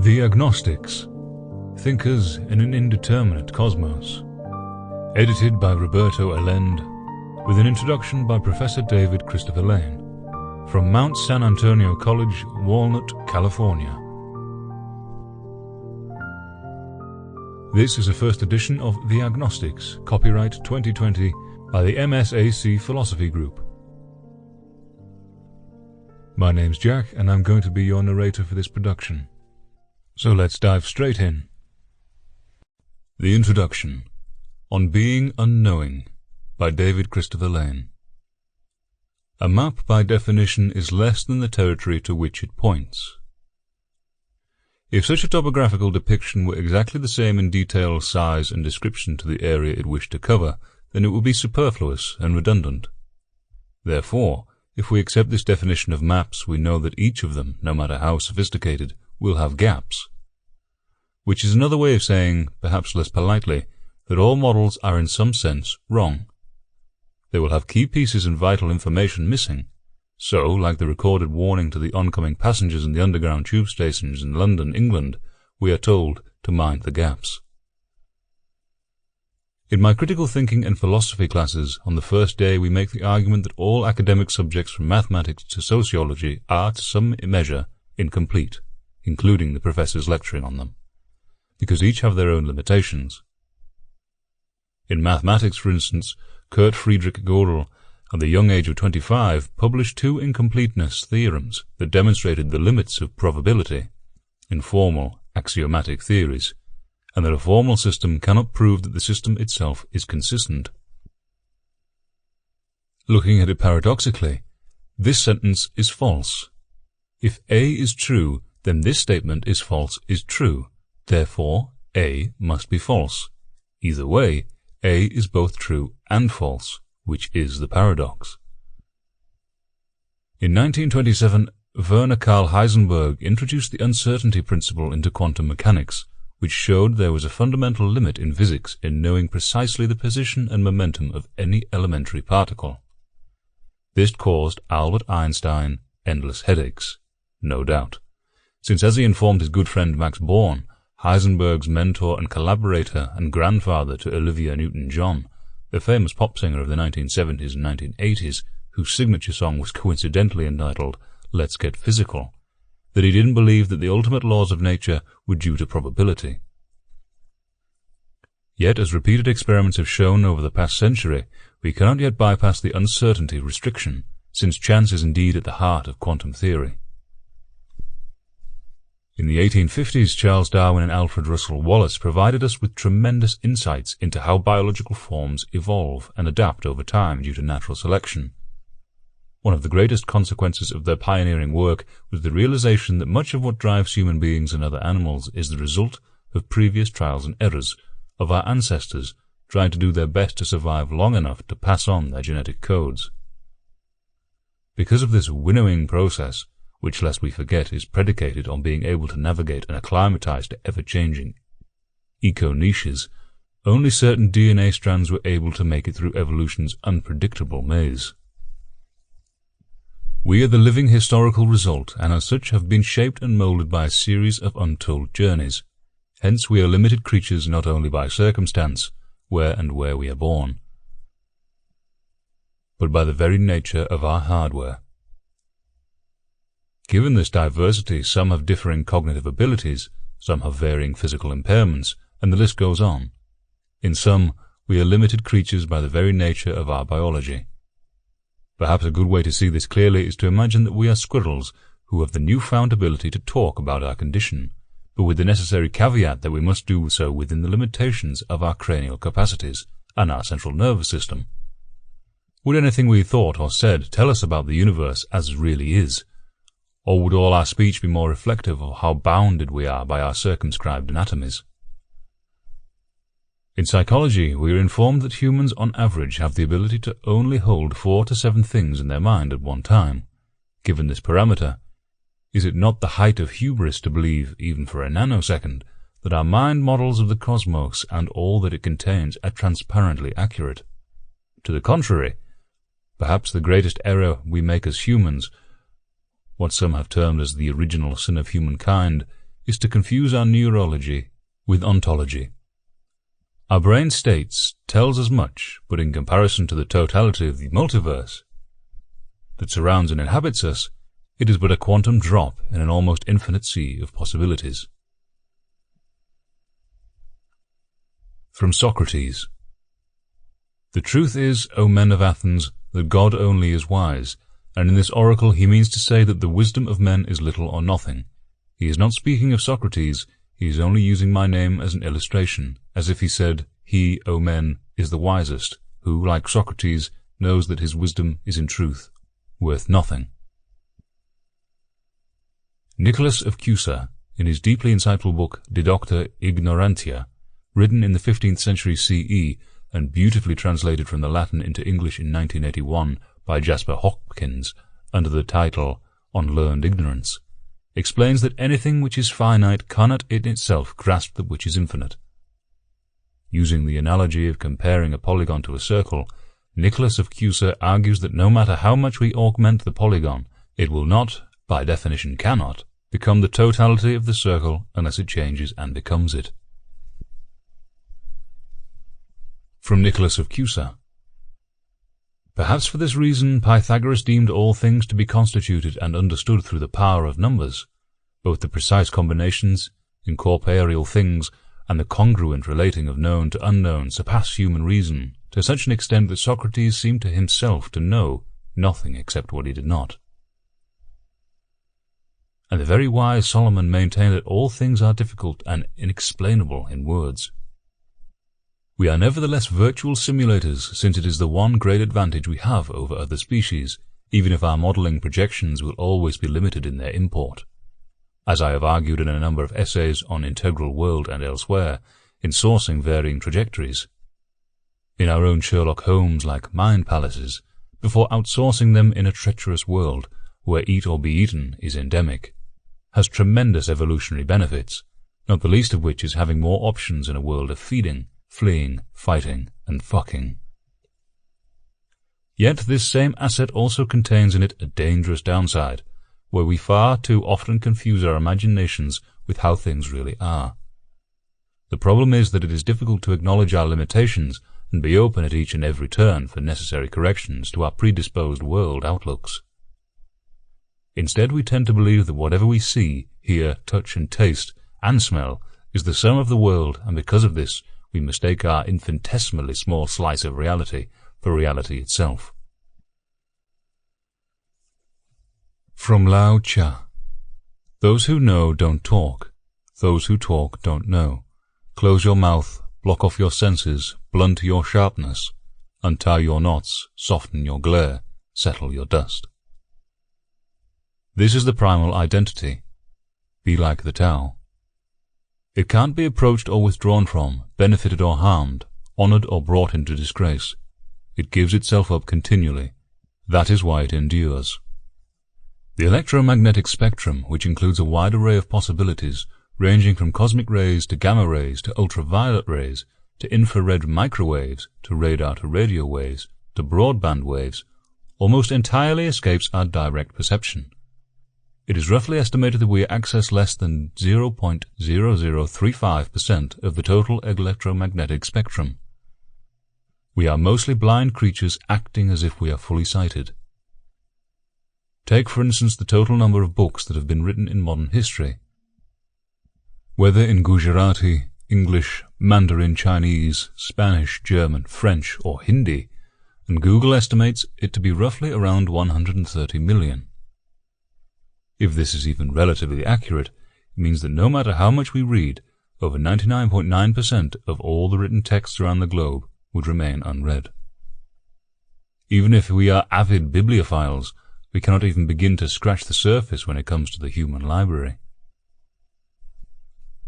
The Agnostics, Thinkers in an Indeterminate Cosmos, edited by Roberto Allende, with an introduction by Professor David Christopher Lane, from Mount San Antonio College, Walnut, California. This is a first edition of The Agnostics, copyright 2020 by the MSAC Philosophy Group. My name's Jack, and I'm going to be your narrator for this production. So let's dive straight in. The Introduction, On Being Unknowing, by David Christopher Lane. A map by definition is less than the territory to which it points. If such a topographical depiction were exactly the same in detail, size, and description to the area it wished to cover, then it would be superfluous and redundant. Therefore, if we accept this definition of maps, we know that each of them, no matter how sophisticated, will have gaps. Which is another way of saying, perhaps less politely, that all models are in some sense wrong. They will have key pieces and vital information missing. So, like the recorded warning to the oncoming passengers in the underground tube stations in London, England, we are told to mind the gaps. In my critical thinking and philosophy classes, on the first day we make the argument that all academic subjects from mathematics to sociology are, to some measure, incomplete, including the professors lecturing on them, because each have their own limitations. In mathematics, for instance, Kurt Friedrich Gödel, at the young age of 25, published two incompleteness theorems that demonstrated the limits of probability in formal, axiomatic theories, and that a formal system cannot prove that the system itself is consistent. Looking at it paradoxically, this sentence is false. If A is true, then this statement is false is true. Therefore, A must be false. Either way, A is both true and false, which is the paradox. In 1927, Werner Karl Heisenberg introduced the uncertainty principle into quantum mechanics, which showed there was a fundamental limit in physics in knowing precisely the position and momentum of any elementary particle. This caused Albert Einstein endless headaches, no doubt, since, as he informed his good friend Max Born, Heisenberg's mentor and collaborator and grandfather to Olivia Newton-John, the famous pop singer of the 1970s and 1980s, whose signature song was coincidentally entitled Let's Get Physical, that he didn't believe that the ultimate laws of nature were due to probability. Yet, as repeated experiments have shown over the past century, we cannot yet bypass the uncertainty restriction, since chance is indeed at the heart of quantum theory. In the 1850s, Charles Darwin and Alfred Russel Wallace provided us with tremendous insights into how biological forms evolve and adapt over time due to natural selection. One of the greatest consequences of their pioneering work was the realization that much of what drives human beings and other animals is the result of previous trials and errors of our ancestors trying to do their best to survive long enough to pass on their genetic codes. Because of this winnowing process, which, lest we forget, is predicated on being able to navigate and acclimatize to ever-changing eco-niches, only certain DNA strands were able to make it through evolution's unpredictable maze. We are the living historical result, and as such have been shaped and molded by a series of untold journeys. Hence we are limited creatures not only by circumstance, where we are born, but by the very nature of our hardware. Given this diversity, some have differing cognitive abilities, some have varying physical impairments, and the list goes on. In sum, we are limited creatures by the very nature of our biology. Perhaps a good way to see this clearly is to imagine that we are squirrels who have the newfound ability to talk about our condition, but with the necessary caveat that we must do so within the limitations of our cranial capacities and our central nervous system. Would anything we thought or said tell us about the universe as it really is? Or would all our speech be more reflective of how bounded we are by our circumscribed anatomies? In psychology, we are informed that humans on average have the ability to only hold 4 to 7 things in their mind at one time. Given this parameter, is it not the height of hubris to believe, even for a nanosecond, that our mind models of the cosmos and all that it contains are transparently accurate? To the contrary, perhaps the greatest error we make as humans, what some have termed as the original sin of humankind, is to confuse our neurology with ontology. Our brain states tells us much, but in comparison to the totality of the multiverse that surrounds and inhabits us, it is but a quantum drop in an almost infinite sea of possibilities. From Socrates. The truth is, O men of Athens, that God only is wise, and in this oracle he means to say that the wisdom of men is little or nothing. He is not speaking of Socrates, he is only using my name as an illustration, as if he said, He, O men, is the wisest, who, like Socrates, knows that his wisdom is in truth worth nothing. Nicholas of Cusa, in his deeply insightful book De Docta Ignorantia, written in the 15th century CE and beautifully translated from the Latin into English in 1981 by Jasper Hopkins under the title On Learned Ignorance, explains that anything which is finite cannot in itself grasp that which is infinite. Using the analogy of comparing a polygon to a circle, Nicholas of Cusa argues that no matter how much we augment the polygon, it will not, by definition cannot, become the totality of the circle unless it changes and becomes it. From Nicholas of Cusa. Perhaps for this reason Pythagoras deemed all things to be constituted and understood through the power of numbers. Both the precise combinations, incorporeal things, and the congruent relating of known to unknown surpass human reason to such an extent that Socrates seemed to himself to know nothing except what he did not. And the very wise Solomon maintained that all things are difficult and inexplainable in words. We are nevertheless virtual simulators, since it is the one great advantage we have over other species, even if our modelling projections will always be limited in their import. As I have argued in a number of essays on integral world and elsewhere, in sourcing varying trajectories. In our own Sherlock Holmes-like mind palaces, before outsourcing them in a treacherous world, where eat or be eaten is endemic, has tremendous evolutionary benefits, not the least of which is having more options in a world of feeding, fleeing, fighting, and fucking. Yet this same asset also contains in it a dangerous downside, where we far too often confuse our imaginations with how things really are. The problem is that it is difficult to acknowledge our limitations and be open at each and every turn for necessary corrections to our predisposed world outlooks. Instead, we tend to believe that whatever we see, hear, touch and taste, and smell, is the sum of the world, and because of this, we mistake our infinitesimally small slice of reality for reality itself. From Lao Tzu. Those who know don't talk. Those who talk don't know. Close your mouth, block off your senses, blunt your sharpness, untie your knots, soften your glare, settle your dust. This is the primal identity. Be like the Tao. It can't be approached or withdrawn from, benefited or harmed, honored or brought into disgrace. It gives itself up continually. That is why it endures. The electromagnetic spectrum, which includes a wide array of possibilities, ranging from cosmic rays to gamma rays to ultraviolet rays, to infrared microwaves, to radar to radio waves, to broadband waves, almost entirely escapes our direct perception. It is roughly estimated that we access less than 0.0035% of the total electromagnetic spectrum. We are mostly blind creatures acting as if we are fully sighted. Take, for instance, the total number of books that have been written in modern history. Whether in Gujarati, English, Mandarin Chinese, Spanish, German, French, or Hindi, and Google estimates it to be roughly around 130 million. If this is even relatively accurate, it means that no matter how much we read, over 99.9% of all the written texts around the globe would remain unread. Even if we are avid bibliophiles, we cannot even begin to scratch the surface when it comes to the human library.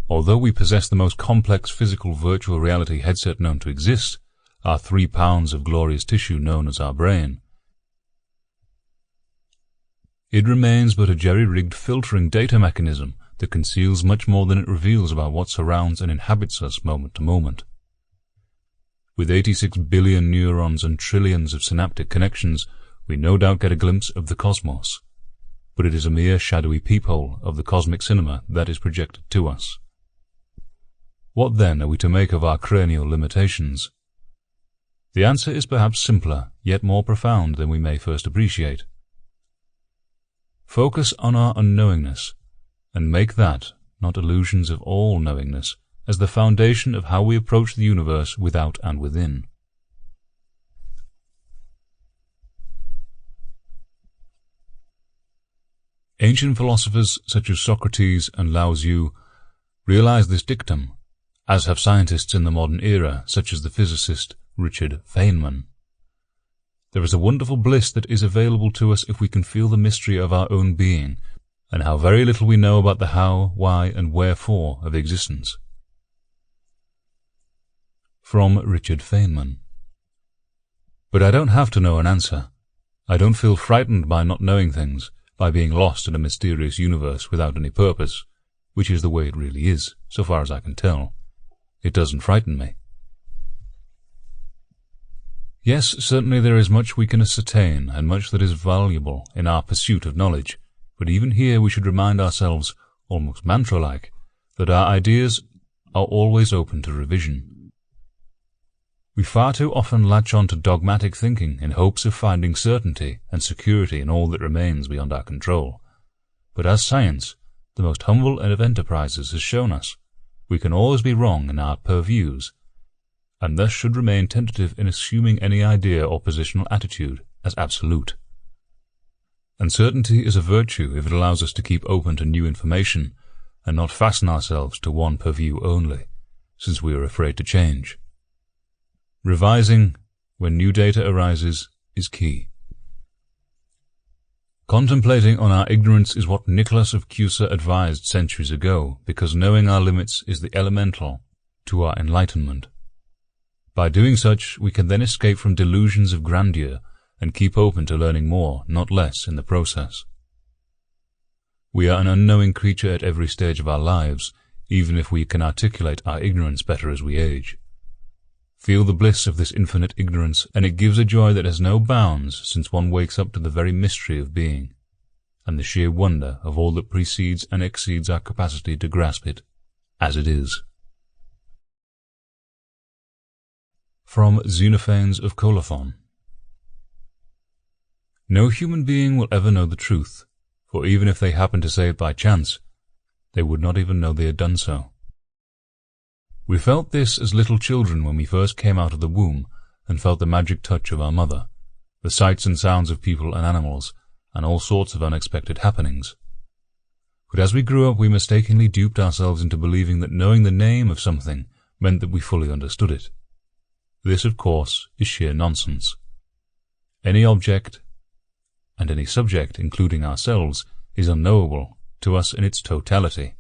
Although we possess the most complex physical virtual reality headset known to exist, our 3 pounds of glorious tissue known as our brain, it remains but a jerry-rigged filtering data mechanism that conceals much more than it reveals about what surrounds and inhabits us moment to moment. With 86 billion neurons and trillions of synaptic connections, we no doubt get a glimpse of the cosmos. but it is a mere shadowy peephole of the cosmic cinema that is projected to us. What then are we to make of our cranial limitations? The answer is perhaps simpler, yet more profound than we may first appreciate. Focus on our unknowingness, and make that, not illusions of all knowingness, as the foundation of how we approach the universe without and within. Ancient philosophers such as Socrates and Lao Tzu realized this dictum, as have scientists in the modern era such as the physicist Richard Feynman. There is a wonderful bliss that is available to us if we can feel the mystery of our own being, and how very little we know about the how, why, and wherefore of existence. From Richard Feynman. But I don't have to know an answer. I don't feel frightened by not knowing things, by being lost in a mysterious universe without any purpose, which is the way it really is, so far as I can tell. It doesn't frighten me. Yes, certainly there is much we can ascertain, and much that is valuable in our pursuit of knowledge, but even here we should remind ourselves, almost mantra-like, that our ideas are always open to revision. We far too often latch on to dogmatic thinking in hopes of finding certainty and security in all that remains beyond our control. But as science, the most humble of enterprises, has shown us, we can always be wrong in our purviews, and thus should remain tentative in assuming any idea or positional attitude as absolute. Uncertainty is a virtue if it allows us to keep open to new information, and not fasten ourselves to one purview only, since we are afraid to change. Revising, when new data arises, is key. Contemplating on our ignorance is what Nicholas of Cusa advised centuries ago, because knowing our limits is the elemental to our enlightenment. By doing such, we can then escape from delusions of grandeur and keep open to learning more, not less, in the process. We are an unknowing creature at every stage of our lives, even if we can articulate our ignorance better as we age. Feel the bliss of this infinite ignorance, and it gives a joy that has no bounds, since one wakes up to the very mystery of being, and the sheer wonder of all that precedes and exceeds our capacity to grasp it, as it is. From Xenophanes of Colophon. No human being will ever know the truth, for even if they happened to say it by chance, they would not even know they had done so. We felt this as little children when we first came out of the womb and felt the magic touch of our mother, the sights and sounds of people and animals, and all sorts of unexpected happenings. But as we grew up, we mistakenly duped ourselves into believing that knowing the name of something meant that we fully understood it. This, of course, is sheer nonsense. Any object, and any subject, including ourselves, is unknowable to us in its totality.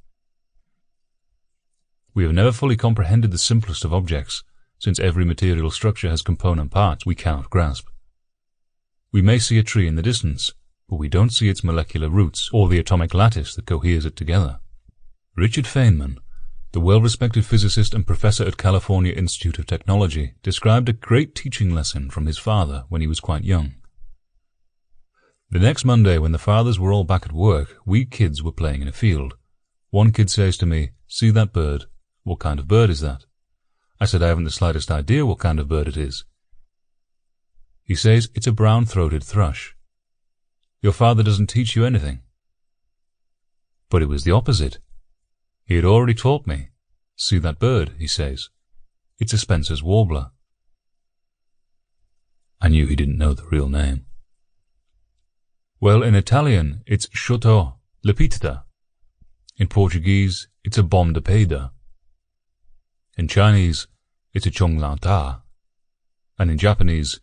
We have never fully comprehended the simplest of objects, since every material structure has component parts we cannot grasp. We may see a tree in the distance, but we don't see its molecular roots or the atomic lattice that coheres it together. Richard Feynman, the well-respected physicist and professor at California Institute of Technology, described a great teaching lesson from his father when he was quite young. The next Monday, when the fathers were all back at work, we kids were playing in a field. One kid says to me, "See that bird? What kind of bird is that?" I said, "I haven't the slightest idea what kind of bird it is." He says, "It's a brown-throated thrush." "Your father doesn't teach you anything." But it was the opposite. He had already taught me. "See that bird," he says. "It's a Spencer's warbler." I knew he didn't know the real name. Well, in Italian, it's Chotto Lepita. In Portuguese, it's a Bom de Peda. In Chinese, it's a Chonglanta. And in Japanese,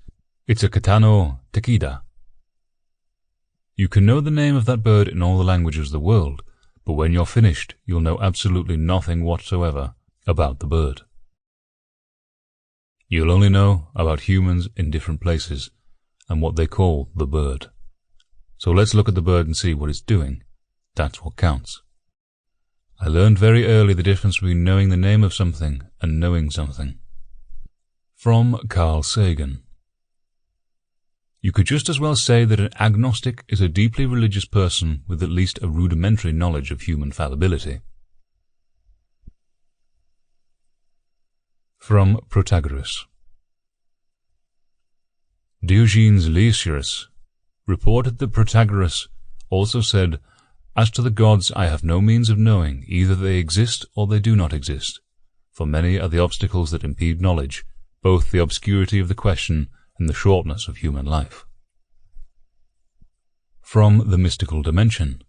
it's a Katano Takeda. You can know the name of that bird in all the languages of the world, but when you're finished, you'll know absolutely nothing whatsoever about the bird. You'll only know about humans in different places, and what they call the bird. So let's look at the bird and see what it's doing. That's what counts. I learned very early the difference between knowing the name of something and knowing something. From Carl Sagan. You could just as well say that an agnostic is a deeply religious person with at least a rudimentary knowledge of human fallibility. From Protagoras. Diogenes Laertius reported that Protagoras also said, "As to the gods I have no means of knowing, either they exist or they do not exist, for many are the obstacles that impede knowledge, both the obscurity of the question and the shortness of human life." From the mystical dimension.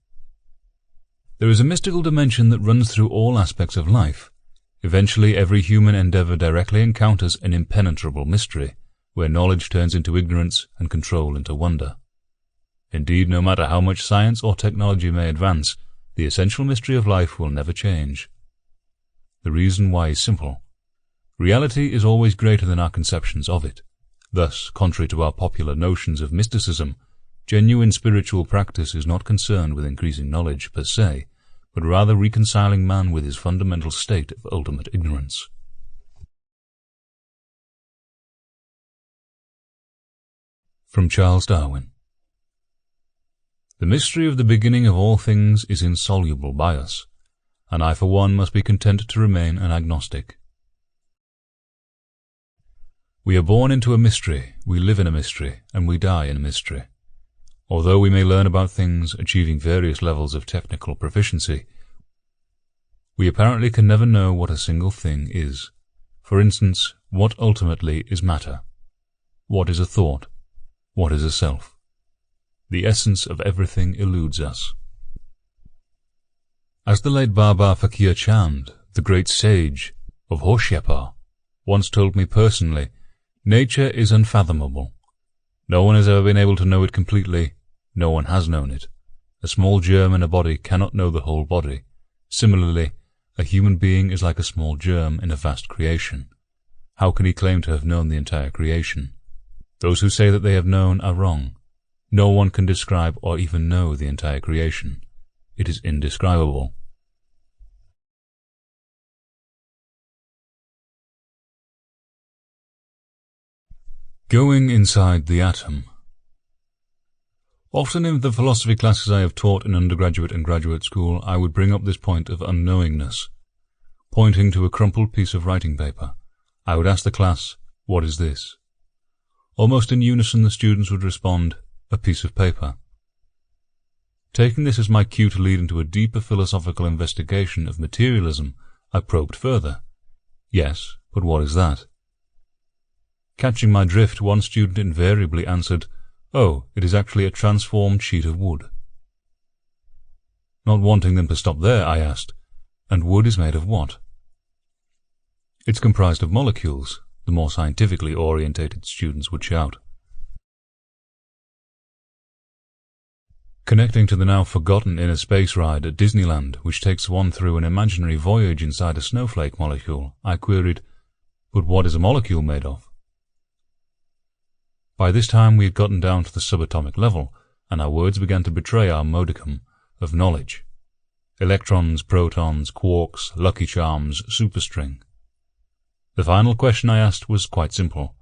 There is a mystical dimension that runs through all aspects of life. Eventually every human endeavour directly encounters an impenetrable mystery, where knowledge turns into ignorance and control into wonder. Indeed, no matter how much science or technology may advance, the essential mystery of life will never change. The reason why is simple. Reality is always greater than our conceptions of it. Thus, contrary to our popular notions of mysticism, genuine spiritual practice is not concerned with increasing knowledge per se, but rather reconciling man with his fundamental state of ultimate ignorance. From Charles Darwin. The mystery of the beginning of all things is insoluble by us, and I for one must be content to remain an agnostic. We are born into a mystery, we live in a mystery, and we die in a mystery. Although we may learn about things, achieving various levels of technical proficiency, we apparently can never know what a single thing is. For instance, what ultimately is matter? What is a thought? What is a self? The essence of everything eludes us. As the late Baba Fakir Chand, the great sage of Hoshiarpur, once told me personally, nature is unfathomable. No one has ever been able to know it completely. No one has known it. A small germ in a body cannot know the whole body. Similarly, a human being is like a small germ in a vast creation. How can he claim to have known the entire creation? Those who say that they have known are wrong. No one can describe or even know the entire creation. It is indescribable. Going inside the atom. Often in the philosophy classes I have taught in undergraduate and graduate school, I would bring up this point of unknowingness. Pointing to a crumpled piece of writing paper, I would ask the class, "What is this?" Almost in unison the students would respond, "A piece of paper." Taking this as my cue to lead into a deeper philosophical investigation of materialism, I probed further. "Yes, but what is that?" Catching my drift, one student invariably answered, "Oh, it is actually a transformed sheet of wood." Not wanting them to stop there, I asked, "And wood is made of what?" "It's comprised of molecules," the more scientifically orientated students would shout. Connecting to the now forgotten inner space ride at Disneyland, which takes one through an imaginary voyage inside a snowflake molecule, I queried, "But what is a molecule made of?" By this time we had gotten down to the subatomic level, and our words began to betray our modicum of knowledge. Electrons, protons, quarks, lucky charms, superstring. The final question I asked was quite simple,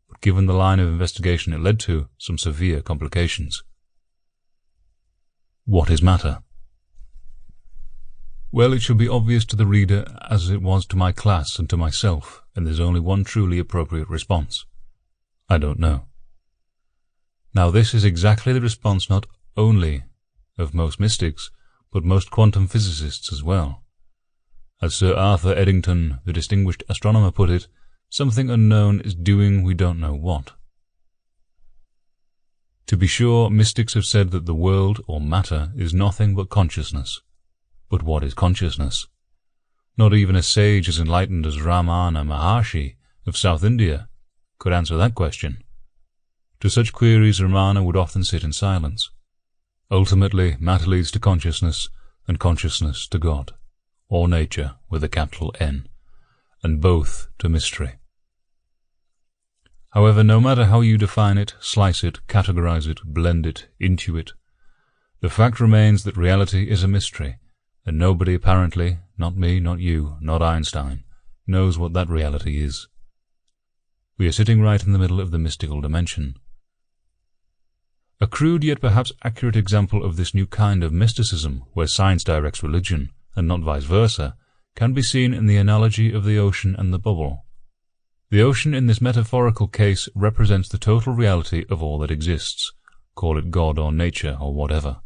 but given the line of investigation it led to, some severe complications. What is matter? Well, it should be obvious to the reader as it was to my class and to myself, and there's only one truly appropriate response. I don't know. Now this is exactly the response not only of most mystics, but most quantum physicists as well. As Sir Arthur Eddington, the distinguished astronomer, put it, something unknown is doing we don't know what. To be sure, mystics have said that the world, or matter, is nothing but consciousness. But what is consciousness? Not even a sage as enlightened as Ramana Maharshi of South India could answer that question. To such queries Ramana would often sit in silence. Ultimately, matter leads to consciousness, and consciousness to God, or nature with a capital N, and both to mystery. However, no matter how you define it, slice it, categorize it, blend it, intuit, the fact remains that reality is a mystery, and nobody apparently, not me, not you, not Einstein, knows what that reality is. We are sitting right in the middle of the mystical dimension. A crude yet perhaps accurate example of this new kind of mysticism, where science directs religion, and not vice versa, can be seen in the analogy of the ocean and the bubble. The ocean in this metaphorical case represents the total reality of all that exists, call it God or nature or whatever,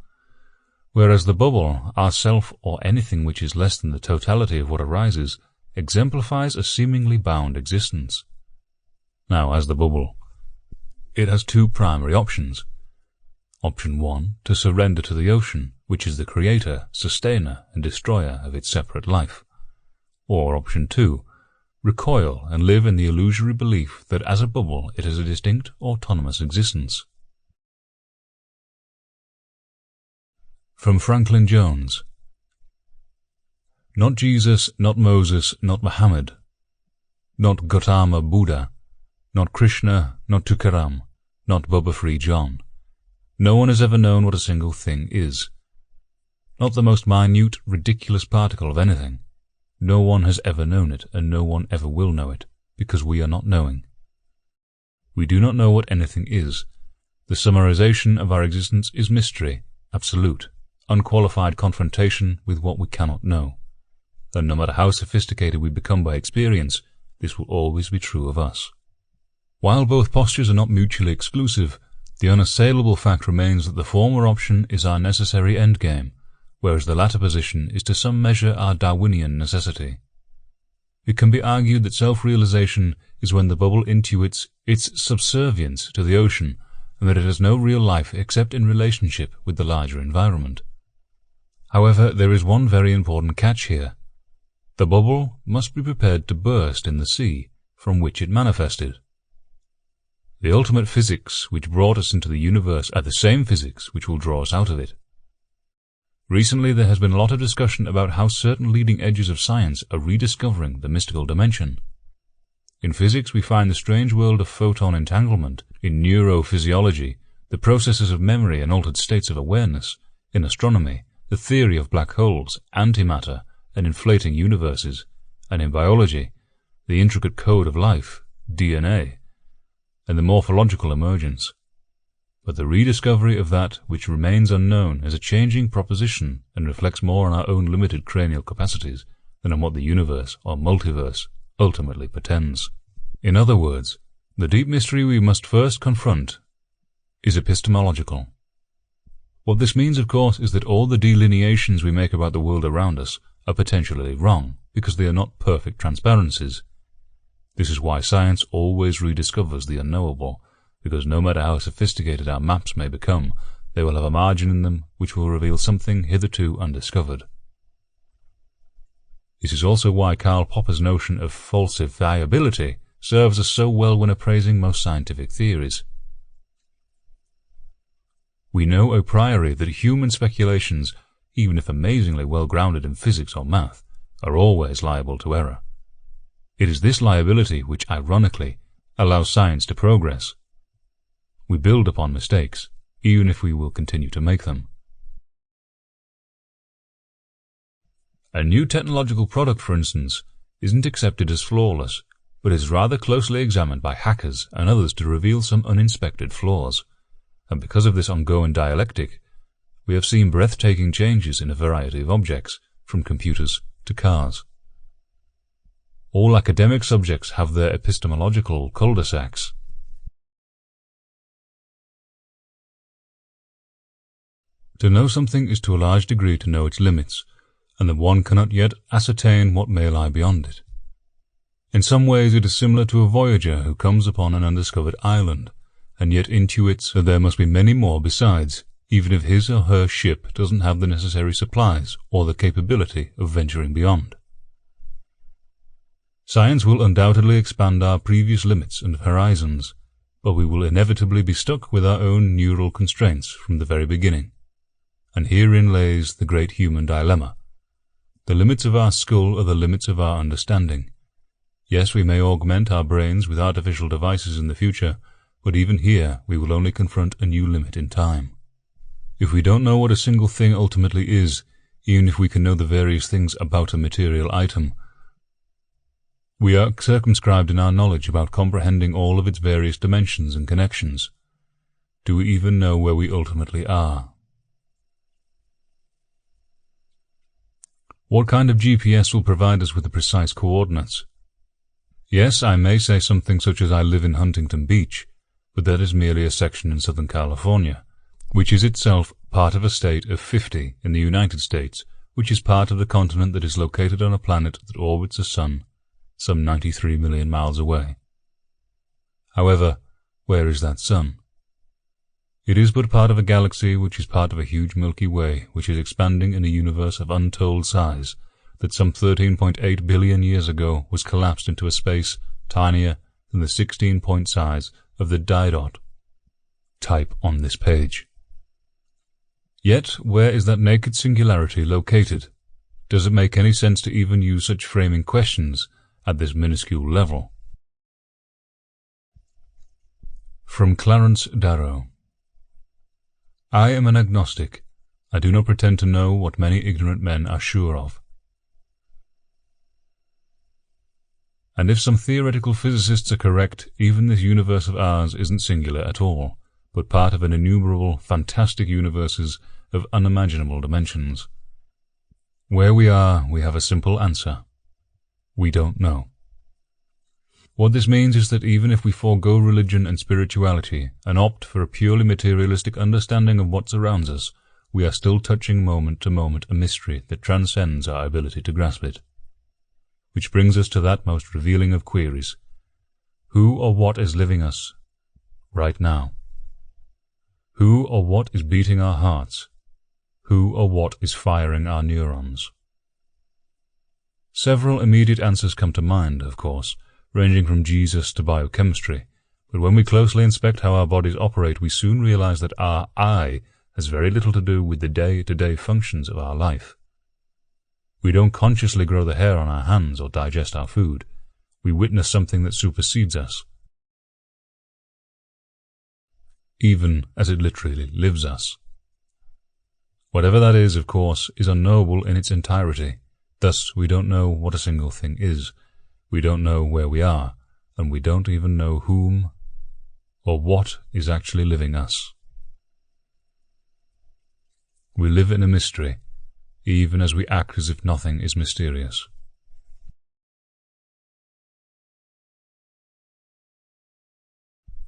whereas the bubble, our self or anything which is less than the totality of what arises, exemplifies a seemingly bound existence. Now, as the bubble, it has two primary options. Option 1, to surrender to the ocean, which is the creator, sustainer, and destroyer of its separate life. Or option 2, recoil and live in the illusory belief that as a bubble it has a distinct, autonomous existence. From Franklin Jones. Not Jesus, not Moses, not Muhammad, not Gautama Buddha, not Krishna, not Tukaram, not Bubba Free John. No one has ever known what a single thing is. Not the most minute, ridiculous particle of anything. No one has ever known it, and no one ever will know it, because we are not knowing. We do not know what anything is. The summarization of our existence is mystery, absolute, unqualified confrontation with what we cannot know. And no matter how sophisticated we become by experience, this will always be true of us. While both postures are not mutually exclusive, the unassailable fact remains that the former option is our necessary endgame, whereas the latter position is to some measure our Darwinian necessity. It can be argued that self-realization is when the bubble intuits its subservience to the ocean, and that it has no real life except in relationship with the larger environment. However, there is one very important catch here. The bubble must be prepared to burst in the sea, from which it manifested. The ultimate physics which brought us into the universe are the same physics which will draw us out of it. Recently there has been a lot of discussion about how certain leading edges of science are rediscovering the mystical dimension. In physics we find the strange world of photon entanglement, in neurophysiology, the processes of memory and altered states of awareness, in astronomy, the theory of black holes, antimatter, and inflating universes, and in biology, the intricate code of life, DNA, and the morphological emergence. But the rediscovery of that which remains unknown is a changing proposition and reflects more on our own limited cranial capacities than on what the universe or multiverse ultimately pretends. In other words, the deep mystery we must first confront is epistemological. What this means, of course, is that all the delineations we make about the world around us are potentially wrong, because they are not perfect transparencies. This is why science always rediscovers the unknowable, because no matter how sophisticated our maps may become, they will have a margin in them which will reveal something hitherto undiscovered. This is also why Karl Popper's notion of falsifiability serves us so well when appraising most scientific theories. We know a priori that human speculations, even if amazingly well grounded in physics or math, are always liable to error. It is this liability which, ironically, allows science to progress. We build upon mistakes, even if we will continue to make them. A new technological product, for instance, isn't accepted as flawless, but is rather closely examined by hackers and others to reveal some uninspected flaws. And because of this ongoing dialectic, we have seen breathtaking changes in a variety of objects, from computers to cars. All academic subjects have their epistemological cul-de-sacs. To know something is to a large degree to know its limits, and that one cannot yet ascertain what may lie beyond it. In some ways it is similar to a voyager who comes upon an undiscovered island, and yet intuits that there must be many more besides, even if his or her ship doesn't have the necessary supplies or the capability of venturing beyond. Science will undoubtedly expand our previous limits and horizons, but we will inevitably be stuck with our own neural constraints from the very beginning. And herein lays the great human dilemma. The limits of our skull are the limits of our understanding. Yes, we may augment our brains with artificial devices in the future, but even here we will only confront a new limit in time. If we don't know what a single thing ultimately is, even if we can know the various things about a material item, we are circumscribed in our knowledge about comprehending all of its various dimensions and connections. Do we even know where we ultimately are? What kind of GPS will provide us with the precise coordinates? Yes, I may say something such as I live in Huntington Beach, but that is merely a section in Southern California, which is itself part of a state of 50 in the United States, which is part of the continent that is located on a planet that orbits a sun some 93 million miles away. However, where is that sun? It is but part of a galaxy which is part of a huge Milky Way which is expanding in a universe of untold size that some 13.8 billion years ago was collapsed into a space tinier than the 16-point size of the dot type on this page. Yet, where is that naked singularity located? Does it make any sense to even use such framing questions at this minuscule level? From Clarence Darrow. I am an agnostic. I do not pretend to know what many ignorant men are sure of. And if some theoretical physicists are correct, even this universe of ours isn't singular at all, but part of an innumerable, fantastic universes of unimaginable dimensions. Where we are, we have a simple answer. We don't know. What this means is that even if we forego religion and spirituality and opt for a purely materialistic understanding of what surrounds us, we are still touching moment to moment a mystery that transcends our ability to grasp it. Which brings us to that most revealing of queries. Who or what is living us right now? Who or what is beating our hearts? Who or what is firing our neurons? Several immediate answers come to mind, of course, ranging from Jesus to biochemistry, but when we closely inspect how our bodies operate, we soon realize that our I has very little to do with the day-to-day functions of our life. We don't consciously grow the hair on our hands or digest our food. We witness something that supersedes us, even as it literally lives us. Whatever that is, of course, is unknowable in its entirety. Thus, we don't know what a single thing is. We don't know where we are, and we don't even know whom or what is actually living us. We live in a mystery, even as we act as if nothing is mysterious.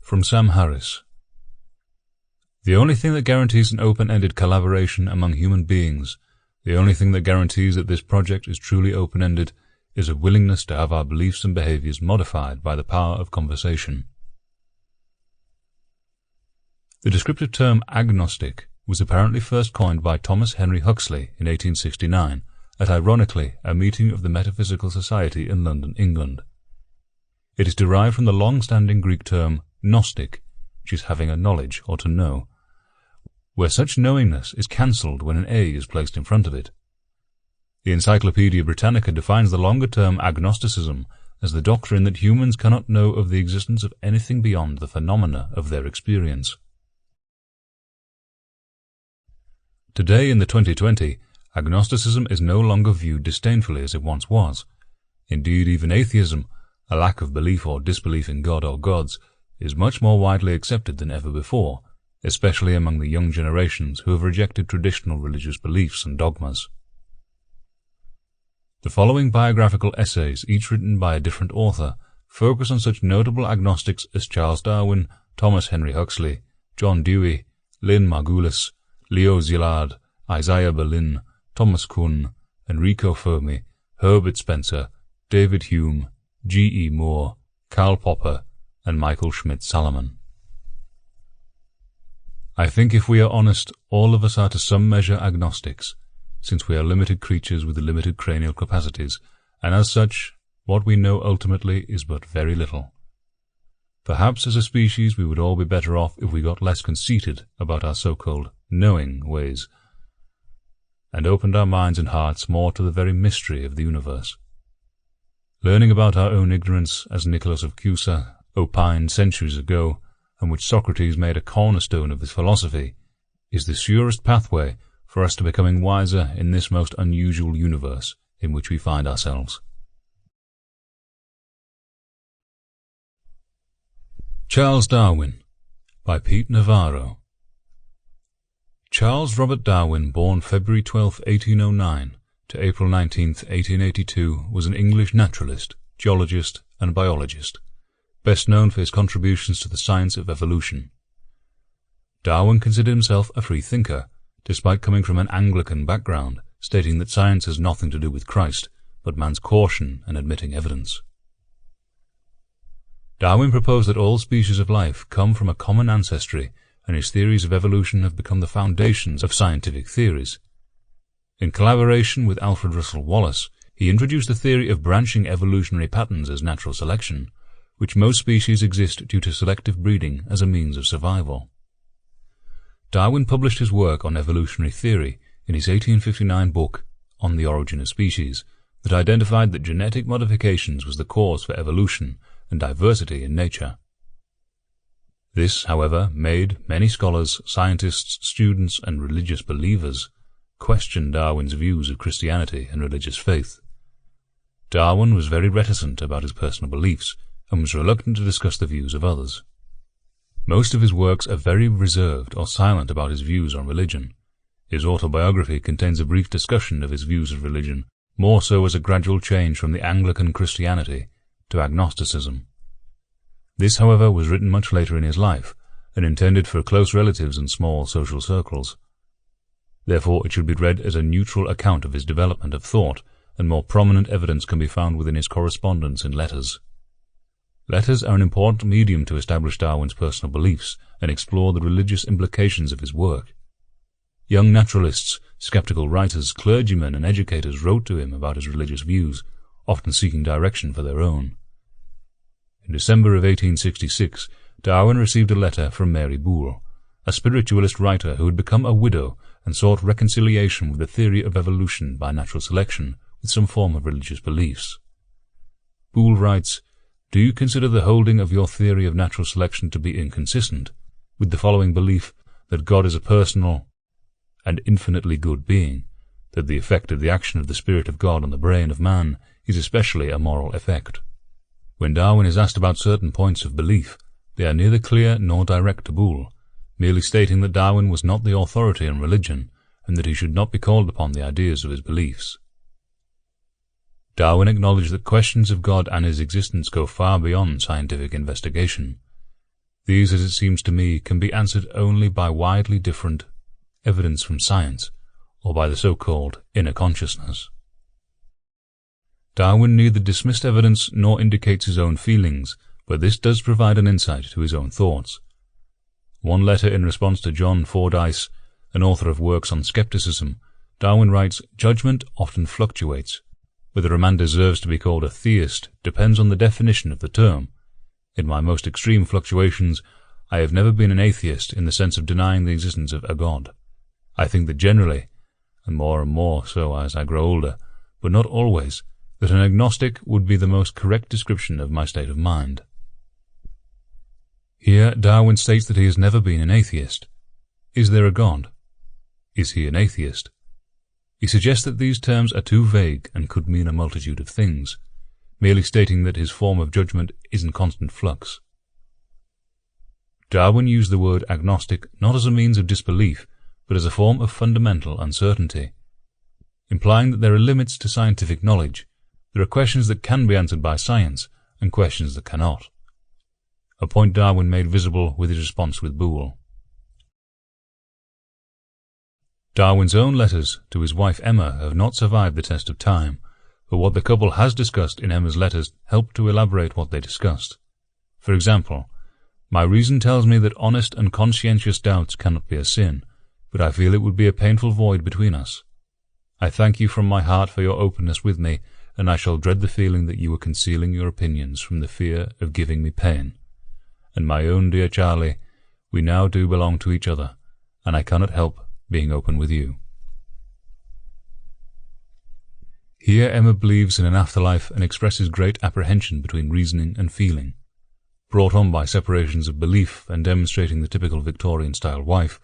From Sam Harris. The only thing that guarantees an open-ended collaboration among human beings, the only thing that guarantees that this project is truly open-ended, is a willingness to have our beliefs and behaviors modified by the power of conversation. The descriptive term agnostic was apparently first coined by Thomas Henry Huxley in 1869 at, ironically, a meeting of the Metaphysical Society in London, England. It is derived from the long-standing Greek term gnostic, which is having a knowledge or to know, where such knowingness is cancelled when an A is placed in front of it. The Encyclopaedia Britannica defines the longer term agnosticism as the doctrine that humans cannot know of the existence of anything beyond the phenomena of their experience. Today, in the 2020, agnosticism is no longer viewed disdainfully as it once was. Indeed, even atheism, a lack of belief or disbelief in God or gods, is much more widely accepted than ever before, especially among the young generations who have rejected traditional religious beliefs and dogmas. The following biographical essays, each written by a different author, focus on such notable agnostics as Charles Darwin, Thomas Henry Huxley, John Dewey, Lynn Margulis, Leo Szilard, Isaiah Berlin, Thomas Kuhn, Enrico Fermi, Herbert Spencer, David Hume, G. E. Moore, Karl Popper, and Michael Schmidt-Salomon. I think if we are honest, all of us are to some measure agnostics, since we are limited creatures with limited cranial capacities, and as such, what we know ultimately is but very little. Perhaps as a species we would all be better off if we got less conceited about our so-called knowing ways, and opened our minds and hearts more to the very mystery of the universe. Learning about our own ignorance, as Nicholas of Cusa opined centuries ago, and which Socrates made a cornerstone of his philosophy, is the surest pathway for us to becoming wiser in this most unusual universe in which we find ourselves. Charles Darwin, by Pete Navarro. Charles Robert Darwin, born February 12, 1809, to April 19, 1882, was an English naturalist, geologist, and biologist, best known for his contributions to the science of evolution. Darwin considered himself a free thinker, despite coming from an Anglican background, stating that science has nothing to do with Christ, but man's caution and admitting evidence. Darwin proposed that all species of life come from a common ancestry, and his theories of evolution have become the foundations of scientific theories. In collaboration with Alfred Russel Wallace, he introduced the theory of branching evolutionary patterns as natural selection, which most species exist due to selective breeding as a means of survival. Darwin published his work on evolutionary theory in his 1859 book, On the Origin of Species, that identified that genetic modifications was the cause for evolution and diversity in nature. This, however, made many scholars, scientists, students, and religious believers question Darwin's views of Christianity and religious faith. Darwin was very reticent about his personal beliefs and was reluctant to discuss the views of others. Most of his works are very reserved or silent about his views on religion. His autobiography contains a brief discussion of his views of religion, more so as a gradual change from the Anglican Christianity to agnosticism. This, however, was written much later in his life, and intended for close relatives and small social circles. Therefore it should be read as a neutral account of his development of thought, and more prominent evidence can be found within his correspondence and letters. Letters are an important medium to establish Darwin's personal beliefs and explore the religious implications of his work. Young naturalists, skeptical writers, clergymen, and educators wrote to him about his religious views, often seeking direction for their own. In December of 1866, Darwin received a letter from Mary Boole, a spiritualist writer who had become a widow and sought reconciliation with the theory of evolution by natural selection with some form of religious beliefs. Boole writes, "Do you consider the holding of your theory of natural selection to be inconsistent with the following belief that God is a personal and infinitely good being, that the effect of the action of the Spirit of God on the brain of man is especially a moral effect?" When Darwin is asked about certain points of belief, they are neither clear nor direct to Boole, merely stating that Darwin was not the authority on religion, and that he should not be called upon the ideas of his beliefs. Darwin acknowledged that questions of God and his existence go far beyond scientific investigation. These, as it seems to me, can be answered only by widely different evidence from science, or by the so-called inner consciousness. Darwin neither dismissed evidence nor indicates his own feelings, but this does provide an insight to his own thoughts. One letter in response to John Fordyce, an author of works on skepticism, Darwin writes, "Judgment often fluctuates. Whether a man deserves to be called a theist depends on the definition of the term. In my most extreme fluctuations, I have never been an atheist in the sense of denying the existence of a God. I think that generally, and more so as I grow older, but not always, that an agnostic would be the most correct description of my state of mind." Here Darwin states that he has never been an atheist. Is there a God? Is he an atheist? He suggests that these terms are too vague and could mean a multitude of things, merely stating that his form of judgment is in constant flux. Darwin used the word agnostic not as a means of disbelief, but as a form of fundamental uncertainty, implying that there are limits to scientific knowledge. There are questions that can be answered by science, and questions that cannot. A point Darwin made visible with his response with Boole. Darwin's own letters to his wife Emma have not survived the test of time, but what the couple has discussed in Emma's letters help to elaborate what they discussed. For example, "My reason tells me that honest and conscientious doubts cannot be a sin, but I feel it would be a painful void between us. I thank you from my heart for your openness with me, and I shall dread the feeling that you are concealing your opinions from the fear of giving me pain. And my own dear Charlie, we now do belong to each other, and I cannot help being open with you." Here Emma believes in an afterlife and expresses great apprehension between reasoning and feeling. Brought on by separations of belief and demonstrating the typical Victorian-style wife,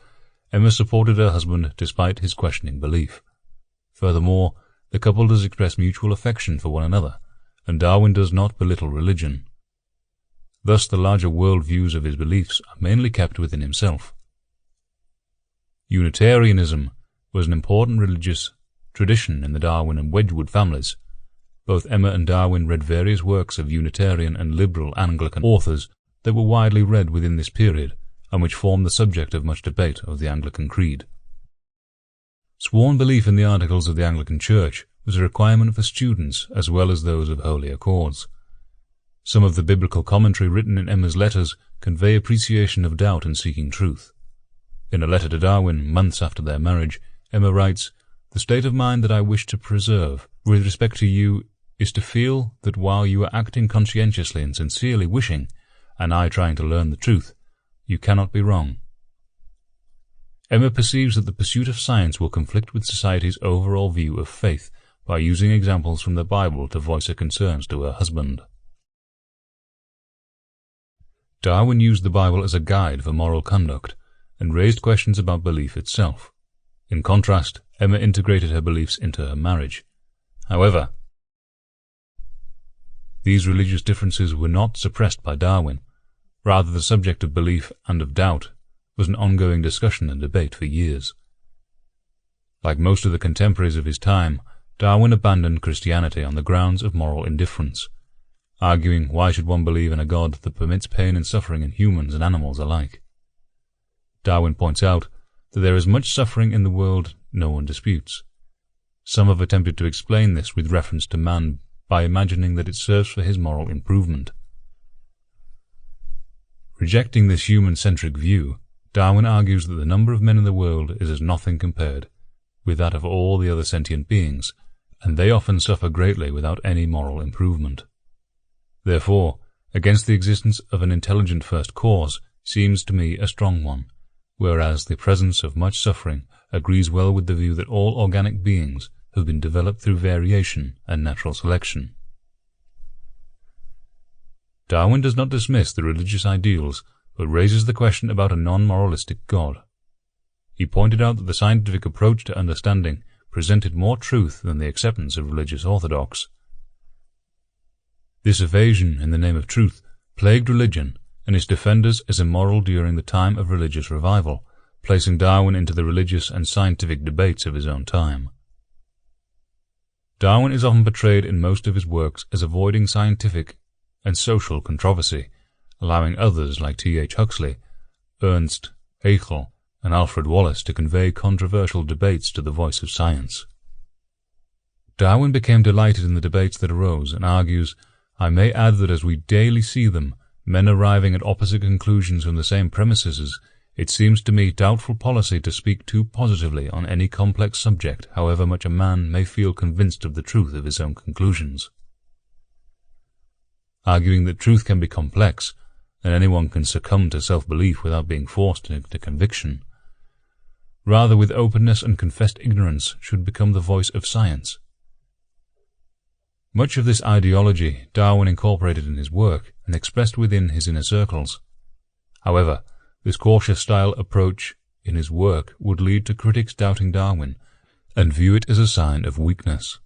Emma supported her husband despite his questioning belief. Furthermore, the couple does express mutual affection for one another, and Darwin does not belittle religion. Thus the larger world views of his beliefs are mainly kept within himself. Unitarianism was an important religious tradition in the Darwin and Wedgwood families. Both Emma and Darwin read various works of Unitarian and liberal Anglican authors that were widely read within this period, and which formed the subject of much debate of the Anglican Creed. Sworn belief in the articles of the Anglican Church was a requirement for students as well as those of holy accords. Some of the biblical commentary written in Emma's letters convey appreciation of doubt and seeking truth. In a letter to Darwin, months after their marriage, Emma writes, "The state of mind that I wish to preserve, with respect to you, is to feel that while you are acting conscientiously and sincerely wishing, and I trying to learn the truth, you cannot be wrong." Emma perceives that the pursuit of science will conflict with society's overall view of faith by using examples from the Bible to voice her concerns to her husband. Darwin used the Bible as a guide for moral conduct and raised questions about belief itself. In contrast, Emma integrated her beliefs into her marriage. However, these religious differences were not suppressed by Darwin. Rather, the subject of belief and of doubt was an ongoing discussion and debate for years. Like most of the contemporaries of his time, Darwin abandoned Christianity on the grounds of moral indifference, arguing why should one believe in a God that permits pain and suffering in humans and animals alike. Darwin points out that there is much suffering in the world no one disputes. Some have attempted to explain this with reference to man by imagining that it serves for his moral improvement. Rejecting this human-centric view, Darwin argues that the number of men in the world is as nothing compared with that of all the other sentient beings, and they often suffer greatly without any moral improvement. Therefore, against the existence of an intelligent first cause seems to me a strong one, whereas the presence of much suffering agrees well with the view that all organic beings have been developed through variation and natural selection. Darwin does not dismiss the religious ideals, but raises the question about a non-moralistic God. He pointed out that the scientific approach to understanding presented more truth than the acceptance of religious orthodox. This evasion in the name of truth plagued religion and its defenders as immoral during the time of religious revival, placing Darwin into the religious and scientific debates of his own time. Darwin is often portrayed in most of his works as avoiding scientific and social controversy, allowing others like T.H. Huxley, Ernst Haeckel, and Alfred Wallace to convey controversial debates to the voice of science. Darwin became delighted in the debates that arose and argues, "I may add that as we daily see them, men arriving at opposite conclusions from the same premises, it seems to me doubtful policy to speak too positively on any complex subject, however much a man may feel convinced of the truth of his own conclusions." Arguing that truth can be complex, and anyone can succumb to self-belief without being forced into conviction, rather with openness and confessed ignorance should become the voice of science. Much of this ideology Darwin incorporated in his work and expressed within his inner circles. However, this cautious-style approach in his work would lead to critics doubting Darwin and view it as a sign of weakness.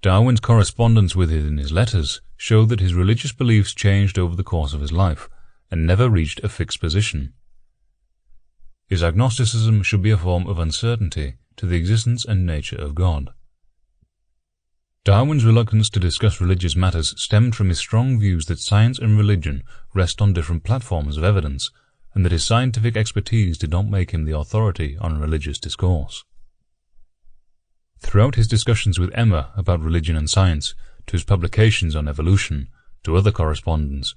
Darwin's correspondence with it in his letters showed that his religious beliefs changed over the course of his life and never reached a fixed position. His agnosticism should be a form of uncertainty to the existence and nature of God. Darwin's reluctance to discuss religious matters stemmed from his strong views that science and religion rest on different platforms of evidence, and that his scientific expertise did not make him the authority on religious discourse. Throughout his discussions with Emma about religion and science, to his publications on evolution, to other correspondence,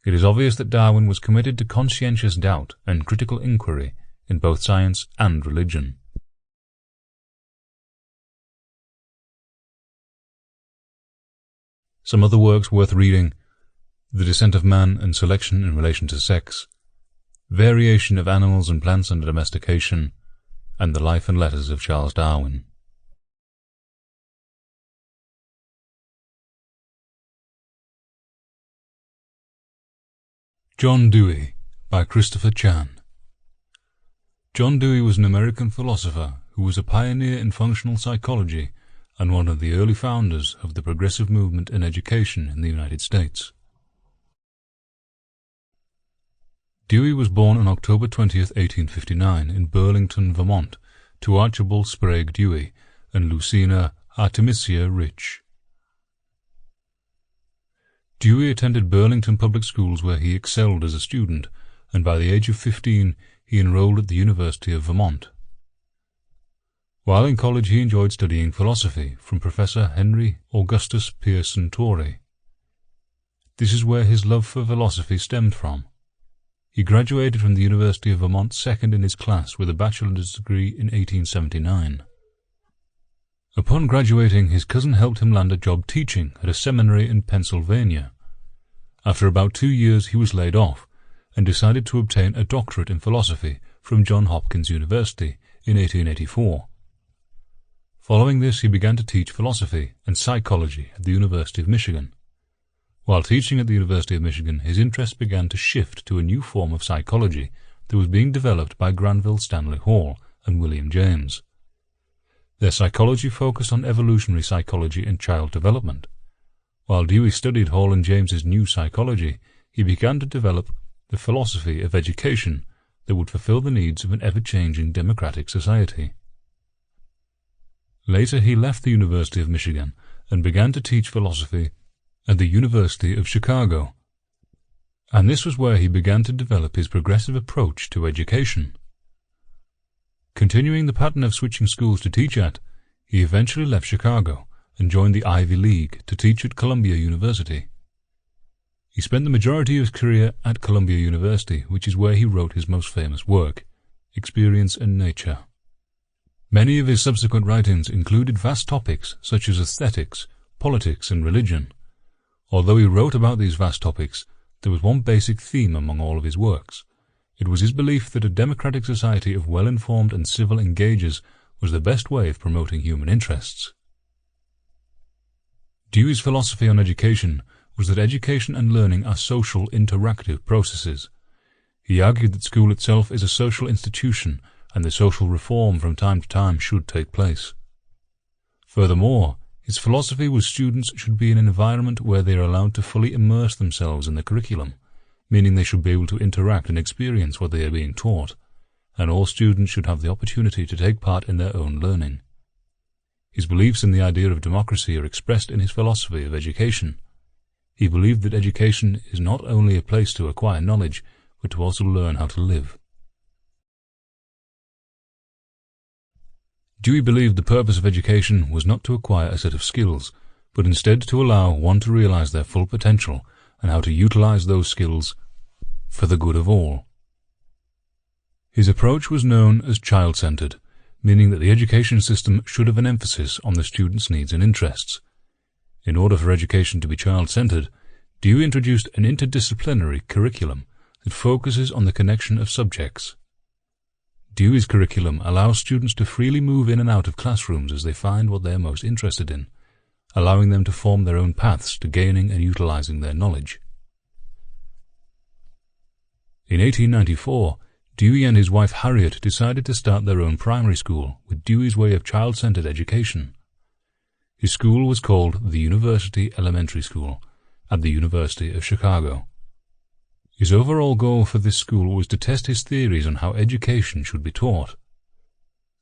it is obvious that Darwin was committed to conscientious doubt and critical inquiry in both science and religion. Some other works worth reading: The Descent of Man and Selection in Relation to Sex, Variation of Animals and Plants under Domestication, and The Life and Letters of Charles Darwin. John Dewey by Christopher Chan. John Dewey was an American philosopher who was a pioneer in functional psychology and one of the early founders of the progressive movement in education in the United States. Dewey was born on October 20th, 1859, in Burlington, Vermont, to Archibald Sprague Dewey and Lucina Artemisia Rich. Dewey attended Burlington public schools where he excelled as a student, and by the age of 15 he enrolled at the University of Vermont. While in college he enjoyed studying philosophy from Professor Henry Augustus Pearson Torrey. This is where his love for philosophy stemmed from. He graduated from the University of Vermont second in his class with a bachelor's degree in 1879. Upon graduating, his cousin helped him land a job teaching at a seminary in Pennsylvania. After about 2 years he was laid off and decided to obtain a doctorate in philosophy from Johns Hopkins University in 1884. Following this, he began to teach philosophy and psychology at the University of Michigan. While teaching at the University of Michigan, his interest began to shift to a new form of psychology that was being developed by Granville Stanley Hall and William James. Their psychology focused on evolutionary psychology and child development. While Dewey studied Hall and James's new psychology, he began to develop the philosophy of education that would fulfill the needs of an ever-changing democratic society. Later he left the University of Michigan and began to teach philosophy at the University of Chicago, and this was where he began to develop his progressive approach to education. Continuing the pattern of switching schools to teach at, he eventually left Chicago and joined the Ivy League to teach at Columbia University. He spent the majority of his career at Columbia University, which is where he wrote his most famous work, Experience and Nature. Many of his subsequent writings included vast topics such as aesthetics, politics, and religion. Although he wrote about these vast topics, there was one basic theme among all of his works. It was his belief that a democratic society of well-informed and civil engagers was the best way of promoting human interests. Dewey's philosophy on education was that education and learning are social, interactive processes. He argued that school itself is a social institution and that social reform from time to time should take place. Furthermore, his philosophy was students should be in an environment where they are allowed to fully immerse themselves in the curriculum, meaning they should be able to interact and experience what they are being taught, and all students should have the opportunity to take part in their own learning. His beliefs in the idea of democracy are expressed in his philosophy of education. He believed that education is not only a place to acquire knowledge, but to also learn how to live. Dewey believed the purpose of education was not to acquire a set of skills, but instead to allow one to realize their full potential and how to utilize those skills for the good of all. His approach was known as child-centered, meaning that the education system should have an emphasis on the student's needs and interests. In order for education to be child-centered, Dewey introduced an interdisciplinary curriculum that focuses on the connection of subjects. Dewey's curriculum allows students to freely move in and out of classrooms as they find what they are most interested in, allowing them to form their own paths to gaining and utilizing their knowledge. In 1894, Dewey and his wife Harriet decided to start their own primary school with Dewey's way of child-centered education. His school was called the University Elementary School at the University of Chicago. His overall goal for this school was to test his theories on how education should be taught.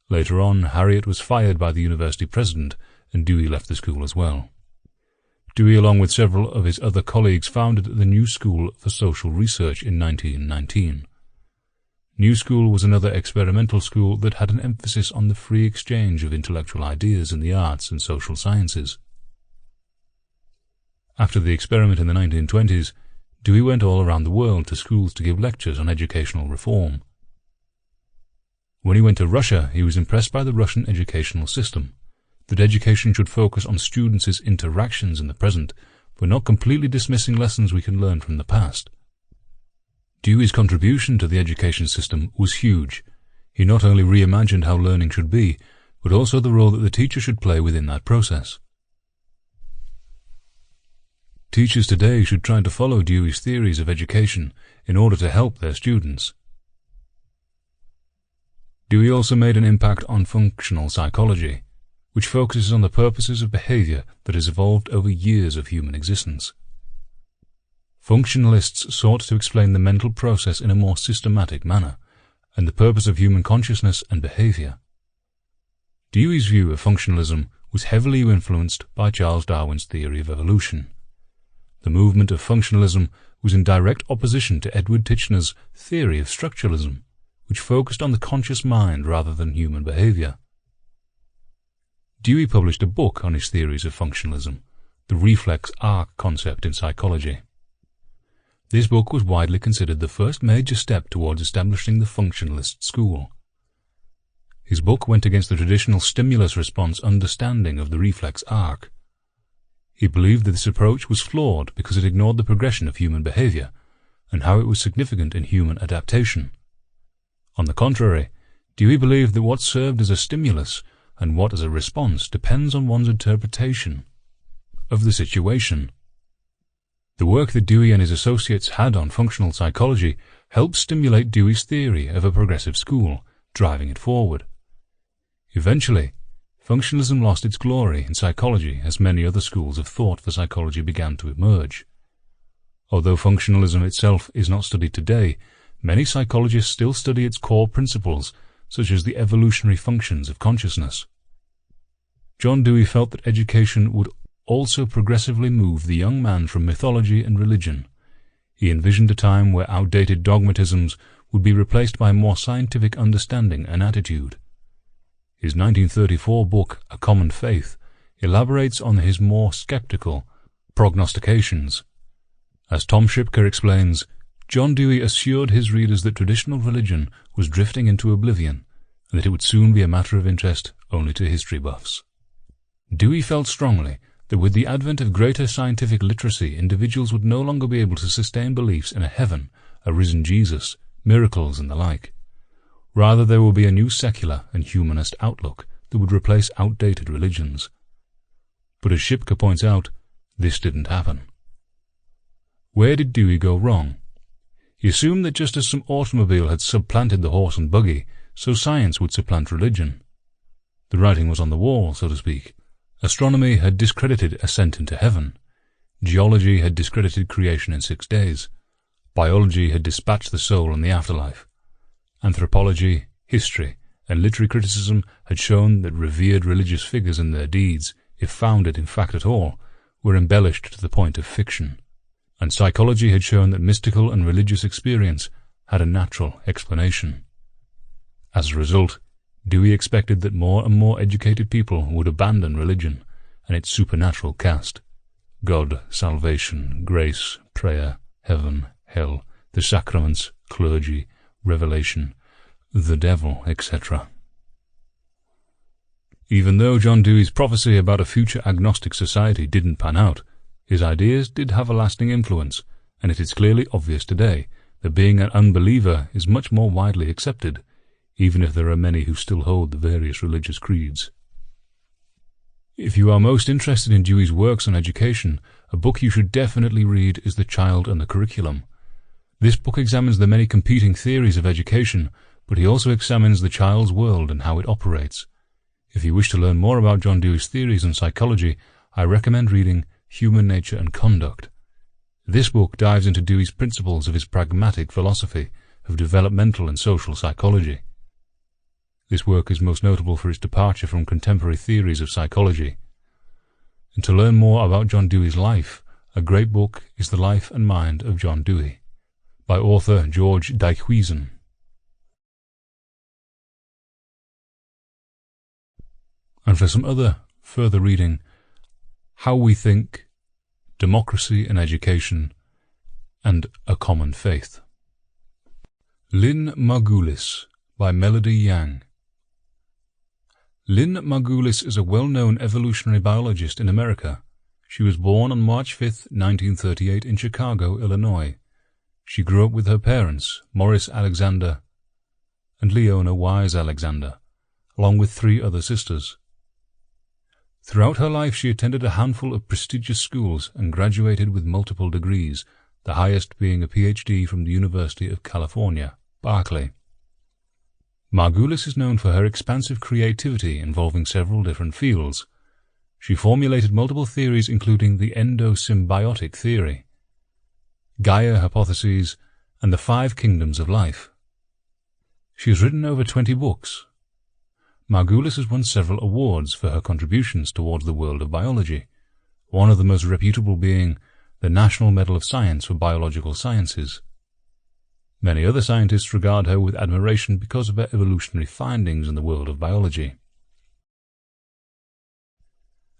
Later on, Harriet was fired by the university president, and Dewey left the school as well. Dewey, along with several of his other colleagues, founded the New School for Social Research in 1919. New School was another experimental school that had an emphasis on the free exchange of intellectual ideas in the arts and social sciences. After the experiment in the 1920s, Dewey went all around the world to schools to give lectures on educational reform. When he went to Russia, he was impressed by the Russian educational system, that education should focus on students' interactions in the present, but not completely dismissing lessons we can learn from the past. Dewey's contribution to the education system was huge. He not only reimagined how learning should be, but also the role that the teacher should play within that process. Teachers today should try to follow Dewey's theories of education in order to help their students. Dewey also made an impact on functional psychology, which focuses on the purposes of behavior that has evolved over years of human existence. Functionalists sought to explain the mental process in a more systematic manner, and the purpose of human consciousness and behavior. Dewey's view of functionalism was heavily influenced by Charles Darwin's theory of evolution. The movement of functionalism was in direct opposition to Edward Titchener's theory of structuralism, which focused on the conscious mind rather than human behavior. Dewey published a book on his theories of functionalism, the reflex arc concept in psychology. This book was widely considered the first major step towards establishing the functionalist school. His book went against the traditional stimulus-response understanding of the reflex arc. He believed that this approach was flawed because it ignored the progression of human behavior and how it was significant in human adaptation. On the contrary, Dewey believed that what served as a stimulus and what as a response depends on one's interpretation of the situation. The work that Dewey and his associates had on functional psychology helped stimulate Dewey's theory of a progressive school, driving it forward. Eventually, functionalism lost its glory in psychology as many other schools of thought for psychology began to emerge. Although functionalism itself is not studied today, many psychologists still study its core principles, such as the evolutionary functions of consciousness. John Dewey felt that education would also progressively move the young man from mythology and religion. He envisioned a time where outdated dogmatisms would be replaced by more scientific understanding and attitude. His 1934 book, A Common Faith, elaborates on his more skeptical prognostications. As Tom Shipker explains, John Dewey assured his readers that traditional religion was drifting into oblivion, and that it would soon be a matter of interest only to history buffs. Dewey felt strongly that with the advent of greater scientific literacy, individuals would no longer be able to sustain beliefs in a heaven, a risen Jesus, miracles, and the like. Rather, there will be a new secular and humanist outlook that would replace outdated religions. But as Shipker points out, this didn't happen. Where did Dewey go wrong? He assumed that just as some automobile had supplanted the horse and buggy, so science would supplant religion. The writing was on the wall, so to speak. Astronomy had discredited ascent into heaven. Geology had discredited creation in 6 days. Biology had dispatched the soul in the afterlife. Anthropology, history, and literary criticism had shown that revered religious figures and their deeds, if founded in fact at all, were embellished to the point of fiction. And psychology had shown that mystical and religious experience had a natural explanation. As a result, Dewey expected that more and more educated people would abandon religion and its supernatural cast. God, salvation, grace, prayer, heaven, hell, the sacraments, clergy, revelation, the devil, etc. Even though John Dewey's prophecy about a future agnostic society didn't pan out, his ideas did have a lasting influence, and it is clearly obvious today that being an unbeliever is much more widely accepted, even if there are many who still hold the various religious creeds. If you are most interested in Dewey's works on education, a book you should definitely read is The Child and the Curriculum. This book examines the many competing theories of education, but he also examines the child's world and how it operates. If you wish to learn more about John Dewey's theories on psychology, I recommend reading Human Nature and Conduct. This book dives into Dewey's principles of his pragmatic philosophy of developmental and social psychology. This work is most notable for its departure from contemporary theories of psychology. And to learn more about John Dewey's life, a great book is The Life and Mind of John Dewey, by author George Dijkhuizen. And for some other further reading, How We Think, Democracy and Education, and A Common Faith. Lynn Margulis, by Melody Yang. Lynn Margulis is a well-known evolutionary biologist in America. She was born on March 5, 1938 in Chicago, Illinois. She grew up with her parents, Morris Alexander and Leona Wise Alexander, along with 3 other sisters. Throughout her life she attended a handful of prestigious schools and graduated with multiple degrees, the highest being a PhD from the University of California, Berkeley. Margulis is known for her expansive creativity involving several different fields. She formulated multiple theories including the endosymbiotic theory. Gaia hypotheses, and the 5 kingdoms of life. She has written over 20 books. Margulis has won several awards for her contributions towards the world of biology, one of the most reputable being the National Medal of Science for Biological Sciences. Many other scientists regard her with admiration because of her evolutionary findings in the world of biology.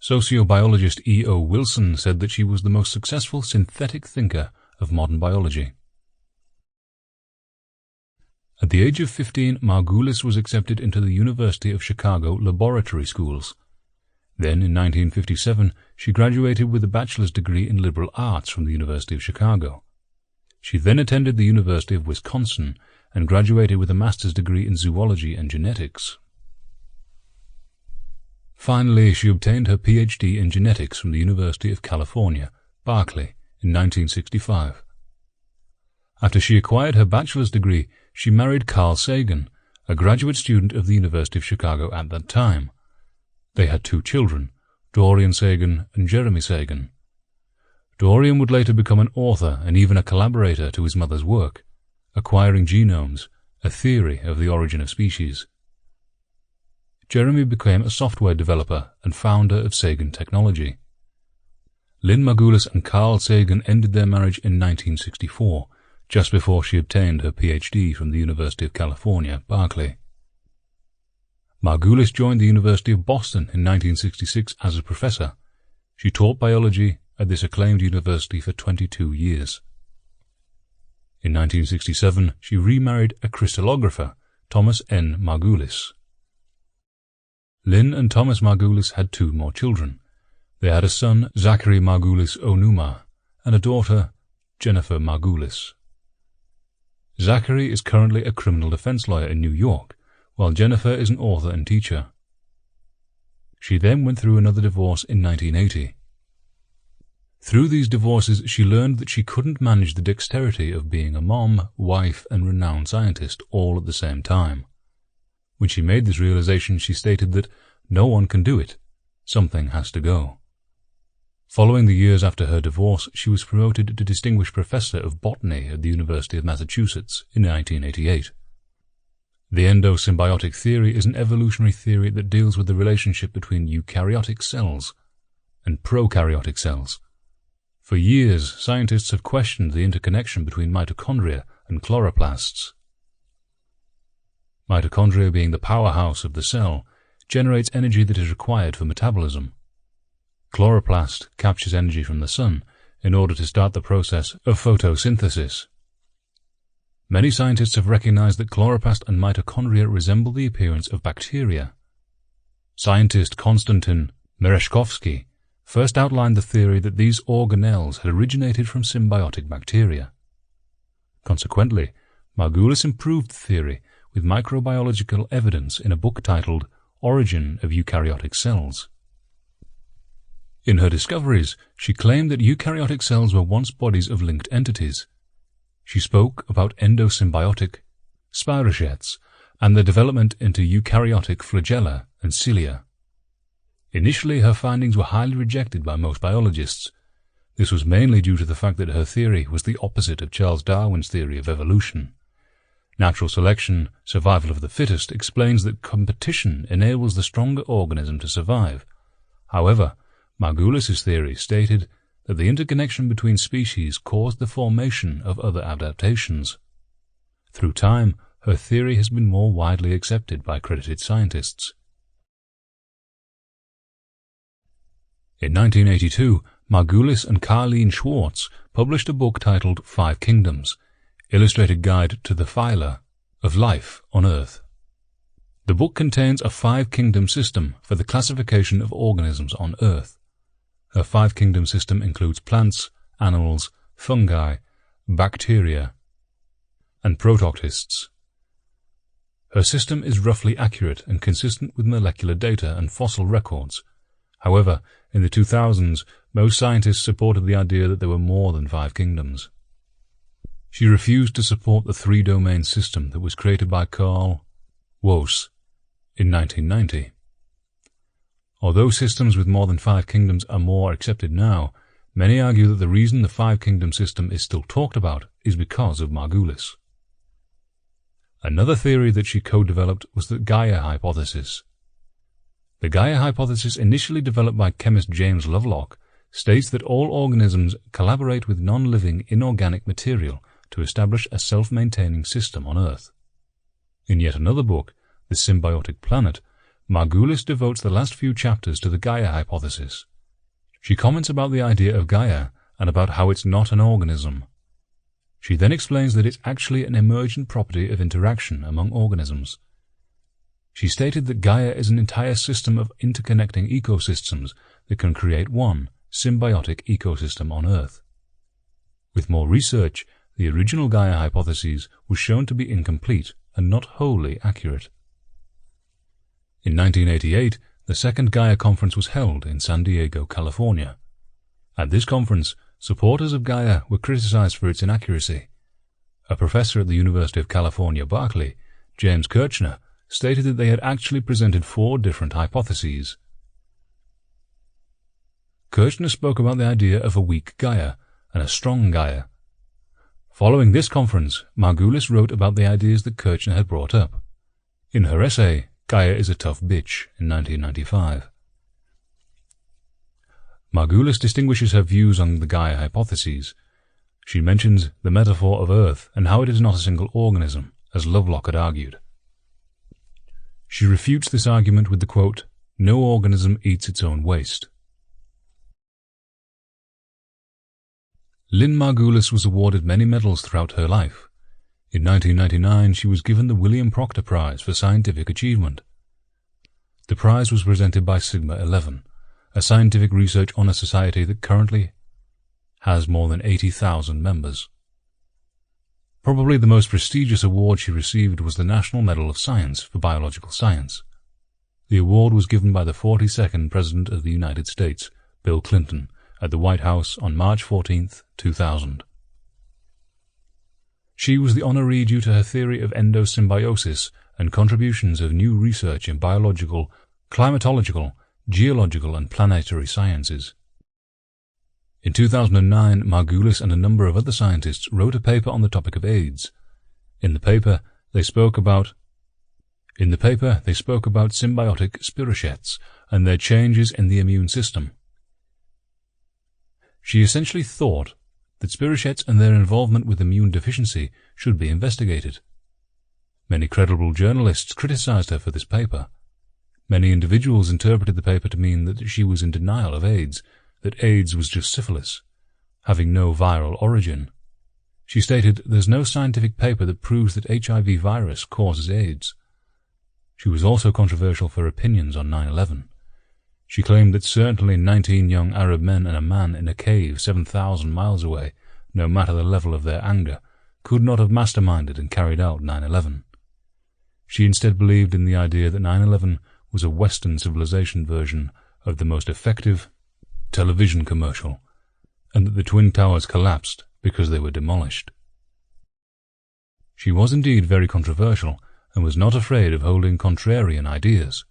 Sociobiologist E. O. Wilson said that she was the most successful synthetic thinker of modern biology. At the age of 15, Margulis was accepted into the University of Chicago laboratory schools. Then, in 1957, she graduated with a bachelor's degree in liberal arts from the University of Chicago. She then attended the University of Wisconsin and graduated with a master's degree in zoology and genetics. Finally, she obtained her Ph.D. in genetics from the University of California, Berkeley, in 1965. After she acquired her bachelor's degree, she married Carl Sagan, a graduate student of the University of Chicago at that time. They had 2 children, Dorian Sagan and Jeremy Sagan. Dorian would later become an author and even a collaborator to his mother's work, Acquiring Genomes, a theory of the origin of species. Jeremy became a software developer and founder of Sagan Technology. Lynn Margulis and Carl Sagan ended their marriage in 1964, just before she obtained her Ph.D. from the University of California, Berkeley. Margulis joined the University of Boston in 1966 as a professor. She taught biology at this acclaimed university for 22 years. In 1967, she remarried a crystallographer, Thomas N. Margulis. Lynn and Thomas Margulis had 2 more children. They had a son, Zachary Margulis Onuma, and a daughter, Jennifer Margulis. Zachary is currently a criminal defense lawyer in New York, while Jennifer is an author and teacher. She then went through another divorce in 1980. Through these divorces, she learned that she couldn't manage the dexterity of being a mom, wife, and renowned scientist all at the same time. When she made this realization, she stated that no one can do it. Something has to go. Following the years after her divorce, she was promoted to Distinguished Professor of Botany at the University of Massachusetts in 1988. The endosymbiotic theory is an evolutionary theory that deals with the relationship between eukaryotic cells and prokaryotic cells. For years, scientists have questioned the interconnection between mitochondria and chloroplasts. Mitochondria, being the powerhouse of the cell, generates energy that is required for metabolism. Chloroplast captures energy from the sun in order to start the process of photosynthesis. Many scientists have recognized that chloroplast and mitochondria resemble the appearance of bacteria. Scientist Konstantin Mereshkovsky first outlined the theory that these organelles had originated from symbiotic bacteria. Consequently, Margulis improved the theory with microbiological evidence in a book titled Origin of Eukaryotic Cells. In her discoveries, she claimed that eukaryotic cells were once bodies of linked entities. She spoke about endosymbiotic spirochetes and their development into eukaryotic flagella and cilia. Initially, her findings were highly rejected by most biologists. This was mainly due to the fact that her theory was the opposite of Charles Darwin's theory of evolution. Natural selection, survival of the fittest, explains that competition enables the stronger organism to survive. However, Margulis's theory stated that the interconnection between species caused the formation of other adaptations. Through time, her theory has been more widely accepted by credited scientists. In 1982, Margulis and Karlene Schwartz published a book titled 5 Kingdoms, Illustrated Guide to the Phyla of Life on Earth. The book contains a 5-kingdom system for the classification of organisms on Earth. Her 5-kingdom system includes plants, animals, fungi, bacteria, and protoctists. Her system is roughly accurate and consistent with molecular data and fossil records. However, in the 2000s, most scientists supported the idea that there were more than 5 kingdoms. She refused to support the 3-domain system that was created by Karl Popper in 1990. Although systems with more than 5 kingdoms are more accepted now, Many argue that the reason the five-kingdom system is still talked about is because of Margulis. Another theory that she co-developed was the Gaia hypothesis. The Gaia hypothesis, initially developed by chemist James Lovelock, states that all organisms collaborate with non-living inorganic material to establish a self-maintaining system on Earth. In yet another book, The Symbiotic Planet, Margulis devotes the last few chapters to the Gaia hypothesis. She comments about the idea of Gaia and about how it's not an organism. She then explains that it's actually an emergent property of interaction among organisms. She stated that Gaia is an entire system of interconnecting ecosystems that can create one symbiotic ecosystem on Earth. With more research, the original Gaia hypothesis was shown to be incomplete and not wholly accurate. In 1988, the second Gaia conference was held in San Diego, California. At this conference, supporters of Gaia were criticized for its inaccuracy. A professor at the University of California, Berkeley, James Kirchner, stated that they had actually presented 4 different hypotheses. Kirchner spoke about the idea of a weak Gaia and a strong Gaia. Following this conference, Margulis wrote about the ideas that Kirchner had brought up. In her essay, Gaia is a Tough Bitch, in 1995. Margulis distinguishes her views on the Gaia hypotheses. She mentions the metaphor of Earth and how it is not a single organism, as Lovelock had argued. She refutes this argument with the quote, "No organism eats its own waste." Lynn Margulis was awarded many medals throughout her life. In 1999, she was given the William Proctor Prize for Scientific Achievement. The prize was presented by Sigma 11, a scientific research honor society that currently has more than 80,000 members. Probably the most prestigious award she received was the National Medal of Science for Biological Science. The award was given by the 42nd President of the United States, Bill Clinton, at the White House on March 14, 2000. She was the honoree due to her theory of endosymbiosis and contributions of new research in biological, climatological, geological and planetary sciences. In 2009, Margulis and a number of other scientists wrote a paper on the topic of AIDS. In the paper, they spoke about symbiotic spirochetes and their changes in the immune system. She essentially thought that spirochetes and their involvement with immune deficiency should be investigated. Many credible journalists criticized her for this paper. Many individuals interpreted the paper to mean that she was in denial of AIDS, that AIDS was just syphilis, having no viral origin. She stated, "There's no scientific paper that proves that HIV virus causes AIDS." She was also controversial for opinions on 9/11. She claimed that certainly 19 young Arab men and a man in a cave 7,000 miles away, no matter the level of their anger, could not have masterminded and carried out 9/11. She instead believed in the idea that 9/11 was a Western civilization version of the most effective television commercial, and that the Twin Towers collapsed because they were demolished. She was indeed very controversial and was not afraid of holding contrarian ideas.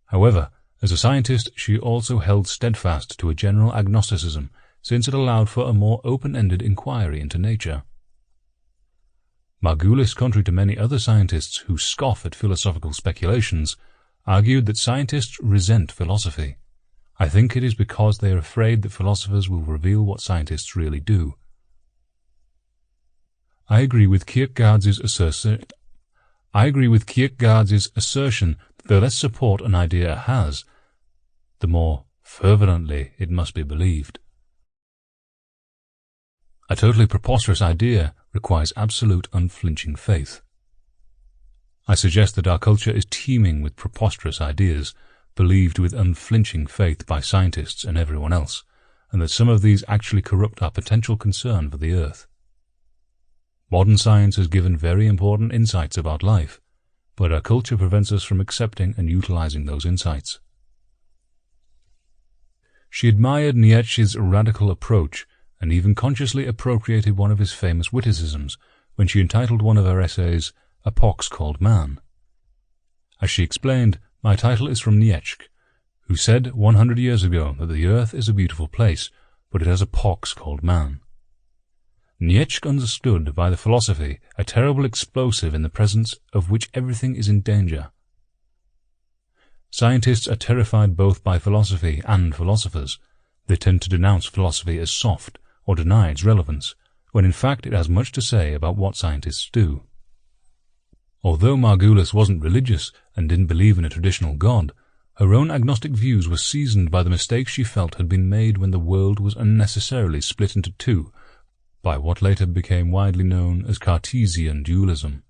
However, as a scientist, she also held steadfast to a general agnosticism, since it allowed for a more open-ended inquiry into nature. Margulis, contrary to many other scientists who scoff at philosophical speculations, argued that scientists resent philosophy. I think it is because they are afraid that philosophers will reveal what scientists really do. I agree with Kierkegaard's assertion that the less support an idea has, the more fervently it must be believed. A totally preposterous idea requires absolute unflinching faith. I suggest that our culture is teeming with preposterous ideas, believed with unflinching faith by scientists and everyone else, and that some of these actually corrupt our potential concern for the Earth. Modern science has given very important insights about life, but our culture prevents us from accepting and utilizing those insights. She admired Nietzsche's radical approach and even consciously appropriated one of his famous witticisms when she entitled one of her essays, "A Pox Called Man." As she explained, my title is from Nietzsche, who said 100 years ago that the Earth is a beautiful place, but but it has a pox called man. Nietzsche understood by the philosophy a terrible explosive in the presence of which everything is in danger. Scientists are terrified both by philosophy and philosophers. They tend to denounce philosophy as soft or deny its relevance, when in fact it has much to say about what scientists do. Although Margulis wasn't religious and didn't believe in a traditional God, her own agnostic views were seasoned by the mistakes she felt had been made when the world was unnecessarily split into two by what later became widely known as Cartesian dualism.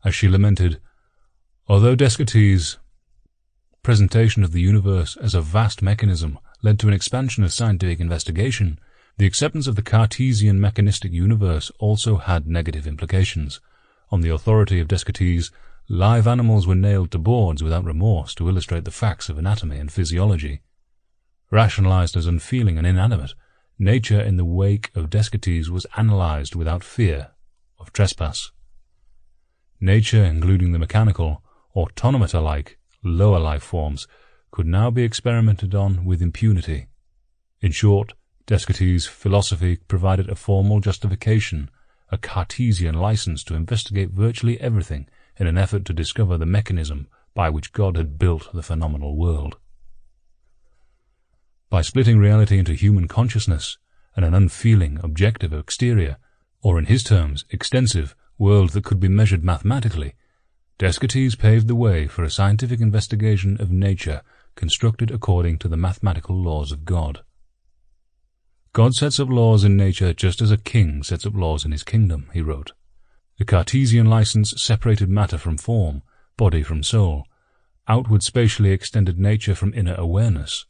As she lamented, although Descartes' presentation of the universe as a vast mechanism led to an expansion of scientific investigation, the acceptance of the Cartesian mechanistic universe also had negative implications. On the authority of Descartes, live animals were nailed to boards without remorse to illustrate the facts of anatomy and physiology. Rationalized as unfeeling and inanimate, nature in the wake of Descartes was analyzed without fear of trespass. Nature, including the mechanical, automata-like, lower life forms, could now be experimented on with impunity. In short, Descartes' philosophy provided a formal justification, a Cartesian license to investigate virtually everything in an effort to discover the mechanism by which God had built the phenomenal world. By splitting reality into human consciousness and an unfeeling, objective exterior, or in his terms, extensive, world that could be measured mathematically, Descartes paved the way for a scientific investigation of nature constructed according to the mathematical laws of God. God sets up laws in nature just as a king sets up laws in his kingdom, he wrote. The Cartesian license separated matter from form, body from soul, outward spatially extended nature from inner awareness.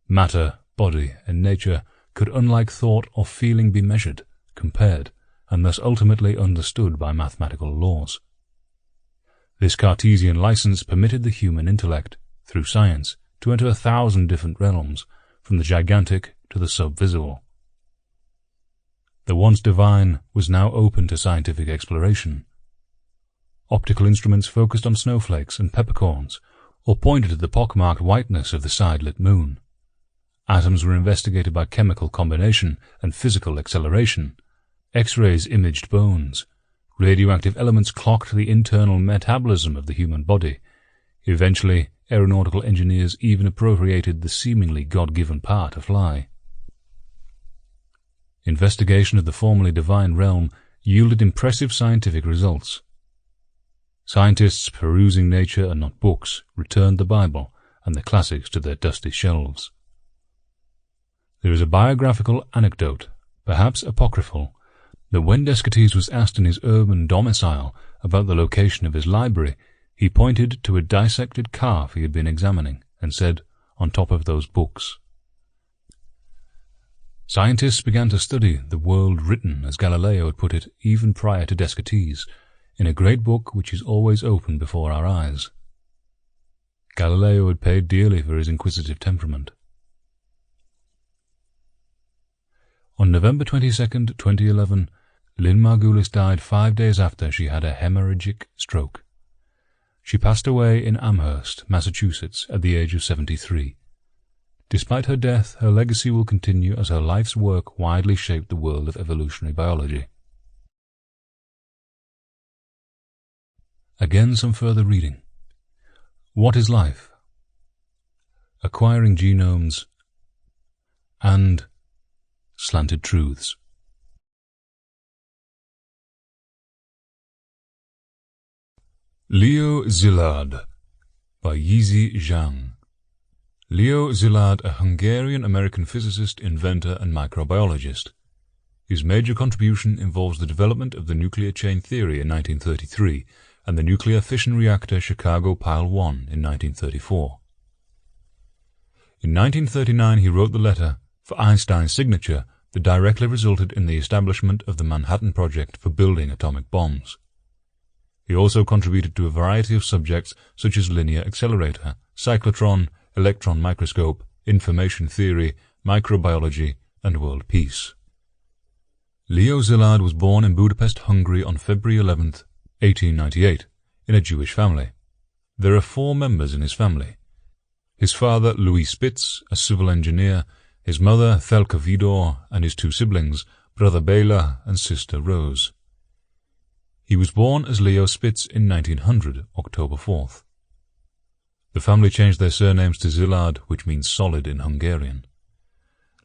Matter, body, and nature could, unlike thought or feeling, be measured, compared, and thus ultimately understood by mathematical laws. This Cartesian license permitted the human intellect, through science, to enter 1,000 different realms, from the gigantic to the subvisible. The once divine was now open to scientific exploration. Optical instruments focused on snowflakes and peppercorns, or pointed at the pockmarked whiteness of the side-lit moon. Atoms were investigated by chemical combination and physical acceleration. X-rays imaged bones. Radioactive elements clocked the internal metabolism of the human body. Eventually, aeronautical engineers even appropriated the seemingly God-given power to fly. Investigation of the formerly divine realm yielded impressive scientific results. Scientists perusing nature and not books returned the Bible and the classics to their dusty shelves. There is a biographical anecdote, perhaps apocryphal, that when Descartes was asked in his urban domicile about the location of his library, he pointed to a dissected calf he had been examining and said, "On top of those books." Scientists began to study the world written, as Galileo had put it, even prior to Descartes, in a great book which is always open before our eyes. Galileo had paid dearly for his inquisitive temperament. On November 22, 2011, Lynn Margulis died 5 days after she had a hemorrhagic stroke. She passed away in Amherst, Massachusetts, at the age of 73. Despite her death, her legacy will continue as her life's work widely shaped the world of evolutionary biology. Again, some further reading. What is life? Acquiring genomes and slanted truths. Leo Szilard by Yizi Zhang. Leo Szilard, a Hungarian-American physicist, inventor, and microbiologist. His major contribution involves the development of the nuclear chain theory in 1933 and the nuclear fission reactor Chicago Pile 1 in 1934. In 1939 he wrote the letter for Einstein's signature that directly resulted in the establishment of the Manhattan Project for building atomic bombs. He also contributed to a variety of subjects such as linear accelerator, cyclotron, electron microscope, information theory, microbiology, and world peace. Leo Szilard was born in Budapest, Hungary on February 11, 1898, in a Jewish family. There are 4 members in his family. His father, Louis Spitz, a civil engineer, his mother Thelka Vidor, and his two siblings, brother Bela and sister Rose. He was born as Leo Spitz in 1900, October 4th. The family changed their surnames to Szilard, which means solid in Hungarian.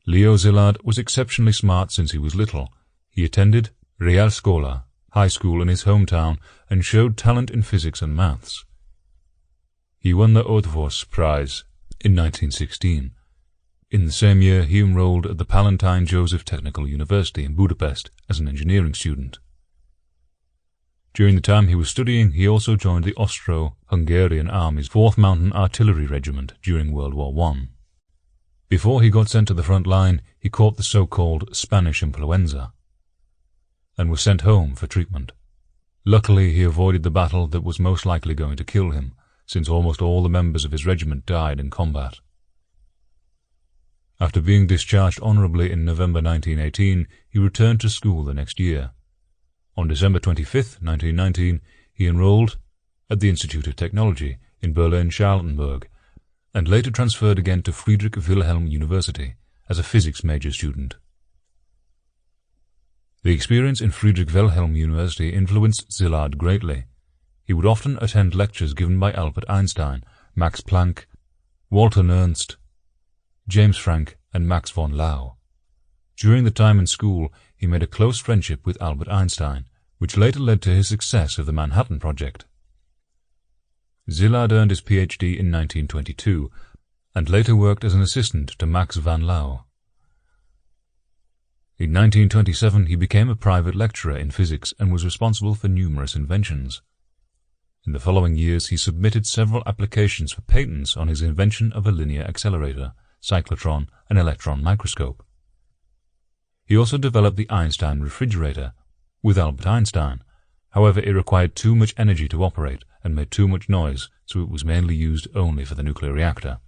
Leo Szilard was exceptionally smart since he was little. He attended Realskola, high school in his hometown, and showed talent in physics and maths. He won the Otvos Prize in 1916. In the same year, he enrolled at the Palatine Joseph Technical University in Budapest as an engineering student. During the time he was studying, he also joined the Austro-Hungarian Army's 4th Mountain Artillery Regiment during World War I. Before he got sent to the front line, he caught the so-called Spanish influenza and was sent home for treatment. Luckily, he avoided the battle that was most likely going to kill him, since almost all the members of his regiment died in combat. After being discharged honorably in November 1918, he returned to school the next year. On December 25, 1919, he enrolled at the Institute of Technology in Berlin-Charlottenburg, and later transferred again to Friedrich Wilhelm University as a physics major student. The experience in Friedrich Wilhelm University influenced Szilard greatly. He would often attend lectures given by Albert Einstein, Max Planck, Walter Nernst, James Franck, and Max von Laue. During the time in school, he made a close friendship with Albert Einstein, which later led to his success of the Manhattan Project. Szilard earned his Ph.D. in 1922, and later worked as an assistant to Max van Laue. In 1927, he became a private lecturer in physics and was responsible for numerous inventions. In the following years, he submitted several applications for patents on his invention of a linear accelerator, cyclotron, and electron microscope. He also developed the Einstein refrigerator with Albert Einstein. However, it required too much energy to operate and made too much noise, so it was mainly used only for the nuclear reactor.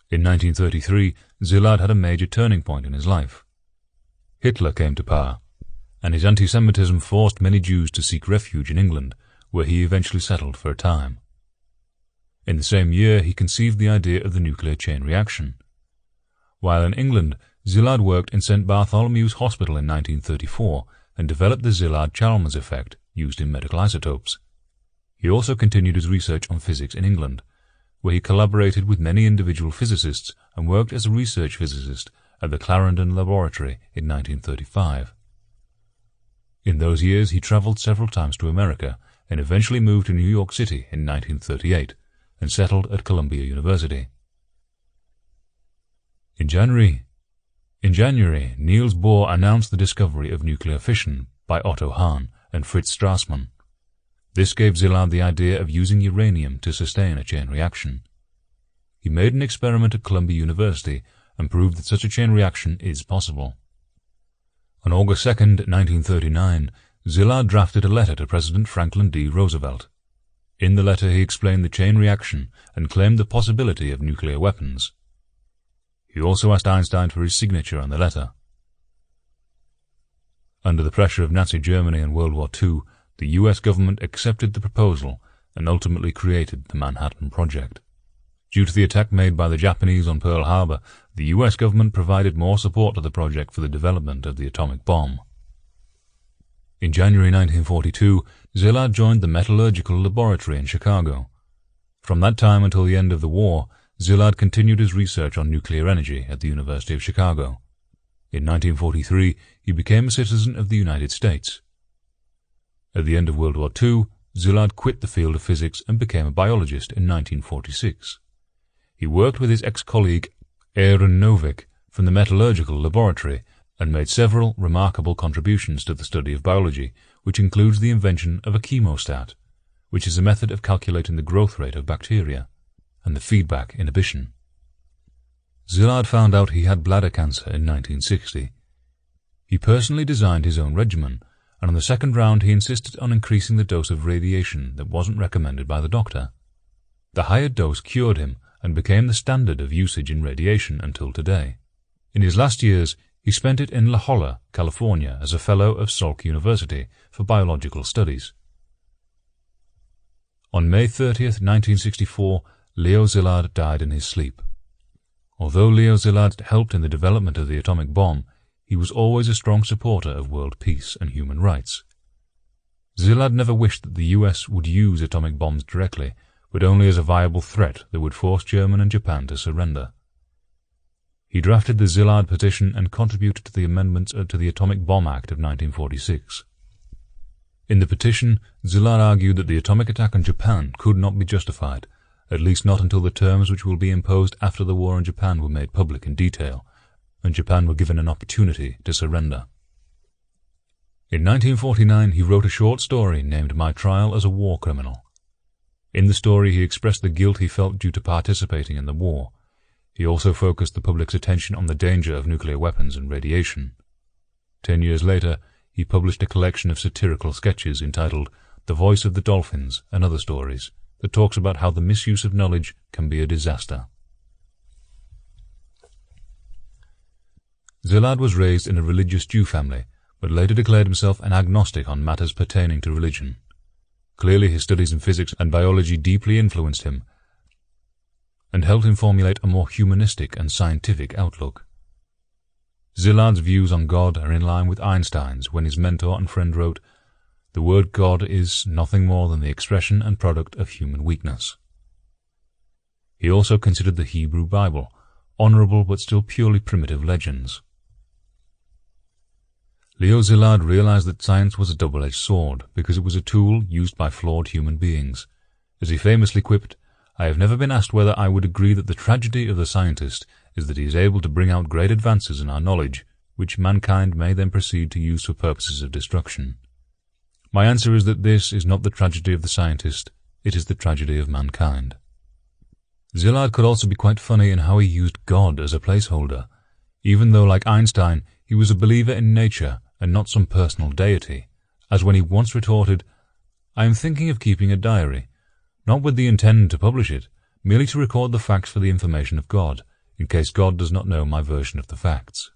In 1933, Szilard had a major turning point in his life. Hitler came to power, and his anti-Semitism forced many Jews to seek refuge in England, where he eventually settled for a time. In the same year, he conceived the idea of the nuclear chain reaction. While in England, Szilard worked in St. Bartholomew's Hospital in 1934 and developed the Szilard-Chalmers effect used in medical isotopes. He also continued his research on physics in England, where he collaborated with many individual physicists and worked as a research physicist at the Clarendon Laboratory in 1935. In those years, he traveled several times to America and eventually moved to New York City in 1938 and settled at Columbia University. In January, Niels Bohr announced the discovery of nuclear fission by Otto Hahn and Fritz Strassmann. This gave Szilard the idea of using uranium to sustain a chain reaction. He made an experiment at Columbia University and proved that such a chain reaction is possible. On August 2, 1939, Szilard drafted a letter to President Franklin D. Roosevelt. In the letter he explained the chain reaction and claimed the possibility of nuclear weapons. He also asked Einstein for his signature on the letter. Under the pressure of Nazi Germany and World War II, the U.S. government accepted the proposal and ultimately created the Manhattan Project. Due to the attack made by the Japanese on Pearl Harbor, the U.S. government provided more support to the project for the development of the atomic bomb. In January 1942, Szilard joined the Metallurgical Laboratory in Chicago. From that time until the end of the war, Szilard continued his research on nuclear energy at the University of Chicago. In 1943, he became a citizen of the United States. At the end of World War II, Szilard quit the field of physics and became a biologist in 1946. He worked with his ex-colleague Aaron Novick from the Metallurgical Laboratory and made several remarkable contributions to the study of biology, which includes the invention of a chemostat, which is a method of calculating the growth rate of bacteria, and the feedback inhibition. Szilard found out he had bladder cancer in 1960. He personally designed his own regimen, and on the second round he insisted on increasing the dose of radiation that wasn't recommended by the doctor. The higher dose cured him and became the standard of usage in radiation until today. In his last years, he spent it in La Jolla, California, as a fellow of Salk University for biological studies. On May 30, 1964, Leo Szilard died in his sleep. Although Leo Szilard helped in the development of the atomic bomb, he was always a strong supporter of world peace and human rights. Szilard never wished that the US would use atomic bombs directly, but only as a viable threat that would force Germany and Japan to surrender. He drafted the Szilard petition and contributed to the amendments to the Atomic Bomb Act of 1946. In the petition, Szilard argued that the atomic attack on Japan could not be justified, at least not until the terms which will be imposed after the war on Japan were made public in detail, and Japan were given an opportunity to surrender. In 1949, he wrote a short story named My Trial as a War Criminal. In the story, he expressed the guilt he felt due to participating in the war. He also focused the public's attention on the danger of nuclear weapons and radiation. 10 years later, he published a collection of satirical sketches entitled The Voice of the Dolphins and Other Stories that talks about how the misuse of knowledge can be a disaster. Szilard was raised in a religious Jew family, but later declared himself an agnostic on matters pertaining to religion. Clearly his studies in physics and biology deeply influenced him and helped him formulate a more humanistic and scientific outlook. Szilard's views on God are in line with Einstein's when his mentor and friend wrote, "The word God is nothing more than the expression and product of human weakness." He also considered the Hebrew Bible honorable but still purely primitive legends. Leo Szilard realized that science was a double-edged sword because it was a tool used by flawed human beings. As he famously quipped, "I have never been asked whether I would agree that the tragedy of the scientist is that he is able to bring out great advances in our knowledge, which mankind may then proceed to use for purposes of destruction. My answer is that this is not the tragedy of the scientist, it is the tragedy of mankind." Szilard could also be quite funny in how he used God as a placeholder, even though, like Einstein, he was a believer in nature and not some personal deity, as when he once retorted, "I am thinking of keeping a diary, not with the intent to publish it, merely to record the facts for the information of God, in case God does not know my version of the facts."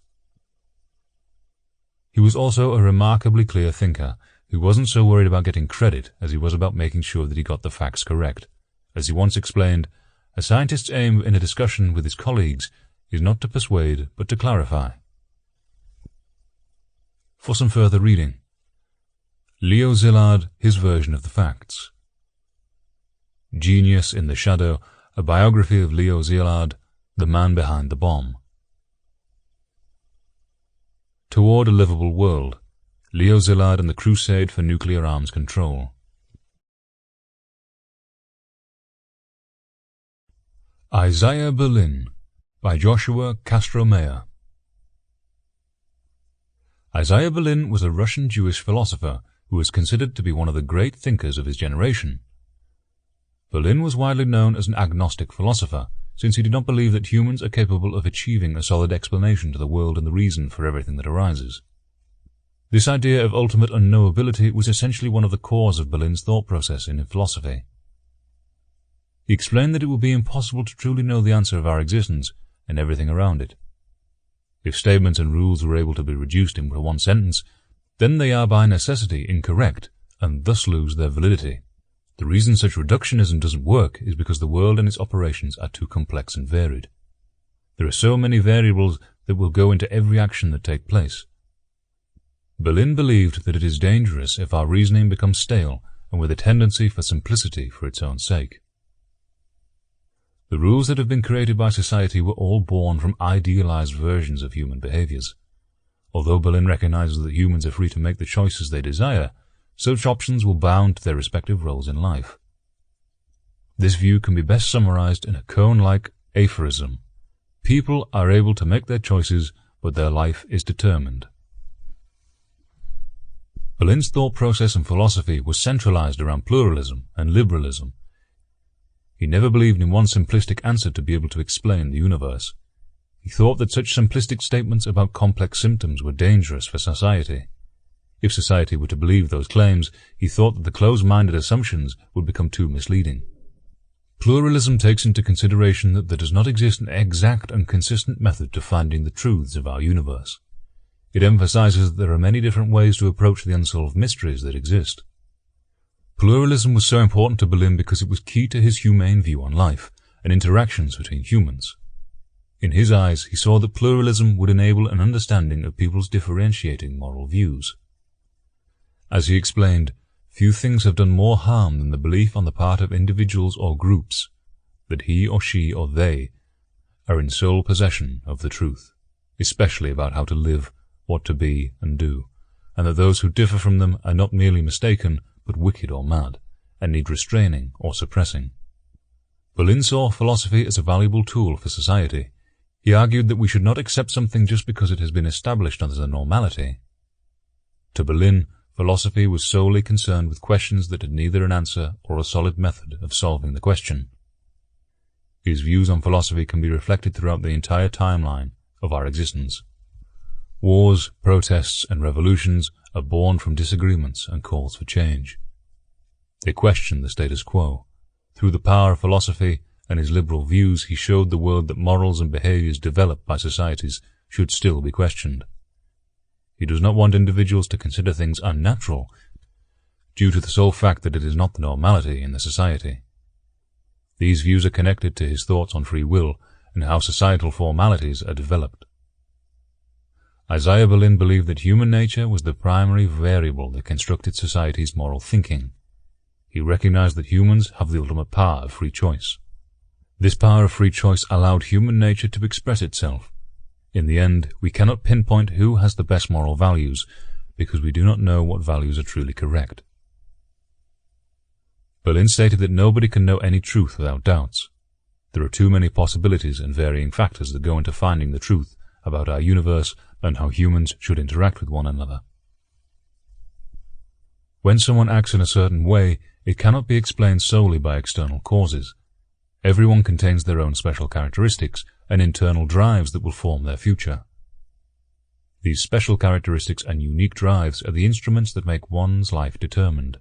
He was also a remarkably clear thinker, who wasn't so worried about getting credit as he was about making sure that he got the facts correct. As he once explained, a scientist's aim in a discussion with his colleagues is not to persuade, but to clarify. For some further reading, Leo Szilard, His Version of the Facts. Genius in the Shadow, a biography of Leo Szilard, the man behind the bomb. Toward a Livable World, Leo Szilard and the Crusade for Nuclear Arms Control. Isaiah Berlin, by Joshua Castro-Mayer. Isaiah Berlin was a Russian Jewish philosopher who was considered to be one of the great thinkers of his generation. Berlin was widely known as an agnostic philosopher, since he did not believe that humans are capable of achieving a solid explanation to the world and the reason for everything that arises. This idea of ultimate unknowability was essentially one of the cores of Berlin's thought process in philosophy. He explained that it would be impossible to truly know the answer of our existence and everything around it. If statements and rules were able to be reduced into one sentence, then they are by necessity incorrect and thus lose their validity. The reason such reductionism doesn't work is because the world and its operations are too complex and varied. There are so many variables that will go into every action that take place. Berlin believed that it is dangerous if our reasoning becomes stale and with a tendency for simplicity for its own sake. The rules that have been created by society were all born from idealized versions of human behaviors. Although Berlin recognizes that humans are free to make the choices they desire, such options will bound to their respective roles in life. This view can be best summarized in a Kuhn-like aphorism. People are able to make their choices, but their life is determined. Berlin's thought process and philosophy was centralized around pluralism and liberalism. He never believed in one simplistic answer to be able to explain the universe. He thought that such simplistic statements about complex symptoms were dangerous for society. If society were to believe those claims, he thought that the closed-minded assumptions would become too misleading. Pluralism takes into consideration that there does not exist an exact and consistent method to finding the truths of our universe. It emphasizes that there are many different ways to approach the unsolved mysteries that exist. Pluralism was so important to Berlin because it was key to his humane view on life and interactions between humans. In his eyes, he saw that pluralism would enable an understanding of people's differentiating moral views. As he explained, few things have done more harm than the belief on the part of individuals or groups that he or she or they are in sole possession of the truth, especially about how to live, what to be and do, and that those who differ from them are not merely mistaken, but wicked or mad, and need restraining or suppressing. Berlin saw philosophy as a valuable tool for society. He argued that we should not accept something just because it has been established as a normality. To Berlin, philosophy was solely concerned with questions that had neither an answer or a solid method of solving the question. His views on philosophy can be reflected throughout the entire timeline of our existence. Wars, protests, and revolutions are born from disagreements and calls for change. They question the status quo. Through the power of philosophy and his liberal views, he showed the world that morals and behaviors developed by societies should still be questioned. He does not want individuals to consider things unnatural due to the sole fact that it is not the normality in the society. These views are connected to his thoughts on free will and how societal formalities are developed. Isaiah Berlin believed that human nature was the primary variable that constructed society's moral thinking. He recognized that humans have the ultimate power of free choice. This power of free choice allowed human nature to express itself. In the end, we cannot pinpoint who has the best moral values, because we do not know what values are truly correct. Berlin stated that nobody can know any truth without doubts. There are too many possibilities and varying factors that go into finding the truth about our universe and how humans should interact with one another. When someone acts in a certain way, it cannot be explained solely by external causes. Everyone contains their own special characteristics and internal drives that will form their future. These special characteristics and unique drives are the instruments that make one's life determined.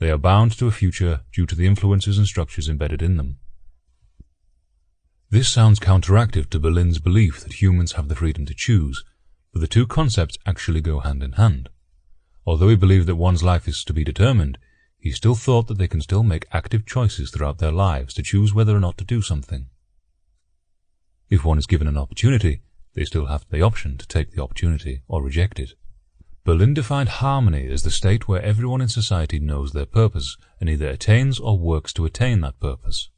They are bound to a future due to the influences and structures embedded in them. This sounds counteractive to Berlin's belief that humans have the freedom to choose, but the two concepts actually go hand in hand. Although he believed that one's life is to be determined, he still thought that they can still make active choices throughout their lives to choose whether or not to do something. If one is given an opportunity, they still have the option to take the opportunity or reject it. Berlin defined harmony as the state where everyone in society knows their purpose and either attains or works to attain that purpose.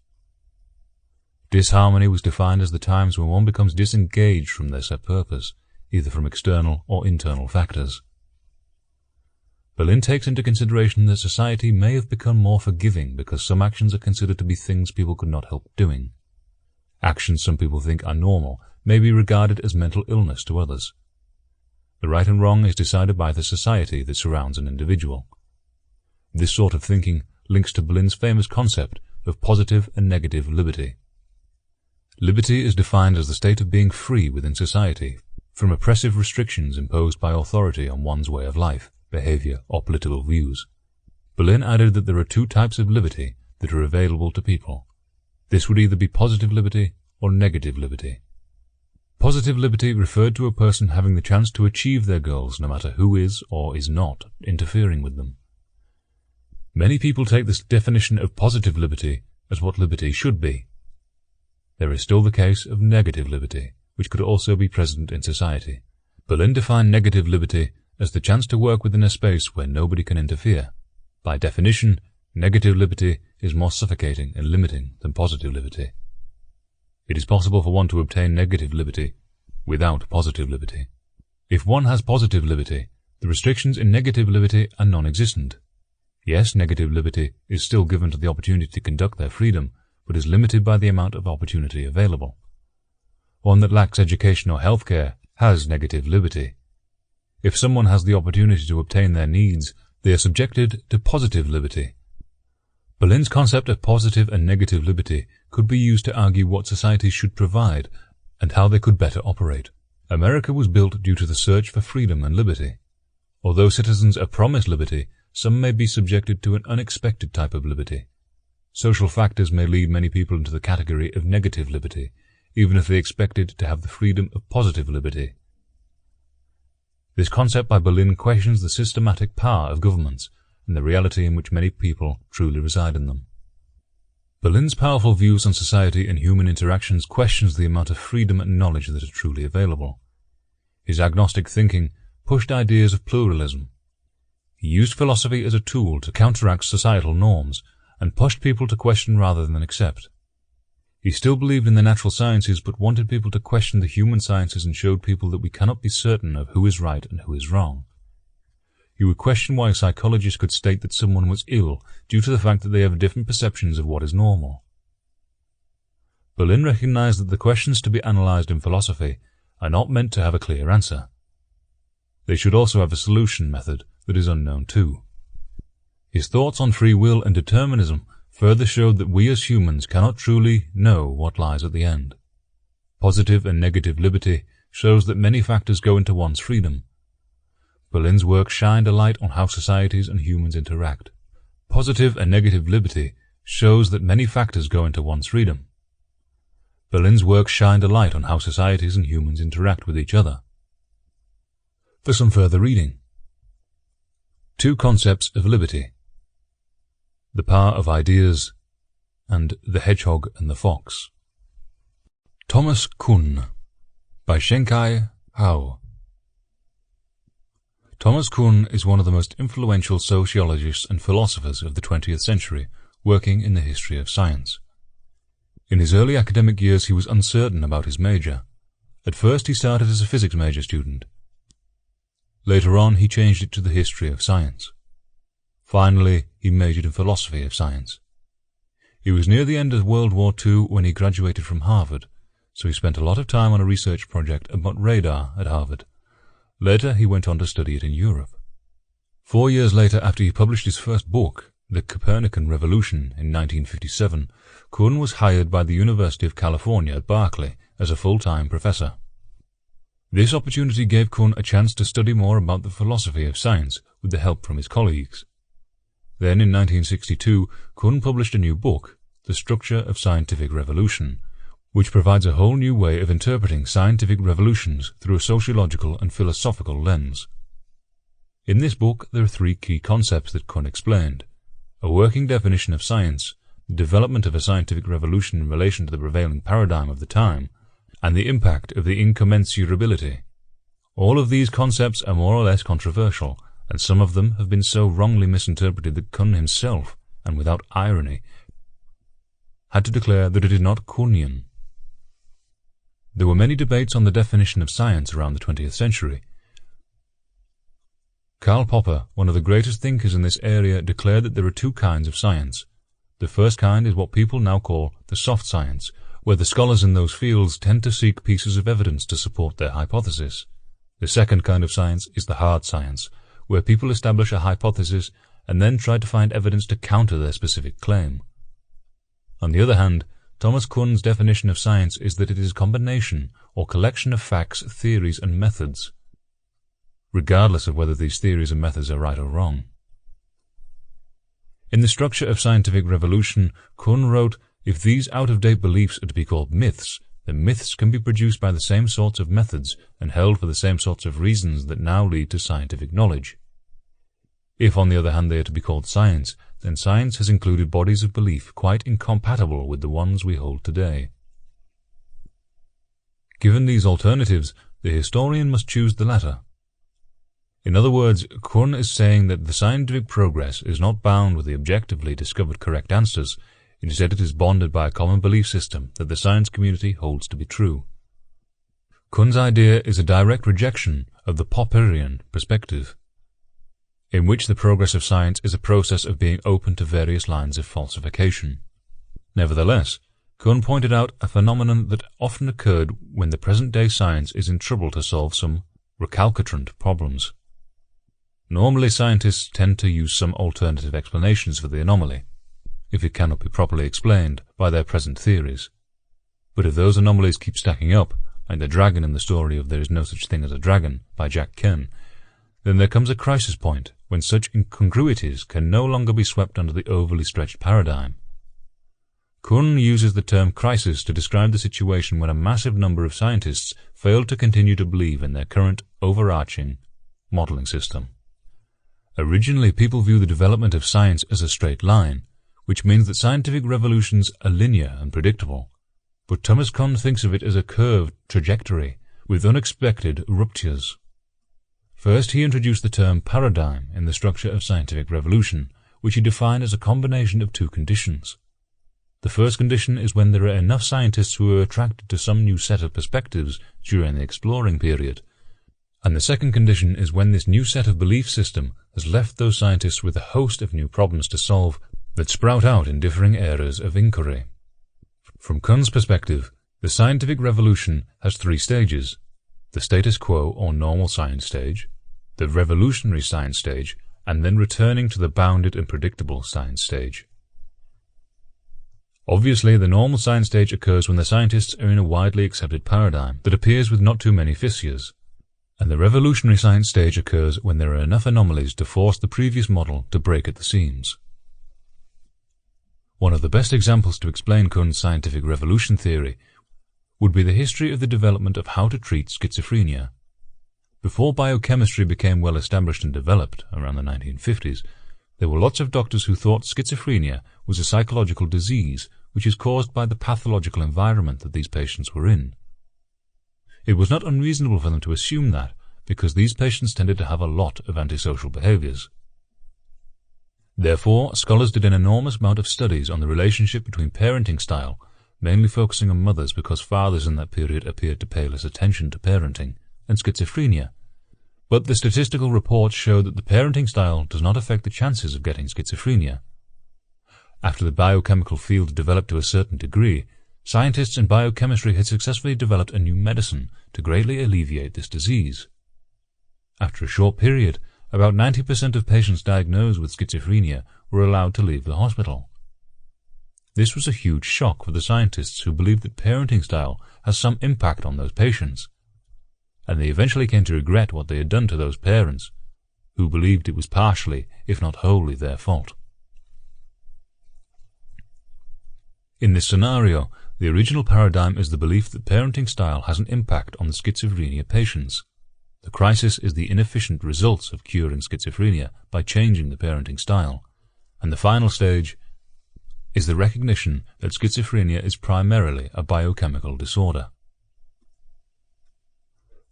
Disharmony was defined as the times when one becomes disengaged from their set purpose, either from external or internal factors. Berlin takes into consideration that society may have become more forgiving because some actions are considered to be things people could not help doing. Actions some people think are normal may be regarded as mental illness to others. The right and wrong is decided by the society that surrounds an individual. This sort of thinking links to Berlin's famous concept of positive and negative liberty. Liberty is defined as the state of being free within society from oppressive restrictions imposed by authority on one's way of life, behavior, or political views. Berlin added that there are two types of liberty that are available to people. This would either be positive liberty or negative liberty. Positive liberty referred to a person having the chance to achieve their goals no matter who is or is not interfering with them. Many people take this definition of positive liberty as what liberty should be. There is still the case of negative liberty, which could also be present in society. Berlin defined negative liberty as the chance to work within a space where nobody can interfere. By definition, negative liberty is more suffocating and limiting than positive liberty. It is possible for one to obtain negative liberty without positive liberty. If one has positive liberty, the restrictions in negative liberty are non-existent. Yes, negative liberty is still given to the opportunity to conduct their freedom, but is limited by the amount of opportunity available. One that lacks education or healthcare has negative liberty. If someone has the opportunity to obtain their needs, they are subjected to positive liberty. Berlin's concept of positive and negative liberty could be used to argue what societies should provide and how they could better operate. America was built due to the search for freedom and liberty. Although citizens are promised liberty, some may be subjected to an unexpected type of liberty. Social factors may lead many people into the category of negative liberty, even if they expected to have the freedom of positive liberty. This concept by Berlin questions the systematic power of governments and the reality in which many people truly reside in them. Berlin's powerful views on society and human interactions questions the amount of freedom and knowledge that are truly available. His agnostic thinking pushed ideas of pluralism. He used philosophy as a tool to counteract societal norms and pushed people to question rather than accept. He still believed in the natural sciences but wanted people to question the human sciences and showed people that we cannot be certain of who is right and who is wrong. He would question why psychologists could state that someone was ill due to the fact that they have different perceptions of what is normal. Berlin recognized that the questions to be analyzed in philosophy are not meant to have a clear answer. They should also have a solution method that is unknown too. His thoughts on free will and determinism further showed that we as humans cannot truly know what lies at the end. Positive and negative liberty shows that many factors go into one's freedom. Berlin's work shined a light on how societies and humans interact. Positive and negative liberty shows that many factors go into one's freedom. Berlin's work shined a light on how societies and humans interact with each other. For some further reading. 2 Concepts of Liberty. The Power of Ideas and The Hedgehog and the Fox. Thomas Kuhn by Shenkai Hao. Thomas Kuhn is one of the most influential sociologists and philosophers of the 20th century, working in the history of science. In his early academic years he was uncertain about his major. At first he started as a physics major student. Later on he changed it to the history of science. Finally, he majored in philosophy of science. It was near the end of World War II when he graduated from Harvard, so he spent a lot of time on a research project about radar at Harvard. Later, he went on to study it in Europe. 4 years later, after he published his first book, The Copernican Revolution, in 1957, Kuhn was hired by the University of California at Berkeley as a full-time professor. This opportunity gave Kuhn a chance to study more about the philosophy of science with the help from his colleagues. Then, in 1962, Kuhn published a new book, The Structure of Scientific Revolution, which provides a whole new way of interpreting scientific revolutions through a sociological and philosophical lens. In this book there are 3 key concepts that Kuhn explained: a working definition of science, the development of a scientific revolution in relation to the prevailing paradigm of the time, and the impact of the incommensurability. All of these concepts are more or less controversial, and some of them have been so wrongly misinterpreted that Kuhn himself, and without irony, had to declare that it is not Kuhnian. There were many debates on the definition of science around the 20th century. Karl Popper, one of the greatest thinkers in this area, declared that there are 2 kinds of science. The first kind is what people now call the soft science, where the scholars in those fields tend to seek pieces of evidence to support their hypothesis. The second kind of science is the hard science, where people establish a hypothesis and then try to find evidence to counter their specific claim. On the other hand, Thomas Kuhn's definition of science is that it is a combination or collection of facts, theories, and methods, regardless of whether these theories and methods are right or wrong. In The Structure of Scientific Revolution, Kuhn wrote, "If these out-of-date beliefs are to be called myths, then myths can be produced by the same sorts of methods and held for the same sorts of reasons that now lead to scientific knowledge. If, on the other hand, they are to be called science, then science has included bodies of belief quite incompatible with the ones we hold today." Given these alternatives, the historian must choose the latter. In other words, Kuhn is saying that the scientific progress is not bound with the objectively discovered correct answers. Instead, it is bonded by a common belief system that the science community holds to be true. Kuhn's idea is a direct rejection of the Popperian perspective, in which the progress of science is a process of being open to various lines of falsification. Nevertheless, Kuhn pointed out a phenomenon that often occurred when the present-day science is in trouble to solve some recalcitrant problems. Normally, scientists tend to use some alternative explanations for the anomaly, if it cannot be properly explained by their present theories. But if those anomalies keep stacking up, like the dragon in the story of There Is No Such Thing as a Dragon by Jack Ken, then there comes a crisis point when such incongruities can no longer be swept under the overly stretched paradigm. Kuhn uses the term crisis to describe the situation when a massive number of scientists fail to continue to believe in their current overarching modeling system. Originally, people view the development of science as a straight line, which means that scientific revolutions are linear and predictable, but Thomas Kuhn thinks of it as a curved trajectory with unexpected ruptures. First, he introduced the term paradigm in the structure of scientific revolution, which he defined as a combination of two conditions. The first condition is when there are enough scientists who are attracted to some new set of perspectives during the exploring period, and the second condition is when this new set of belief system has left those scientists with a host of new problems to solve that sprout out in differing eras of inquiry. From Kuhn's perspective, the scientific revolution has three stages: the status quo or normal science stage, the revolutionary science stage, and then returning to the bounded and predictable science stage. Obviously, the normal science stage occurs when the scientists are in a widely accepted paradigm that appears with not too many fissures, and the revolutionary science stage occurs when there are enough anomalies to force the previous model to break at the seams. One of the best examples to explain Kuhn's scientific revolution theory would be the history of the development of how to treat schizophrenia. Before biochemistry became well established and developed, around the 1950s, there were lots of doctors who thought schizophrenia was a psychological disease which is caused by the pathological environment that these patients were in. It was not unreasonable for them to assume that, because these patients tended to have a lot of antisocial behaviors. Therefore, scholars did an enormous amount of studies on the relationship between parenting style, mainly focusing on mothers because fathers in that period appeared to pay less attention to parenting, and schizophrenia. But the statistical reports show that the parenting style does not affect the chances of getting schizophrenia. After the biochemical field developed to a certain degree, scientists in biochemistry had successfully developed a new medicine to greatly alleviate this disease. After a short period, about 90% of patients diagnosed with schizophrenia were allowed to leave the hospital. This was a huge shock for the scientists who believed that parenting style has some impact on those patients, and they eventually came to regret what they had done to those parents, who believed it was partially, if not wholly, their fault. In this scenario, the original paradigm is the belief that parenting style has an impact on the schizophrenia patients. The crisis is the inefficient results of curing schizophrenia by changing the parenting style, and the final stage is the recognition that schizophrenia is primarily a biochemical disorder.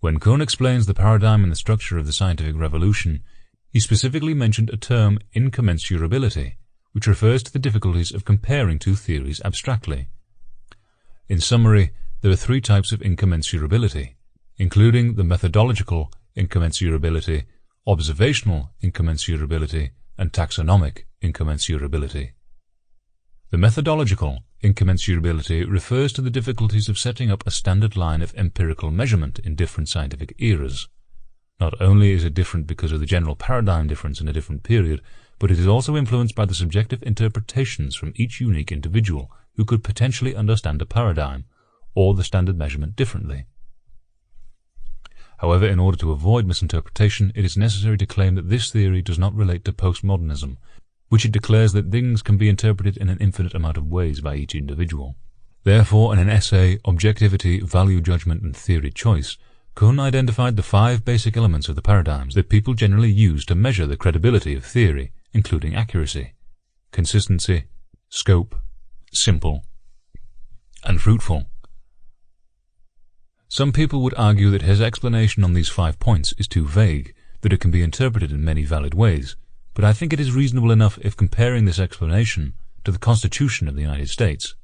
When Kuhn explains the paradigm and the structure of the scientific revolution, he specifically mentioned a term, incommensurability, which refers to the difficulties of comparing two theories abstractly. In summary, there are three types of incommensurability, including the methodological incommensurability, observational incommensurability, and taxonomic incommensurability. The methodological incommensurability refers to the difficulties of setting up a standard line of empirical measurement in different scientific eras. Not only is it different because of the general paradigm difference in a different period, but it is also influenced by the subjective interpretations from each unique individual who could potentially understand a paradigm or the standard measurement differently. However, in order to avoid misinterpretation, it is necessary to claim that this theory does not relate to postmodernism, which it declares that things can be interpreted in an infinite amount of ways by each individual. Therefore, in an essay, Objectivity, Value Judgment and Theory Choice, Kuhn identified the 5 basic elements of the paradigms that people generally use to measure the credibility of theory, including accuracy, consistency, scope, simple, and fruitful. Some people would argue that his explanation on these 5 points is too vague, that it can be interpreted in many valid ways, but I think it is reasonable enough if comparing this explanation to the Constitution of the United States.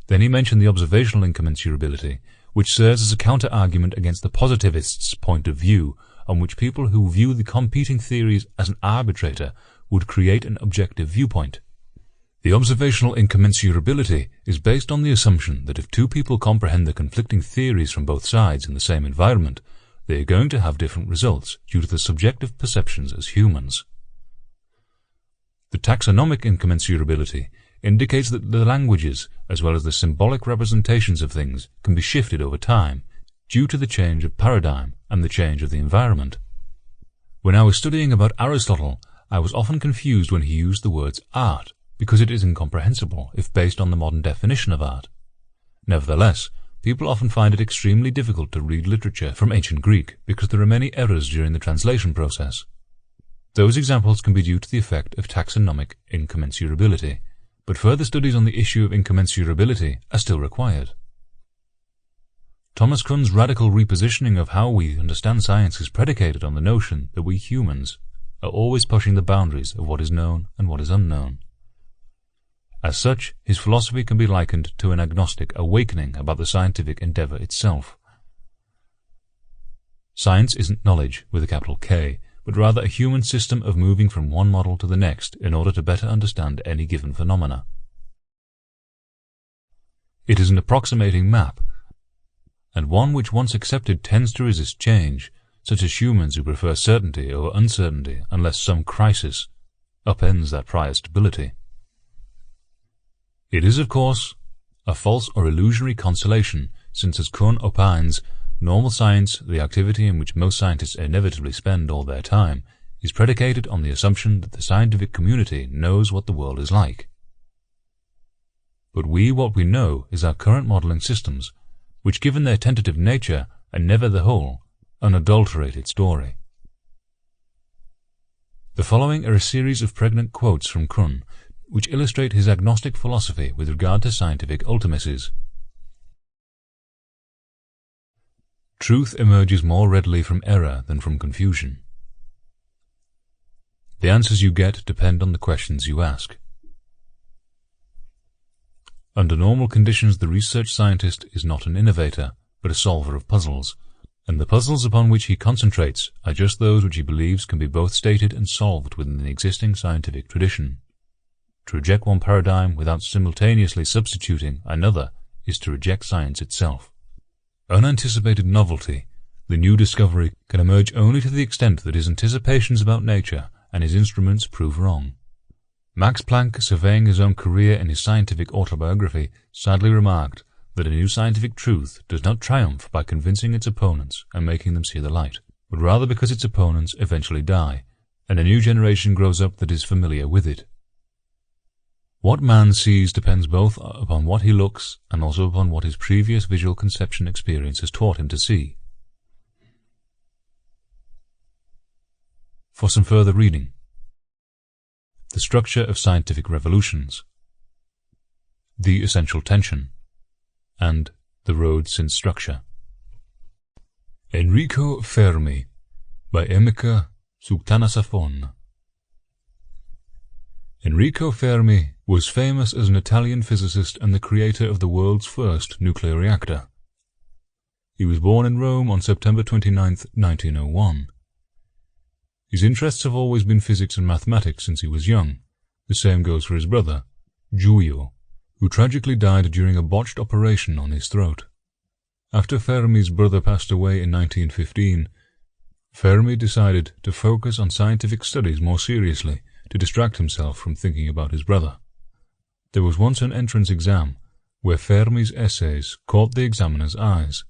Then he mentioned the observational incommensurability, which serves as a counter-argument against the positivists' point of view, on which people who view the competing theories as an arbitrator would create an objective viewpoint. The observational incommensurability is based on the assumption that if two people comprehend the conflicting theories from both sides in the same environment, they are going to have different results due to the subjective perceptions as humans. The taxonomic incommensurability indicates that the languages, as well as the symbolic representations of things, can be shifted over time, due to the change of paradigm and the change of the environment. When I was studying about Aristotle, I was often confused when he used the words art, because it is incomprehensible if based on the modern definition of art. Nevertheless, people often find it extremely difficult to read literature from ancient Greek because there are many errors during the translation process. Those examples can be due to the effect of taxonomic incommensurability, but further studies on the issue of incommensurability are still required. Thomas Kuhn's radical repositioning of how we understand science is predicated on the notion that we humans are always pushing the boundaries of what is known and what is unknown. As such, his philosophy can be likened to an agnostic awakening about the scientific endeavour itself. Science isn't knowledge with a capital K, but rather a human system of moving from one model to the next in order to better understand any given phenomena. It is an approximating map, and one which once accepted tends to resist change, such as humans who prefer certainty over uncertainty unless some crisis upends that prior stability. It is, of course, a false or illusory consolation, since, as Kuhn opines, normal science, the activity in which most scientists inevitably spend all their time, is predicated on the assumption that the scientific community knows what the world is like. But what we know is our current modelling systems, which, given their tentative nature, are never the whole, unadulterated story. The following are a series of pregnant quotes from Kuhn, which illustrate his agnostic philosophy with regard to scientific ultimacies. Truth emerges more readily from error than from confusion. The answers you get depend on the questions you ask. Under normal conditions, the research scientist is not an innovator, but a solver of puzzles, and the puzzles upon which he concentrates are just those which he believes can be both stated and solved within the existing scientific tradition. To reject one paradigm without simultaneously substituting another is to reject science itself. Unanticipated novelty, the new discovery, can emerge only to the extent that his anticipations about nature and his instruments prove wrong. Max Planck, surveying his own career in his scientific autobiography, sadly remarked that a new scientific truth does not triumph by convincing its opponents and making them see the light, but rather because its opponents eventually die, and a new generation grows up that is familiar with it. What man sees depends both upon what he looks and also upon what his previous visual conception experience has taught him to see. For some further reading: The Structure of Scientific Revolutions, The Essential Tension, and The Road Since Structure. Enrico Fermi, by Emica Sugtanasafon. Enrico Fermi was famous as an Italian physicist and the creator of the world's first nuclear reactor. He was born in Rome on September 29, 1901. His interests have always been physics and mathematics since he was young. The same goes for his brother, Giulio, who tragically died during a botched operation on his throat. After Fermi's brother passed away in 1915, Fermi decided to focus on scientific studies more seriously, to distract himself from thinking about his brother. There was once an entrance exam where Fermi's essays caught the examiner's eyes.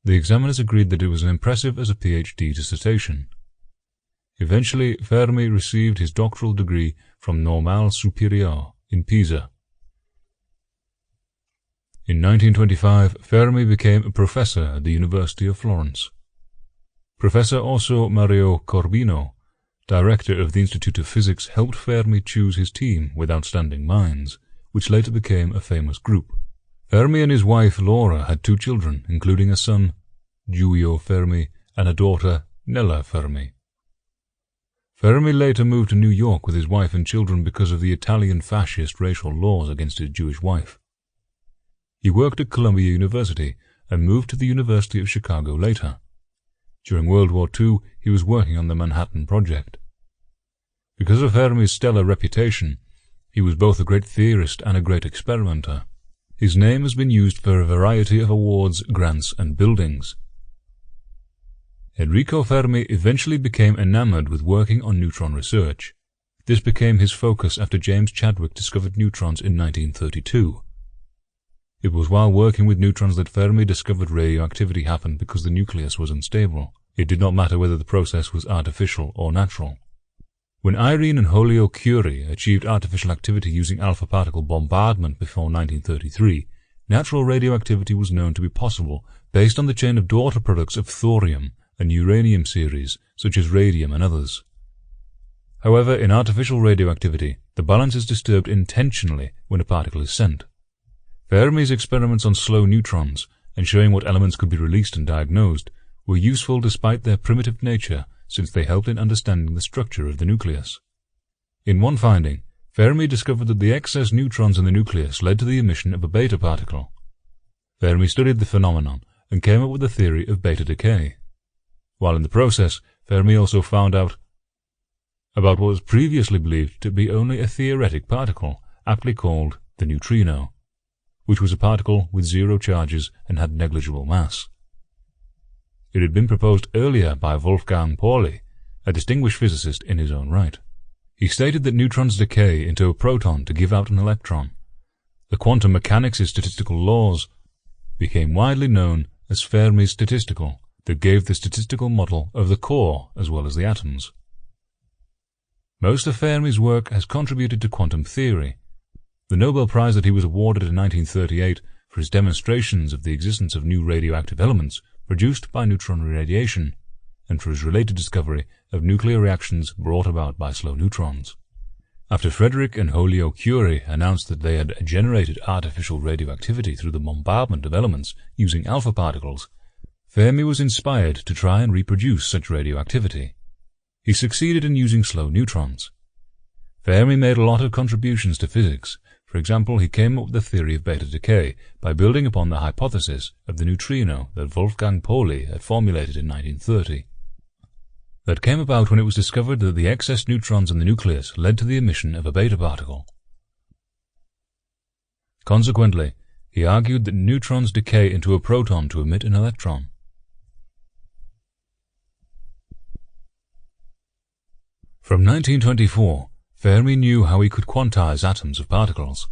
The examiners agreed that it was as impressive as a PhD dissertation. Eventually, Fermi received his doctoral degree from Normale Supérieure in Pisa. In 1925, Fermi became a professor at the University of Florence. Professor Osso Mario Corbino, director of the Institute of Physics, helped Fermi choose his team with outstanding minds, which later became a famous group. Fermi and his wife Laura had 2 children, including a son, Giulio Fermi, and a daughter, Nella Fermi. Fermi later moved to New York with his wife and children because of the Italian fascist racial laws against his Jewish wife. He worked at Columbia University and moved to the University of Chicago later. During World War II, he was working on the Manhattan Project. Because of Fermi's stellar reputation, he was both a great theorist and a great experimenter. His name has been used for a variety of awards, grants, and buildings. Enrico Fermi eventually became enamored with working on neutron research. This became his focus after James Chadwick discovered neutrons in 1932. It was while working with neutrons that Fermi discovered radioactivity happened because the nucleus was unstable. It did not matter whether the process was artificial or natural. When Irene and Holyoake Curie achieved artificial activity using alpha particle bombardment before 1933, natural radioactivity was known to be possible based on the chain of daughter products of thorium and uranium series, such as radium and others. However, in artificial radioactivity, the balance is disturbed intentionally when a particle is sent. Fermi's experiments on slow neutrons, and showing what elements could be released and diagnosed, were useful despite their primitive nature, since they helped in understanding the structure of the nucleus. In one finding, Fermi discovered that the excess neutrons in the nucleus led to the emission of a beta particle. Fermi studied the phenomenon and came up with a theory of beta decay. While in the process, Fermi also found out about what was previously believed to be only a theoretic particle, aptly called the neutrino, which was a particle with zero charges and had negligible mass. It had been proposed earlier by Wolfgang Pauli, a distinguished physicist in his own right. He stated that neutrons decay into a proton to give out an electron. The quantum mechanics' statistical laws became widely known as Fermi's statistical, that gave the statistical model of the core as well as the atoms. Most of Fermi's work has contributed to quantum theory. The Nobel Prize that he was awarded in 1938 for his demonstrations of the existence of new radioactive elements produced by neutron radiation, and for his related discovery of nuclear reactions brought about by slow neutrons. After Frederick and Holyoake Curie announced that they had generated artificial radioactivity through the bombardment of elements using alpha particles, Fermi was inspired to try and reproduce such radioactivity. He succeeded in using slow neutrons. Fermi made a lot of contributions to physics. For example, he came up with the theory of beta decay by building upon the hypothesis of the neutrino that Wolfgang Pauli had formulated in 1930. That came about when it was discovered that the excess neutrons in the nucleus led to the emission of a beta particle. Consequently, he argued that neutrons decay into a proton to emit an electron. From 1924, Fermi knew how he could quantize atoms of particles.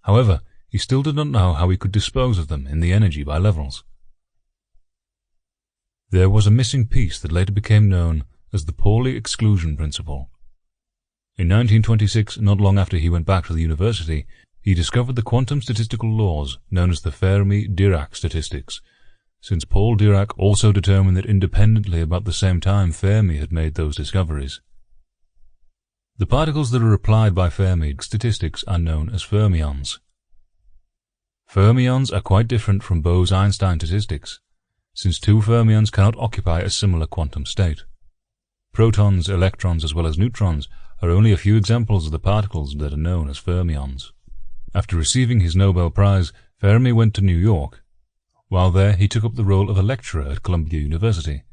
However, he still did not know how he could dispose of them in the energy by levels. There was a missing piece that later became known as the Pauli exclusion principle. In 1926, not long after he went back to the university, he discovered the quantum statistical laws known as the Fermi-Dirac statistics, since Paul Dirac also determined that independently about the same time Fermi had made those discoveries. The particles that are applied by Fermi statistics are known as fermions. Fermions are quite different from Bose-Einstein statistics, since two fermions cannot occupy a similar quantum state. Protons, electrons, as well as neutrons are only a few examples of the particles that are known as fermions. After receiving his Nobel Prize, Fermi went to New York. While there, he took up the role of a lecturer at Columbia University.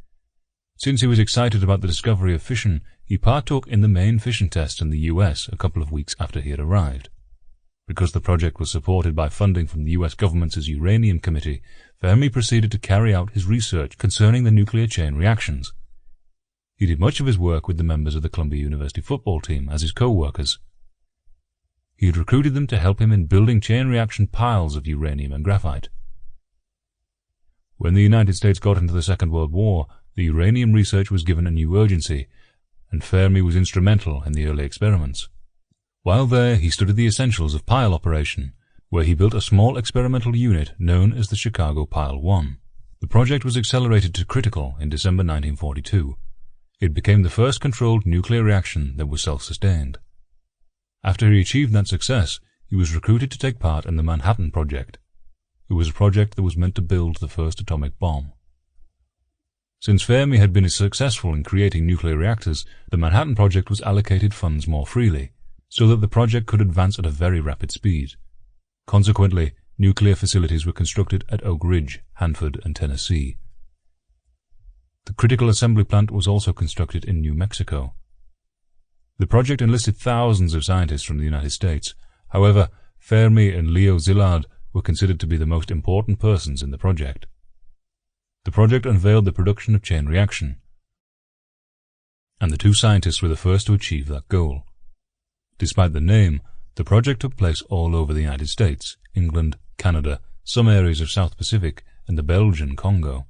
Since he was excited about the discovery of fission, he partook in the main fission test in the US a couple of weeks after he had arrived. Because the project was supported by funding from the US government's Uranium Committee, Fermi proceeded to carry out his research concerning the nuclear chain reactions. He did much of his work with the members of the Columbia University football team as his co-workers. He had recruited them to help him in building chain reaction piles of uranium and graphite. When the United States got into the Second World War, the uranium research was given a new urgency, and Fermi was instrumental in the early experiments. While there, he studied the essentials of pile operation, where he built a small experimental unit known as the Chicago Pile 1. The project was accelerated to critical in December 1942. It became the first controlled nuclear reaction that was self-sustained. After he achieved that success, he was recruited to take part in the Manhattan Project. It was a project that was meant to build the first atomic bomb. Since Fermi had been successful in creating nuclear reactors, the Manhattan Project was allocated funds more freely, so that the project could advance at a very rapid speed. Consequently, nuclear facilities were constructed at Oak Ridge, Hanford, and Tennessee. The critical assembly plant was also constructed in New Mexico. The project enlisted thousands of scientists from the United States. However, Fermi and Leo Szilard were considered to be the most important persons in the project. The project unveiled the production of chain reaction, and the two scientists were the first to achieve that goal. Despite the name, the project took place all over the United States, England, Canada, some areas of South Pacific, and the Belgian Congo.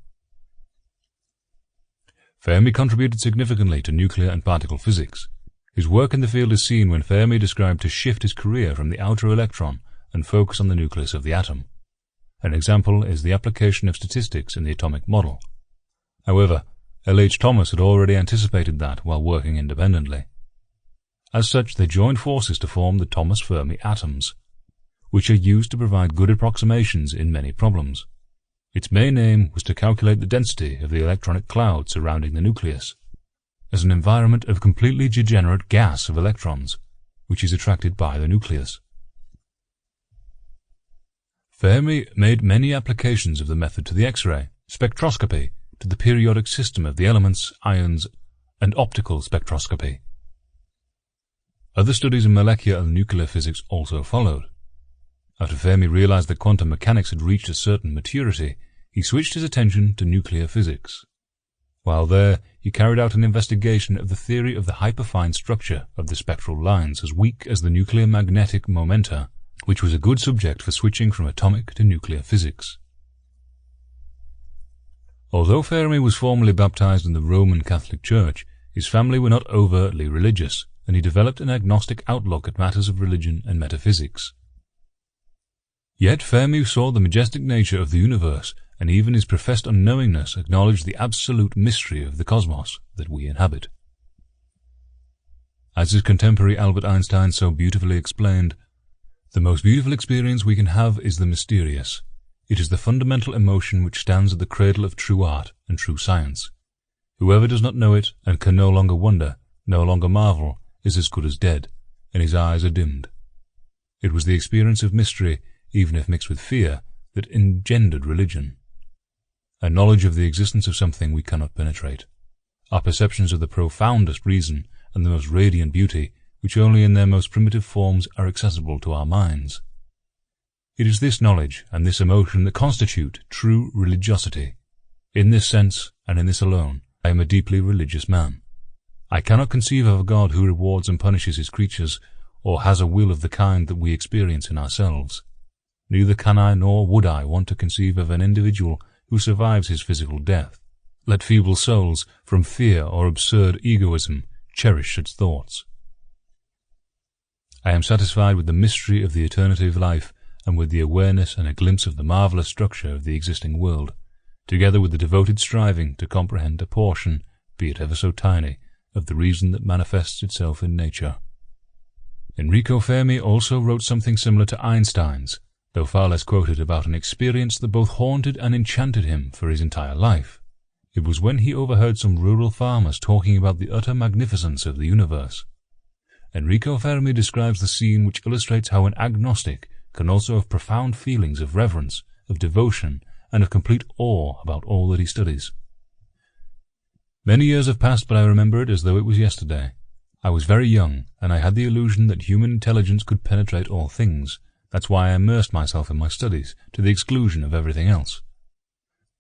Fermi contributed significantly to nuclear and particle physics. His work in the field is seen when Fermi described to shift his career from the outer electron and focus on the nucleus of the atom. An example is the application of statistics in the atomic model. However, L. H. Thomas had already anticipated that while working independently. As such, they joined forces to form the Thomas Fermi atoms, which are used to provide good approximations in many problems. Its main aim was to calculate the density of the electronic cloud surrounding the nucleus, as an environment of completely degenerate gas of electrons, which is attracted by the nucleus. Fermi made many applications of the method to the X-ray, spectroscopy, to the periodic system of the elements, ions, and optical spectroscopy. Other studies in molecular and nuclear physics also followed. After Fermi realized that quantum mechanics had reached a certain maturity, he switched his attention to nuclear physics. While there, he carried out an investigation of the theory of the hyperfine structure of the spectral lines as weak as the nuclear magnetic momenta, which was a good subject for switching from atomic to nuclear physics. Although Fermi was formally baptized in the Roman Catholic Church, his family were not overtly religious, and he developed an agnostic outlook at matters of religion and metaphysics. Yet Fermi saw the majestic nature of the universe, and even his professed unknowingness acknowledged the absolute mystery of the cosmos that we inhabit. As his contemporary Albert Einstein so beautifully explained, "The most beautiful experience we can have is the mysterious. It is the fundamental emotion which stands at the cradle of true art and true science. Whoever does not know it and can no longer wonder, no longer marvel, is as good as dead, and his eyes are dimmed." It was the experience of mystery, even if mixed with fear, that engendered religion. A knowledge of the existence of something we cannot penetrate. Our perceptions of the profoundest reason and the most radiant beauty, which only in their most primitive forms are accessible to our minds. It is this knowledge and this emotion that constitute true religiosity. In this sense, and in this alone, I am a deeply religious man. I cannot conceive of a God who rewards and punishes his creatures, or has a will of the kind that we experience in ourselves. Neither can I nor would I want to conceive of an individual who survives his physical death. Let feeble souls, from fear or absurd egoism, cherish such thoughts. I am satisfied with the mystery of the eternity of life, and with the awareness and a glimpse of the marvellous structure of the existing world, together with the devoted striving to comprehend a portion, be it ever so tiny, of the reason that manifests itself in nature. Enrico Fermi also wrote something similar to Einstein's, though far less quoted, about an experience that both haunted and enchanted him for his entire life. It was when he overheard some rural farmers talking about the utter magnificence of the universe. Enrico Fermi describes the scene which illustrates how an agnostic can also have profound feelings of reverence, of devotion, and of complete awe about all that he studies. Many years have passed, but I remember it as though it was yesterday. I was very young, and I had the illusion that human intelligence could penetrate all things. That's why I immersed myself in my studies, to the exclusion of everything else.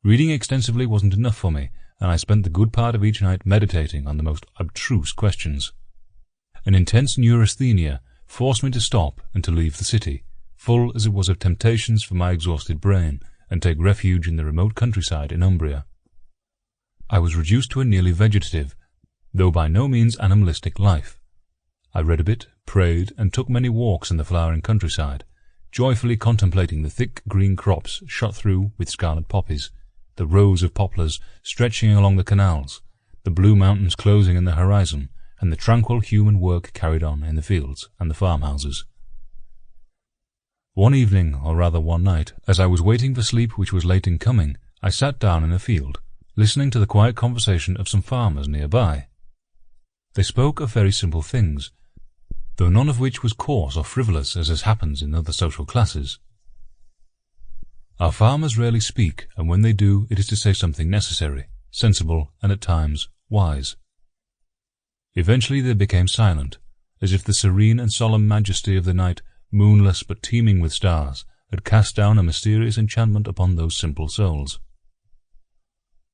Reading extensively wasn't enough for me, and I spent the good part of each night meditating on the most abstruse questions. An intense neurasthenia forced me to stop and to leave the city, full as it was of temptations for my exhausted brain, and take refuge in the remote countryside in Umbria. I was reduced to a nearly vegetative, though by no means animalistic life. I read a bit, prayed, and took many walks in the flowering countryside, joyfully contemplating the thick green crops shot through with scarlet poppies, the rows of poplars stretching along the canals, the blue mountains closing in the horizon, and the tranquil human work carried on in the fields and the farmhouses. One evening, or rather one night, as I was waiting for sleep which was late in coming, I sat down in a field, listening to the quiet conversation of some farmers nearby. They spoke of very simple things, though none of which was coarse or frivolous as happens in other social classes. Our farmers rarely speak, and when they do, it is to say something necessary, sensible, and at times wise. Eventually they became silent, as if the serene and solemn majesty of the night, moonless but teeming with stars, had cast down a mysterious enchantment upon those simple souls.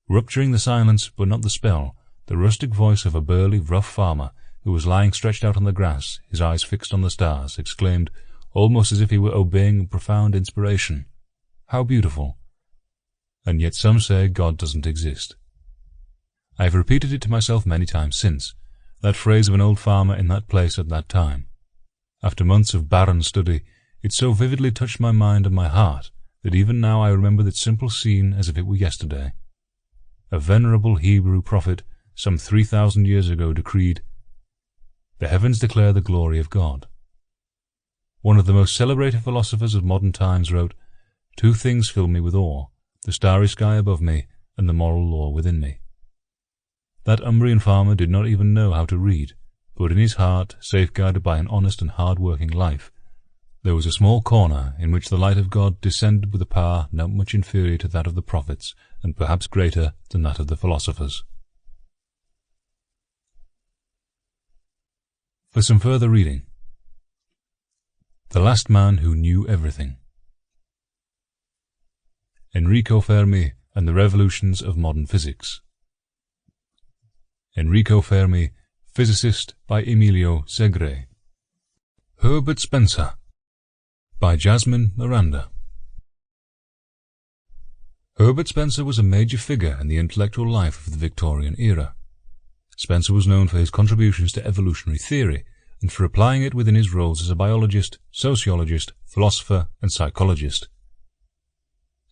Rupturing the silence, but not the spell, the rustic voice of a burly, rough farmer, who was lying stretched out on the grass, his eyes fixed on the stars, exclaimed, almost as if he were obeying a profound inspiration, "How beautiful! And yet some say God doesn't exist." I have repeated it to myself many times since, that phrase of an old farmer in that place at that time. After months of barren study, it so vividly touched my mind and my heart that even now I remember that simple scene as if it were yesterday. A venerable Hebrew prophet some 3,000 years ago decreed, The heavens declare the glory of God. One of the most celebrated philosophers of modern times wrote, "Two things fill me with awe, the starry sky above me and the moral law within me." That Umbrian farmer did not even know how to read, but in his heart, safeguarded by an honest and hard-working life, there was a small corner in which the light of God descended with a power not much inferior to that of the prophets, and perhaps greater than that of the philosophers. For some further reading: The Last Man Who Knew Everything. Enrico Fermi and the Revolutions of Modern Physics. Enrico Fermi, Physicist, by Emilio Segre. Herbert Spencer, by Jasmine Miranda. Herbert Spencer was a major figure in the intellectual life of the Victorian era. Spencer was known for his contributions to evolutionary theory and for applying it within his roles as a biologist, sociologist, philosopher, and psychologist.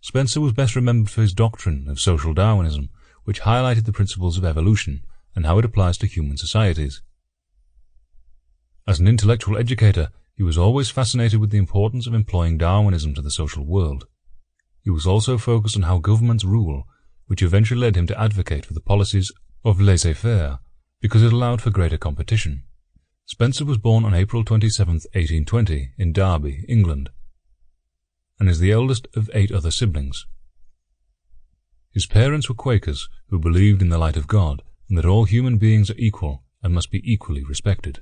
Spencer was best remembered for his doctrine of social Darwinism, which highlighted the principles of evolution and how it applies to human societies. As an intellectual educator, he was always fascinated with the importance of employing Darwinism to the social world. He was also focused on how governments rule, which eventually led him to advocate for the policies of laissez-faire, because it allowed for greater competition. Spencer was born on April 27, 1820, in Derby, England, and is the eldest of 8 other siblings. His parents were Quakers who believed in the light of God and that all human beings are equal and must be equally respected.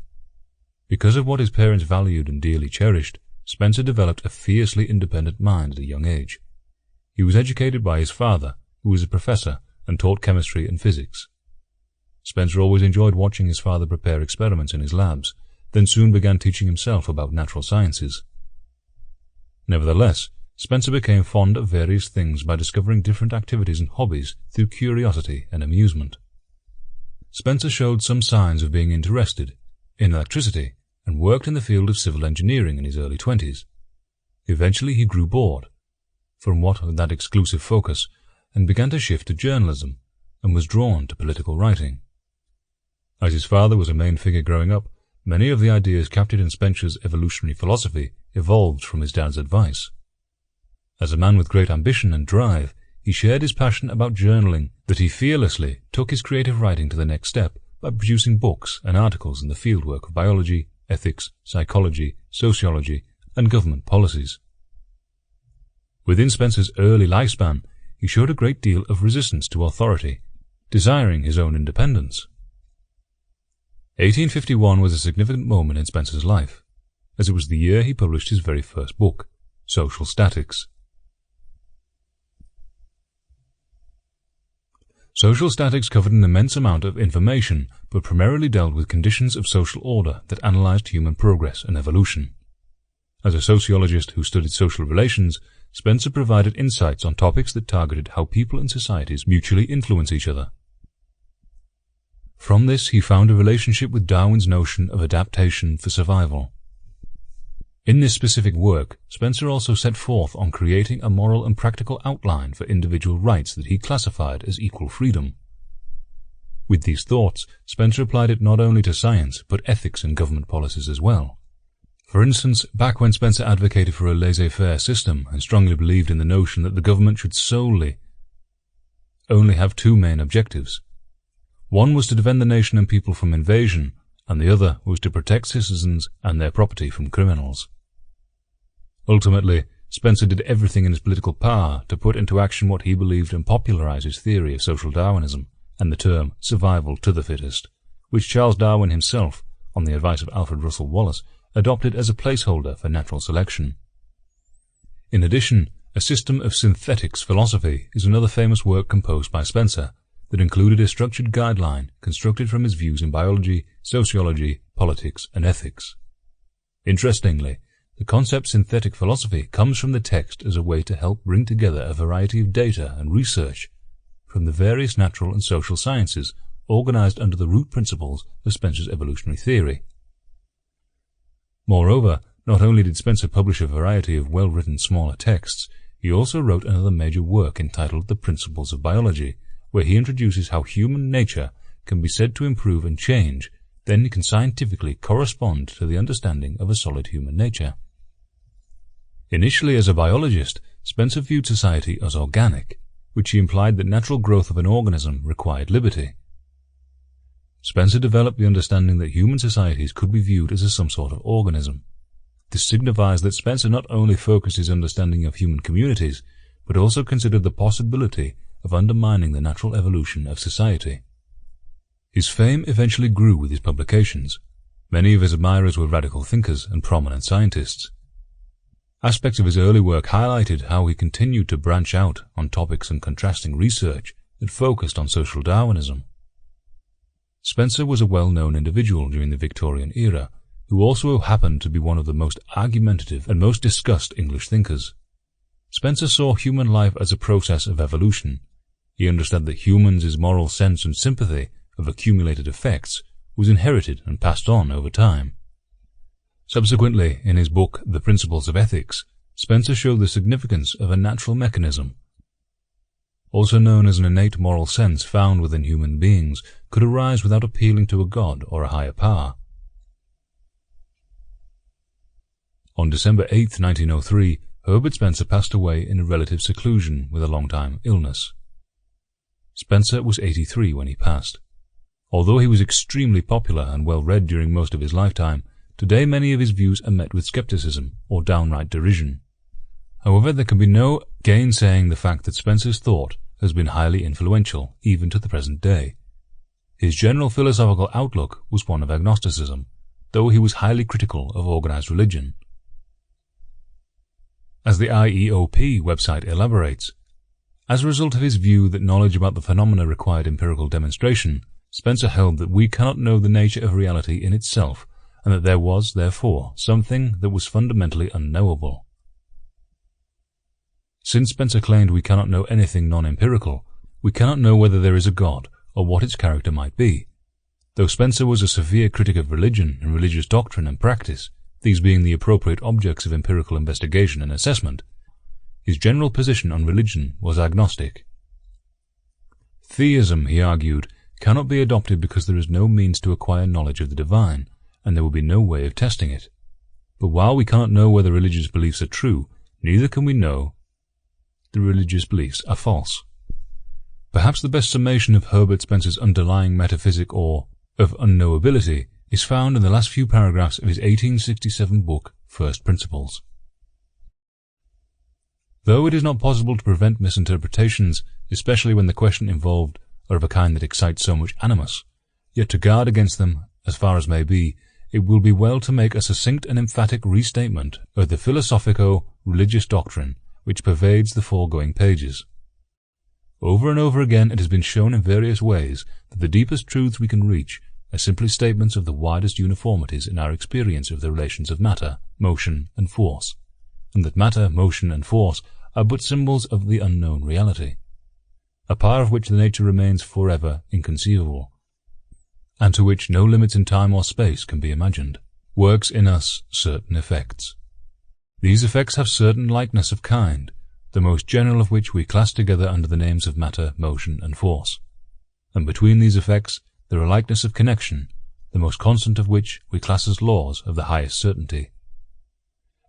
Because of what his parents valued and dearly cherished, Spencer developed a fiercely independent mind at a young age. He was educated by his father, who was a professor and taught chemistry and physics. Spencer always enjoyed watching his father prepare experiments in his labs, then soon began teaching himself about natural sciences. Nevertheless, Spencer became fond of various things by discovering different activities and hobbies through curiosity and amusement. Spencer showed some signs of being interested in electricity and worked in the field of civil engineering in his early 20s. Eventually he grew bored from that exclusive focus and began to shift to journalism and was drawn to political writing. As his father was a main figure growing up, many of the ideas captured in Spencer's evolutionary philosophy evolved from his dad's advice. As a man with great ambition and drive, he shared his passion about journaling that he fearlessly took his creative writing to the next step by producing books and articles in the fieldwork of biology, ethics, psychology, sociology, and government policies. Within Spencer's early lifespan, he showed a great deal of resistance to authority, desiring his own independence. 1851 was a significant moment in Spencer's life, as it was the year he published his very first book, Social Statics. Social Statics covered an immense amount of information, but primarily dealt with conditions of social order that analyzed human progress and evolution. As a sociologist who studied social relations, Spencer provided insights on topics that targeted how people and societies mutually influence each other. From this, he found a relationship with Darwin's notion of adaptation for survival. In this specific work, Spencer also set forth on creating a moral and practical outline for individual rights that he classified as equal freedom. With these thoughts, Spencer applied it not only to science, but ethics and government policies as well. For instance, back when Spencer advocated for a laissez-faire system and strongly believed in the notion that the government should only have 2 main objectives. One was to defend the nation and people from invasion, and the other was to protect citizens and their property from criminals. Ultimately, Spencer did everything in his political power to put into action what he believed and popularize his theory of social Darwinism and the term survival to the fittest, which Charles Darwin himself, on the advice of Alfred Russel Wallace, adopted as a placeholder for natural selection. In addition, a system of synthetics philosophy is another famous work composed by Spencer that included a structured guideline constructed from his views in biology, sociology, politics, and ethics. Interestingly, the concept synthetic philosophy comes from the text as a way to help bring together a variety of data and research from the various natural and social sciences organized under the root principles of Spencer's evolutionary theory. Moreover, not only did Spencer publish a variety of well-written smaller texts, he also wrote another major work entitled The Principles of Biology, where he introduces how human nature can be said to improve and change, then it can scientifically correspond to the understanding of a solid human nature. Initially as a biologist, Spencer viewed society as organic, which he implied that natural growth of an organism required liberty. Spencer developed the understanding that human societies could be viewed as some sort of organism. This signifies that Spencer not only focused his understanding of human communities, but also considered the possibility of undermining the natural evolution of society. His fame eventually grew with his publications. Many of his admirers were radical thinkers and prominent scientists. Aspects of his early work highlighted how he continued to branch out on topics and contrasting research that focused on social Darwinism. Spencer was a well-known individual during the Victorian era, who also happened to be one of the most argumentative and most discussed English thinkers. Spencer saw human life as a process of evolution. He understood that humans' moral sense and sympathy of accumulated effects was inherited and passed on over time. Subsequently, in his book The Principles of Ethics, Spencer showed the significance of a natural mechanism, also known as an innate moral sense found within human beings, could arise without appealing to a god or a higher power. On December 8, 1903, Herbert Spencer passed away in a relative seclusion with a long-time illness. Spencer was 83 when he passed. Although he was extremely popular and well-read during most of his lifetime, today many of his views are met with skepticism or downright derision. However, there can be no gainsaying the fact that Spencer's thought has been highly influential even to the present day. His general philosophical outlook was one of agnosticism, though he was highly critical of organized religion. As the IEOP website elaborates, as a result of his view that knowledge about the phenomena required empirical demonstration, Spencer held that we cannot know the nature of reality in itself, and that there was, therefore, something that was fundamentally unknowable. Since Spencer claimed we cannot know anything non-empirical, we cannot know whether there is a God or what its character might be. Though Spencer was a severe critic of religion and religious doctrine and practice, these being the appropriate objects of empirical investigation and assessment, his general position on religion was agnostic. Theism, he argued, cannot be adopted because there is no means to acquire knowledge of the divine, and there will be no way of testing it. But while we cannot know whether religious beliefs are true, neither can we know the religious beliefs are false. Perhaps the best summation of Herbert Spencer's underlying metaphysic or of unknowability is found in the last few paragraphs of his 1867 book, First Principles. Though it is not possible to prevent misinterpretations, especially when the question involved are of a kind that excites so much animus, yet to guard against them, as far as may be, it will be well to make a succinct and emphatic restatement of the philosophico-religious doctrine which pervades the foregoing pages. Over and over again it has been shown in various ways that the deepest truths we can reach are simply statements of the widest uniformities in our experience of the relations of matter, motion, and force, and that matter, motion, and force are but symbols of the unknown reality, a power of which the nature remains forever inconceivable, and to which no limits in time or space can be imagined, works in us certain effects. These effects have certain likeness of kind, the most general of which we class together under the names of matter, motion, and force, and between these effects there are likeness of connection, the most constant of which we class as laws of the highest certainty.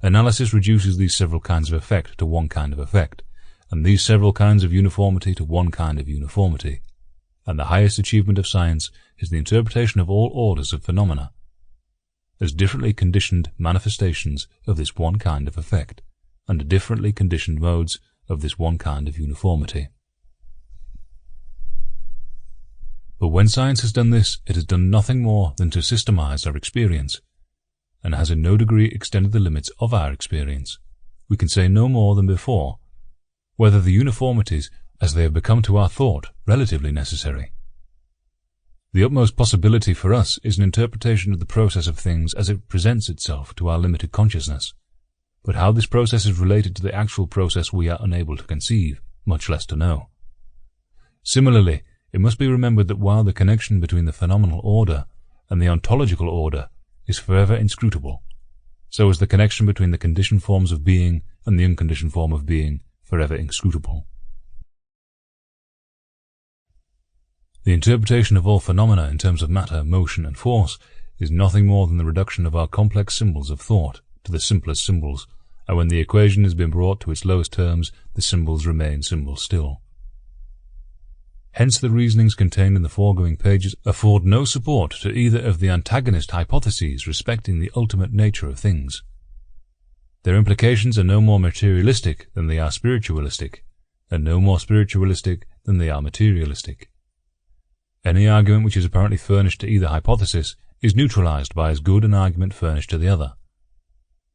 Analysis reduces these several kinds of effect to one kind of effect, and these several kinds of uniformity to one kind of uniformity, and the highest achievement of science is the interpretation of all orders of phenomena as differently conditioned manifestations of this one kind of effect, under differently conditioned modes of this one kind of uniformity. But when science has done this, it has done nothing more than to systemize our experience, and has in no degree extended the limits of our experience. We can say no more than before, whether the uniformities as they have become to our thought relatively necessary. The utmost possibility for us is an interpretation of the process of things as it presents itself to our limited consciousness, but how this process is related to the actual process we are unable to conceive, much less to know. Similarly, it must be remembered that while the connection between the phenomenal order and the ontological order is forever inscrutable, so is the connection between the conditioned forms of being and the unconditioned form of being forever inscrutable. The interpretation of all phenomena in terms of matter, motion, and force is nothing more than the reduction of our complex symbols of thought to the simplest symbols, and when the equation has been brought to its lowest terms, the symbols remain symbols still. Hence the reasonings contained in the foregoing pages afford no support to either of the antagonist hypotheses respecting the ultimate nature of things. Their implications are no more materialistic than they are spiritualistic, and no more spiritualistic than they are materialistic. Any argument which is apparently furnished to either hypothesis is neutralized by as good an argument furnished to the other.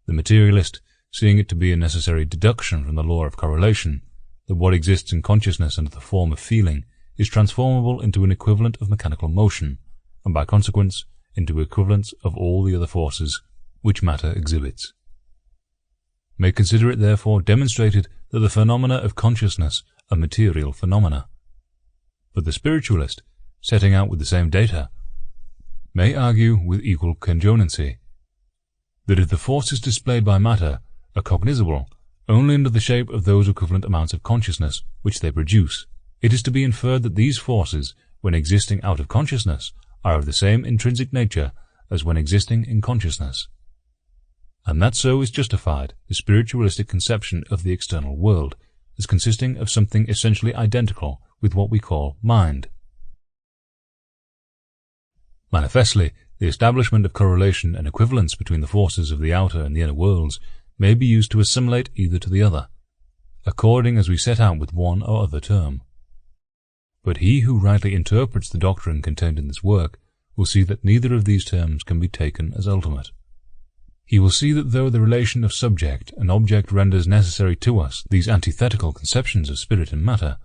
The materialist, seeing it to be a necessary deduction from the law of correlation, that what exists in consciousness under the form of feeling is transformable into an equivalent of mechanical motion, and by consequence into equivalents of all the other forces which matter exhibits, may consider it therefore demonstrated that the phenomena of consciousness are material phenomena. But the spiritualist, setting out with the same data, may argue with equal conjonancy that if the forces displayed by matter are cognizable only under the shape of those equivalent amounts of consciousness which they produce, it is to be inferred that these forces, when existing out of consciousness, are of the same intrinsic nature as when existing in consciousness. And that so is justified the spiritualistic conception of the external world as consisting of something essentially identical with what we call mind. Manifestly, the establishment of correlation and equivalence between the forces of the outer and the inner worlds may be used to assimilate either to the other, according as we set out with one or other term. But he who rightly interprets the doctrine contained in this work will see that neither of these terms can be taken as ultimate. He will see that though the relation of subject and object renders necessary to us these antithetical conceptions of spirit and matter,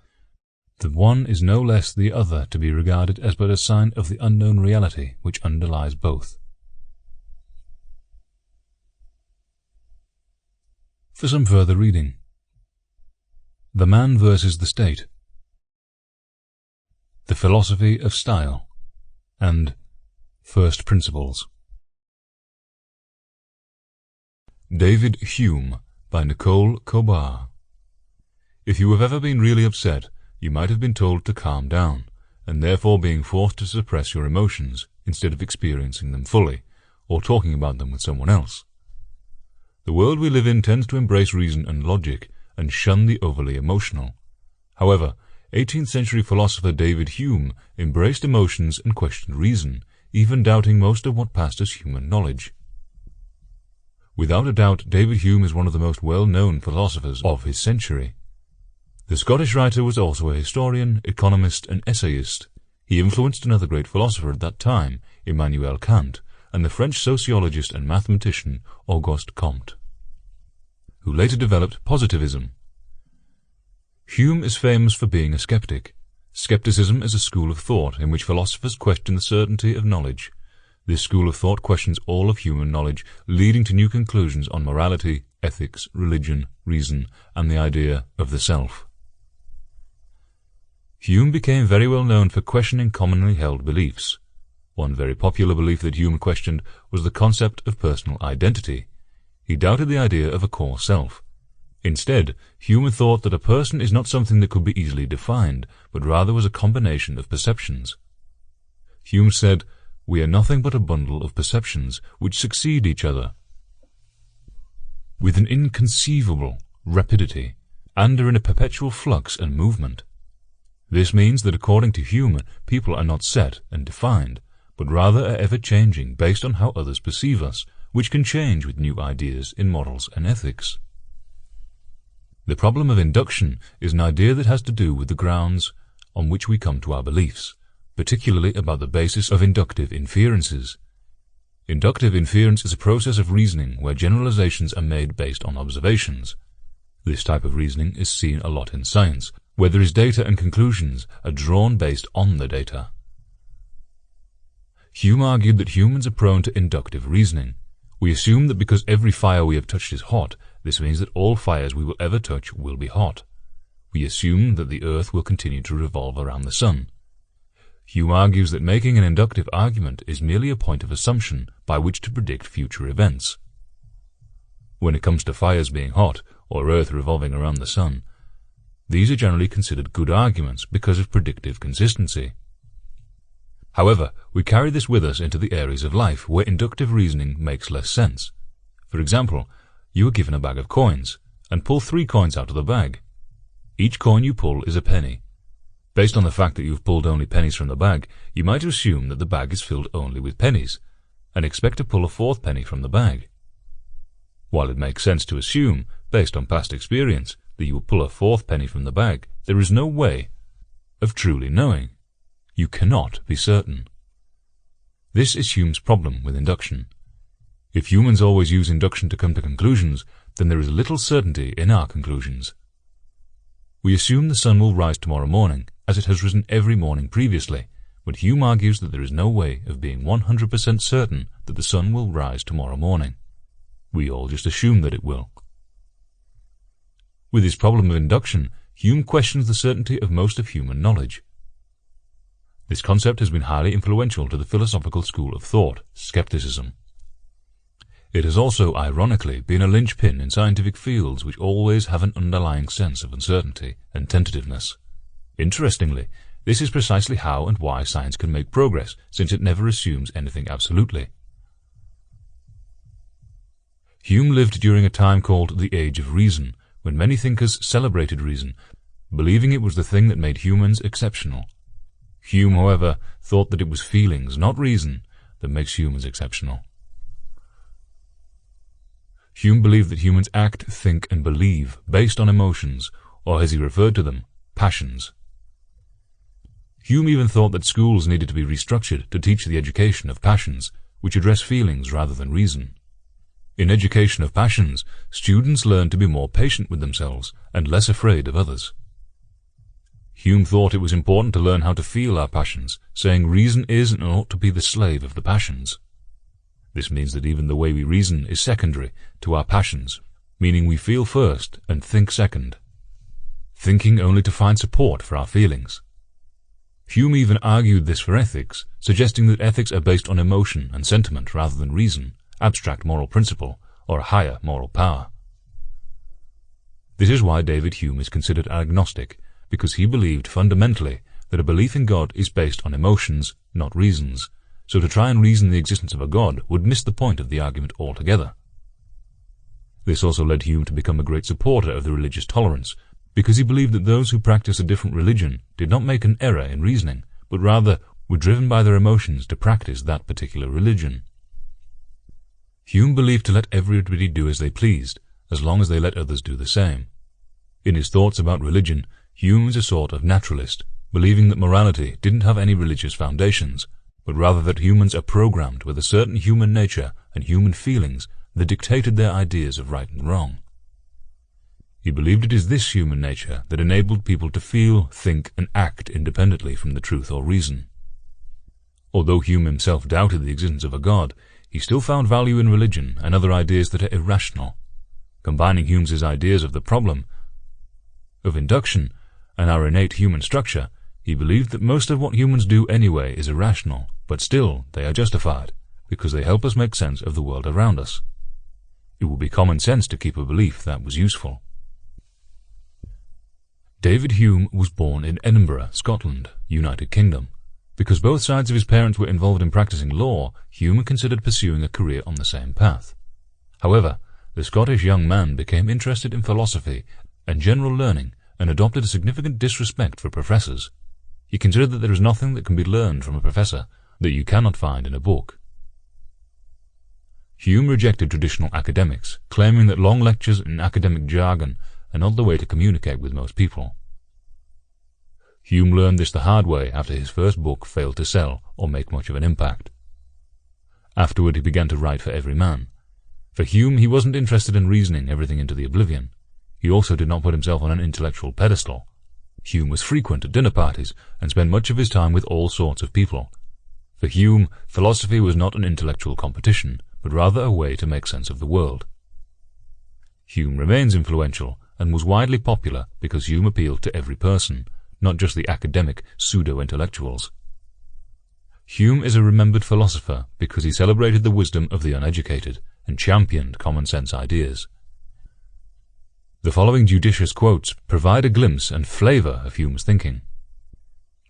the one is no less the other to be regarded as but a sign of the unknown reality which underlies both. For some further reading: The Man versus the State, The Philosophy of Style, and First Principles. David Hume by Nicole Cobar. If you have ever been really upset, you might have been told to calm down, and therefore being forced to suppress your emotions instead of experiencing them fully, or talking about them with someone else. The world we live in tends to embrace reason and logic, and shun the overly emotional. However, 18th century philosopher David Hume embraced emotions and questioned reason, even doubting most of what passed as human knowledge. Without a doubt, David Hume is one of the most well-known philosophers of his century. The Scottish writer was also a historian, economist, and essayist. He influenced another great philosopher at that time, Immanuel Kant, and the French sociologist and mathematician Auguste Comte, who later developed positivism. Hume is famous for being a skeptic. Skepticism is a school of thought in which philosophers question the certainty of knowledge. This school of thought questions all of human knowledge, leading to new conclusions on morality, ethics, religion, reason, and the idea of the self. Hume became very well known for questioning commonly held beliefs. One very popular belief that Hume questioned was the concept of personal identity. He doubted the idea of a core self. Instead, Hume thought that a person is not something that could be easily defined, but rather was a combination of perceptions. Hume said, "We are nothing but a bundle of perceptions which succeed each other with an inconceivable rapidity, and are in a perpetual flux and movement." This means that according to Hume, people are not set and defined, but rather are ever-changing based on how others perceive us, which can change with new ideas in morals and ethics. The problem of induction is an idea that has to do with the grounds on which we come to our beliefs, particularly about the basis of inductive inferences. Inductive inference is a process of reasoning where generalizations are made based on observations. This type of reasoning is seen a lot in science, where there is data and conclusions are drawn based on the data. Hume argued that humans are prone to inductive reasoning. We assume that because every fire we have touched is hot, this means that all fires we will ever touch will be hot. We assume that the earth will continue to revolve around the sun. Hume argues that making an inductive argument is merely a point of assumption by which to predict future events. When it comes to fires being hot, or earth revolving around the sun, these are generally considered good arguments because of predictive consistency. However, we carry this with us into the areas of life where inductive reasoning makes less sense. For example, you are given a bag of coins, and pull 3 coins out of the bag. Each coin you pull is a penny. Based on the fact that you've pulled only pennies from the bag, you might assume that the bag is filled only with pennies, and expect to pull a 4th penny from the bag. While it makes sense to assume, based on past experience, that you will pull a 4th penny from the bag, there is no way of truly knowing. You cannot be certain. This is Hume's problem with induction. If humans always use induction to come to conclusions, then there is little certainty in our conclusions. We assume the sun will rise tomorrow morning, as it has risen every morning previously, but Hume argues that there is no way of being 100% certain that the sun will rise tomorrow morning. We all just assume that it will. With his problem of induction, Hume questions the certainty of most of human knowledge. This concept has been highly influential to the philosophical school of thought, skepticism. It has also, ironically, been a linchpin in scientific fields which always have an underlying sense of uncertainty and tentativeness. Interestingly, this is precisely how and why science can make progress, since it never assumes anything absolutely. Hume lived during a time called the Age of Reason, when many thinkers celebrated reason, believing it was the thing that made humans exceptional. Hume, however, thought that it was feelings, not reason, that makes humans exceptional. Hume believed that humans act, think, and believe based on emotions, or as he referred to them, passions. Hume even thought that schools needed to be restructured to teach the education of passions, which address feelings rather than reason. In education of passions, students learn to be more patient with themselves and less afraid of others. Hume thought it was important to learn how to feel our passions, saying reason is and ought to be the slave of the passions. This means that even the way we reason is secondary to our passions, meaning we feel first and think second, thinking only to find support for our feelings. Hume even argued this for ethics, suggesting that ethics are based on emotion and sentiment rather than reason, abstract moral principle, or a higher moral power. This is why David Hume is considered an agnostic, because he believed fundamentally that a belief in God is based on emotions, not reasons, so to try and reason the existence of a God would miss the point of the argument altogether. This also led Hume to become a great supporter of the religious tolerance, because he believed that those who practice a different religion did not make an error in reasoning, but rather were driven by their emotions to practice that particular religion. Hume believed to let everybody do as they pleased, as long as they let others do the same. In his thoughts about religion, Hume is a sort of naturalist, believing that morality didn't have any religious foundations, but rather that humans are programmed with a certain human nature and human feelings that dictated their ideas of right and wrong. He believed it is this human nature that enabled people to feel, think, and act independently from the truth or reason. Although Hume himself doubted the existence of a God, he still found value in religion and other ideas that are irrational. Combining Hume's ideas of the problem of induction and our innate human structure, he believed that most of what humans do anyway is irrational, but still they are justified, because they help us make sense of the world around us. It would be common sense to keep a belief that was useful. David Hume was born in Edinburgh, Scotland, United Kingdom. Because both sides of his parents were involved in practicing law, Hume considered pursuing a career on the same path. However, the Scottish young man became interested in philosophy and general learning and adopted a significant disrespect for professors. He considered that there is nothing that can be learned from a professor that you cannot find in a book. Hume rejected traditional academics, claiming that long lectures and academic jargon are not the way to communicate with most people. Hume learned this the hard way after his first book failed to sell or make much of an impact. Afterward he began to write for every man. For Hume, he wasn't interested in reasoning everything into the oblivion. He also did not put himself on an intellectual pedestal. Hume was frequent at dinner parties and spent much of his time with all sorts of people. For Hume, philosophy was not an intellectual competition, but rather a way to make sense of the world. Hume remains influential and was widely popular because Hume appealed to every person, not just the academic pseudo-intellectuals. Hume is a remembered philosopher because he celebrated the wisdom of the uneducated and championed common-sense ideas. The following judicious quotes provide a glimpse and flavor of Hume's thinking.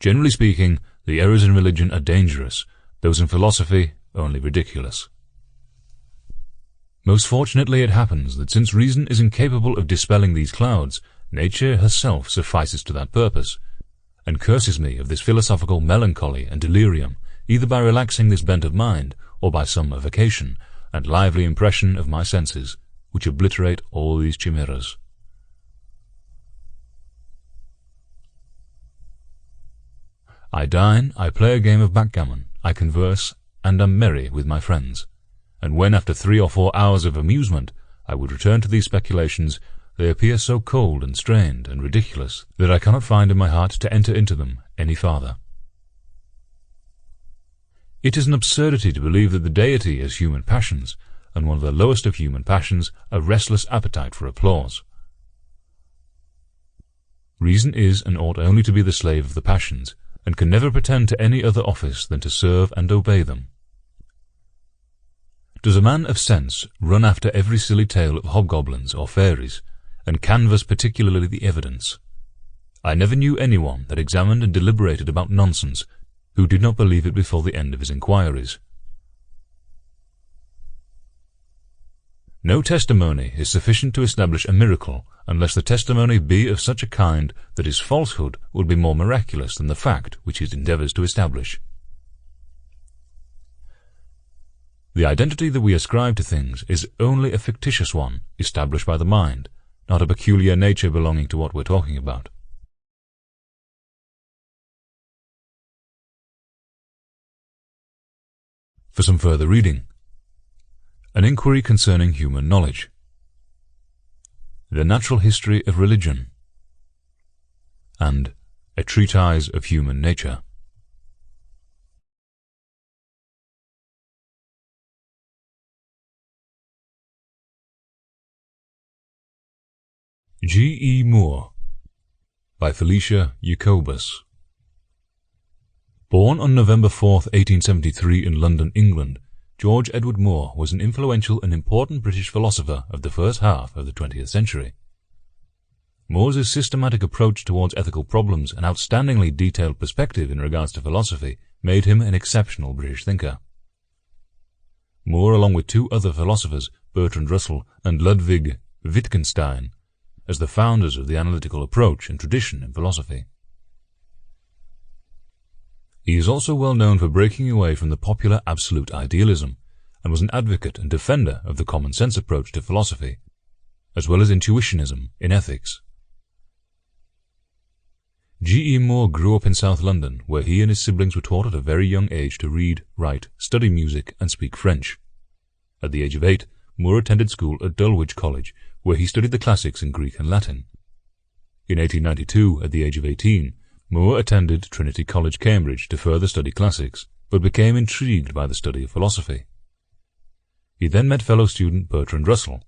Generally speaking, the errors in religion are dangerous, those in philosophy only ridiculous. Most fortunately it happens that since reason is incapable of dispelling these clouds, nature herself suffices to that purpose, and curses me of this philosophical melancholy and delirium, either by relaxing this bent of mind, or by some evocation and lively impression of my senses, which obliterate all these chimeras. I dine, I play a game of backgammon, I converse, and am merry with my friends, and when after 3 or 4 hours of amusement I would return to these speculations, they appear so cold and strained and ridiculous that I cannot find in my heart to enter into them any farther. It is an absurdity to believe that the deity has human passions, and one of the lowest of human passions a restless appetite for applause. Reason is and ought only to be the slave of the passions, and can never pretend to any other office than to serve and obey them. Does a man of sense run after every silly tale of hobgoblins or fairies, and canvass particularly the evidence? I never knew anyone that examined and deliberated about nonsense who did not believe it before the end of his inquiries. No testimony is sufficient to establish a miracle unless the testimony be of such a kind that his falsehood will be more miraculous than the fact which it endeavours to establish. The identity that we ascribe to things is only a fictitious one established by the mind, not a peculiar nature belonging to what we're talking about. For some further reading: An Inquiry Concerning Human Knowledge, The Natural History of Religion, and A Treatise of Human Nature. G. E. Moore, by Felicia Jacobus. Born on November 4, 1873 in London, England, George Edward Moore was an influential and important British philosopher of the first half of the 20th century. Moore's systematic approach towards ethical problems and outstandingly detailed perspective in regards to philosophy made him an exceptional British thinker. Moore, along with 2 other philosophers, Bertrand Russell and Ludwig Wittgenstein, as the founders of the analytical approach and tradition in philosophy. He is also well known for breaking away from the popular absolute idealism, and was an advocate and defender of the common sense approach to philosophy, as well as intuitionism in ethics. G. E. Moore grew up in South London, where he and his siblings were taught at a very young age to read, write, study music, and speak French. At the age of 8, Moore attended school at Dulwich College, where he studied the classics in Greek and Latin. In 1892, at the age of 18, Moore attended Trinity College, Cambridge, to further study classics, but became intrigued by the study of philosophy. He then met fellow student Bertrand Russell,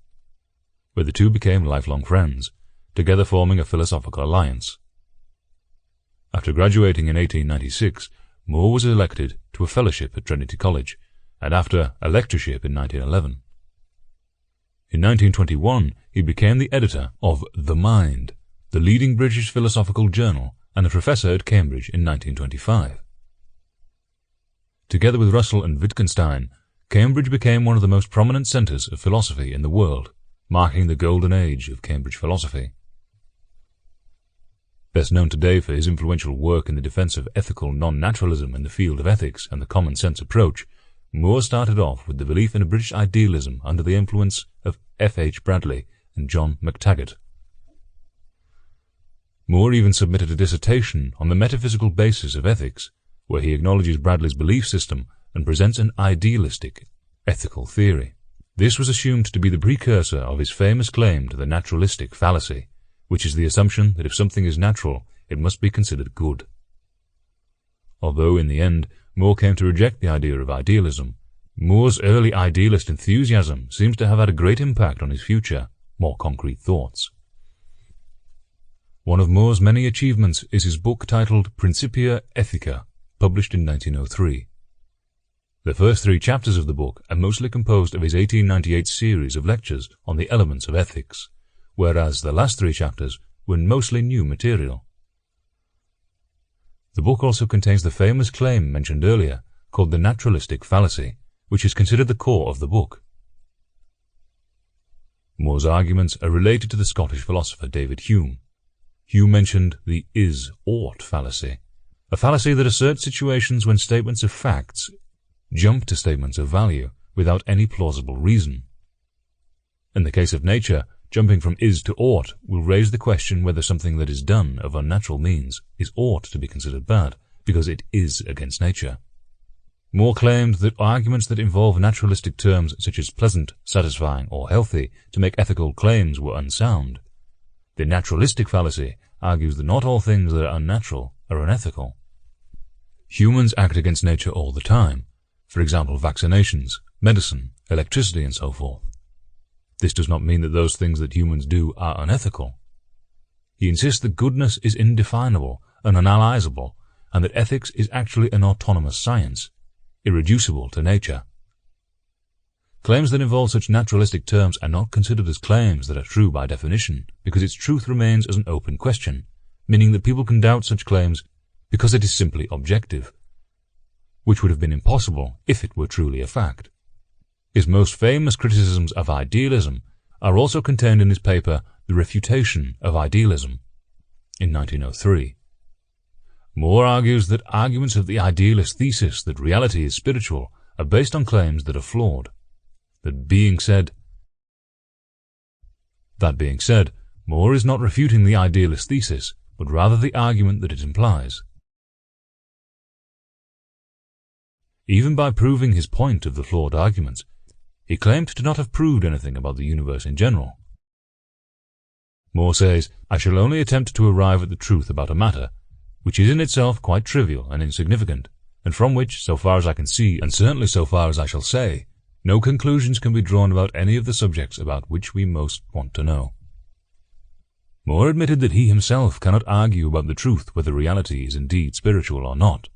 where the two became lifelong friends, together forming a philosophical alliance. After graduating in 1896, Moore was elected to a fellowship at Trinity College, and after a lectureship in 1911. In 1921, he became the editor of The Mind, the leading British philosophical journal, and a professor at Cambridge in 1925. Together with Russell and Wittgenstein, Cambridge became one of the most prominent centres of philosophy in the world, marking the golden age of Cambridge philosophy. Best known today for his influential work in the defence of ethical non-naturalism in the field of ethics and the common sense approach, Moore started off with the belief in a British idealism under the influence of F. H. Bradley and John McTaggart. Moore even submitted a dissertation on the metaphysical basis of ethics, where he acknowledges Bradley's belief system and presents an idealistic ethical theory. This was assumed to be the precursor of his famous claim to the naturalistic fallacy, which is the assumption that if something is natural, it must be considered good. Although in the end, Moore came to reject the idea of idealism, Moore's early idealist enthusiasm seems to have had a great impact on his future, more concrete thoughts. One of Moore's many achievements is his book titled Principia Ethica, published in 1903. The first 3 chapters of the book are mostly composed of his 1898 series of lectures on the elements of ethics, whereas the last 3 chapters were mostly new material. The book also contains the famous claim mentioned earlier, called the naturalistic fallacy, which is considered the core of the book. More's arguments are related to the Scottish philosopher David Hume. Hume mentioned the is-ought fallacy, a fallacy that asserts situations when statements of facts jump to statements of value without any plausible reason. In the case of nature, jumping from is to ought will raise the question whether something that is done of unnatural means is ought to be considered bad, because it is against nature. More claimed that arguments that involve naturalistic terms such as pleasant, satisfying, or healthy to make ethical claims were unsound. The naturalistic fallacy argues that not all things that are unnatural are unethical. Humans act against nature all the time, for example vaccinations, medicine, electricity, and so forth. This does not mean that those things that humans do are unethical. He insists that goodness is indefinable and unanalyzable, and that ethics is actually an autonomous science, irreducible to nature. Claims that involve such naturalistic terms are not considered as claims that are true by definition, because its truth remains as an open question, meaning that people can doubt such claims because it is simply objective, which would have been impossible if it were truly a fact. His most famous criticisms of idealism are also contained in his paper The Refutation of Idealism in 1903. More argues that arguments of the idealist thesis that reality is spiritual are based on claims that are flawed. That being said, More is not refuting the idealist thesis, but rather the argument that it implies. Even by proving his point of the flawed arguments, he claimed to not have proved anything about the universe in general. More says, I shall only attempt to arrive at the truth about a matter, which is in itself quite trivial and insignificant, and from which, so far as I can see, and certainly so far as I shall say, no conclusions can be drawn about any of the subjects about which we most want to know. More admitted that he himself cannot argue about the truth whether reality is indeed spiritual or not.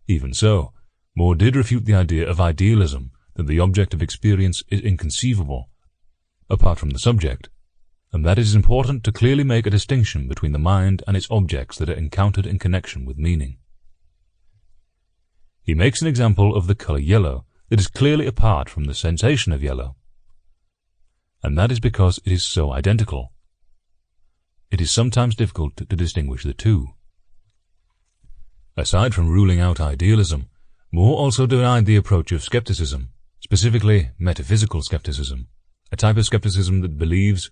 Even so, More did refute the idea of idealism, that the object of experience is inconceivable, apart from the subject, and that it is important to clearly make a distinction between the mind and its objects that are encountered in connection with meaning. He makes an example of the color yellow that is clearly apart from the sensation of yellow, and that is because it is so identical. It is sometimes difficult to distinguish the two. Aside from ruling out idealism, More also denied the approach of skepticism, specifically metaphysical skepticism, a type of skepticism that believes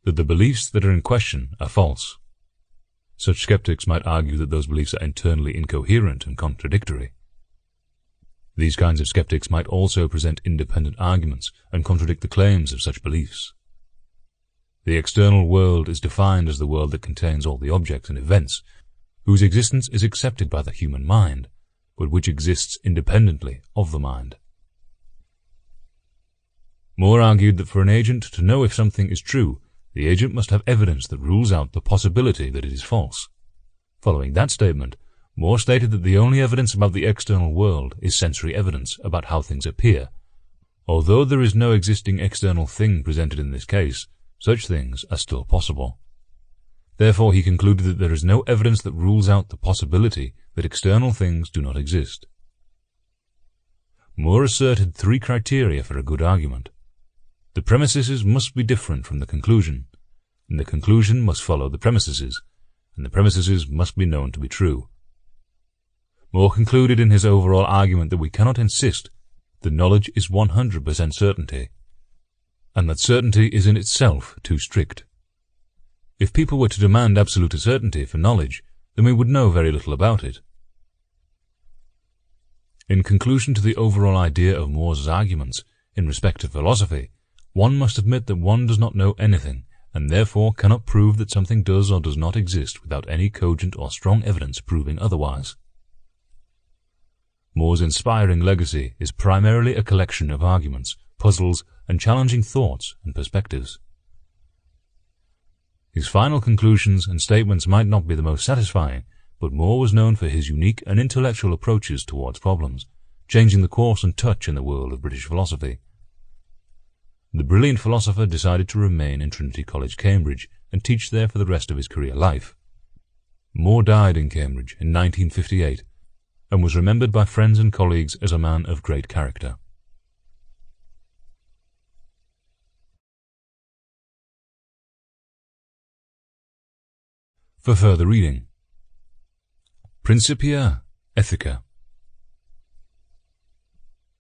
that the beliefs that are in question are false. Such skeptics might argue that those beliefs are internally incoherent and contradictory. These kinds of skeptics might also present independent arguments and contradict the claims of such beliefs. The external world is defined as the world that contains all the objects and events, whose existence is accepted by the human mind, but which exists independently of the mind. More argued that for an agent to know if something is true, the agent must have evidence that rules out the possibility that it is false. Following that statement, More stated that the only evidence about the external world is sensory evidence about how things appear. Although there is no existing external thing presented in this case, such things are still possible. Therefore, he concluded that there is no evidence that rules out the possibility that external things do not exist. More asserted three criteria for a good argument. The premises must be different from the conclusion, and the conclusion must follow the premises, and the premises must be known to be true. More concluded in his overall argument that we cannot insist that knowledge is 100% certainty, and that certainty is in itself too strict. If people were to demand absolute certainty for knowledge, then we would know very little about it. In conclusion to the overall idea of More's arguments in respect to philosophy, one must admit that one does not know anything, and therefore cannot prove that something does or does not exist without any cogent or strong evidence proving otherwise. More's inspiring legacy is primarily a collection of arguments, puzzles, and challenging thoughts and perspectives. His final conclusions and statements might not be the most satisfying, but More was known for his unique and intellectual approaches towards problems, changing the course and touch in the world of British philosophy. The brilliant philosopher decided to remain in Trinity College, Cambridge, and teach there for the rest of his career life. More died in Cambridge in 1958 and was remembered by friends and colleagues as a man of great character. For further reading: Principia Ethica,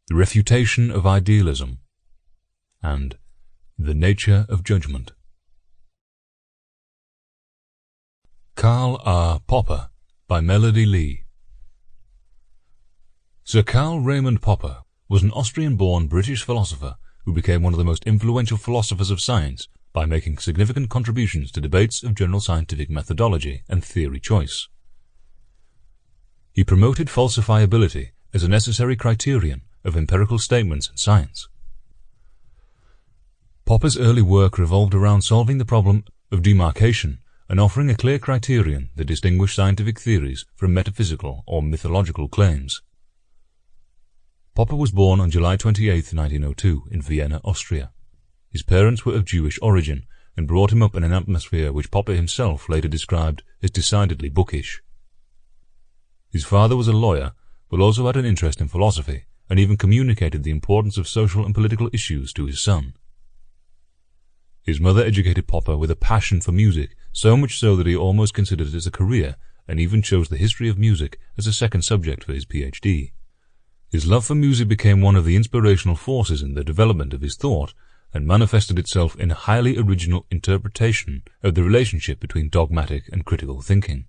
The Refutation of Idealism, and The Nature of Judgment. Karl R. Popper by Melody Lee. Sir Karl Raymond Popper was an Austrian-born British philosopher who became one of the most influential philosophers of science by making significant contributions to debates of general scientific methodology and theory choice. He promoted falsifiability as a necessary criterion of empirical statements in science. Popper's early work revolved around solving the problem of demarcation and offering a clear criterion that distinguished scientific theories from metaphysical or mythological claims. Popper was born on July 28, 1902, in Vienna, Austria. His parents were of Jewish origin and brought him up in an atmosphere which Popper himself later described as decidedly bookish. His father was a lawyer, but also had an interest in philosophy, and even communicated the importance of social and political issues to his son. His mother educated Popper with a passion for music, so much so that he almost considered it as a career, and even chose the history of music as a second subject for his PhD. His love for music became one of the inspirational forces in the development of his thought, and manifested itself in a highly original interpretation of the relationship between dogmatic and critical thinking.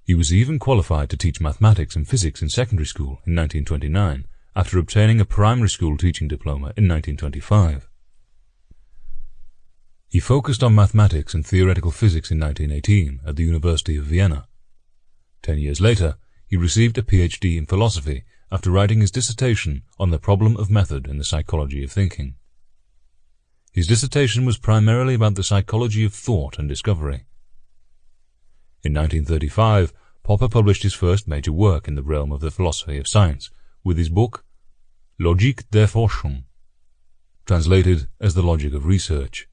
He was even qualified to teach mathematics and physics in secondary school in 1929, after obtaining a primary school teaching diploma in 1925. He focused on mathematics and theoretical physics in 1918 at the University of Vienna. 10 years later, he received a PhD in philosophy after writing his dissertation on the problem of method in the psychology of thinking. His dissertation was primarily about the psychology of thought and discovery. In 1935, Popper published his first major work in the realm of the philosophy of science, with his book Logik der Forschung, translated as The Logic of Research.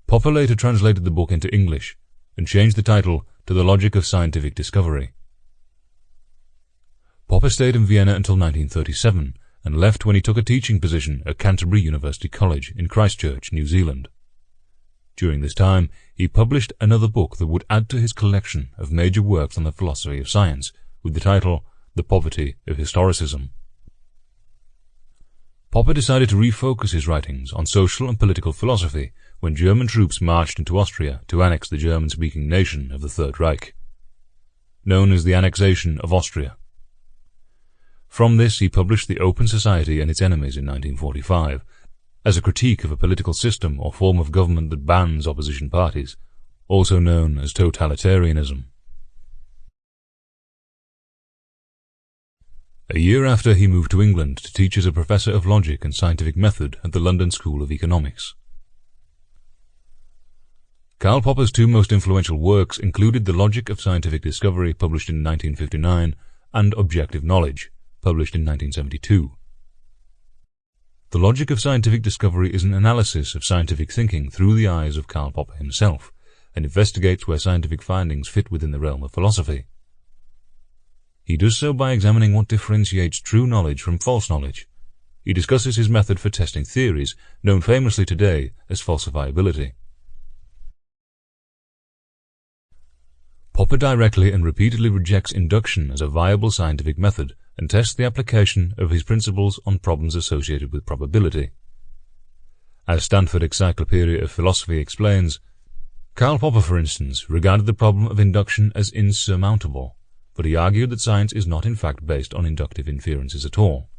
Popper later translated the book into English and changed the title to The Logic of Scientific Discovery. Popper stayed in Vienna until 1937 and left when he took a teaching position at Canterbury University College in Christchurch, New Zealand. During this time, he published another book that would add to his collection of major works on the philosophy of science, with the title The Poverty of Historicism. Popper decided to refocus his writings on social and political philosophy when German troops marched into Austria to annex the German-speaking nation of the Third Reich, known as the Annexation of Austria. From this he published The Open Society and Its Enemies in 1945, as a critique of a political system or form of government that bans opposition parties, also known as totalitarianism. A year after, he moved to England to teach as a professor of logic and scientific method at the London School of Economics. Karl Popper's two most influential works included The Logic of Scientific Discovery, published in 1959, and Objective Knowledge, published in 1972. The Logic of Scientific Discovery is an analysis of scientific thinking through the eyes of Karl Popper himself, and investigates where scientific findings fit within the realm of philosophy. He does so by examining what differentiates true knowledge from false knowledge. He discusses his method for testing theories, known famously today as falsifiability. Popper directly and repeatedly rejects induction as a viable scientific method, and tests the application of his principles on problems associated with probability. As Stanford Encyclopedia of Philosophy explains, Karl Popper, for instance, regarded the problem of induction as insurmountable, but he argued that science is not in fact based on inductive inferences at all.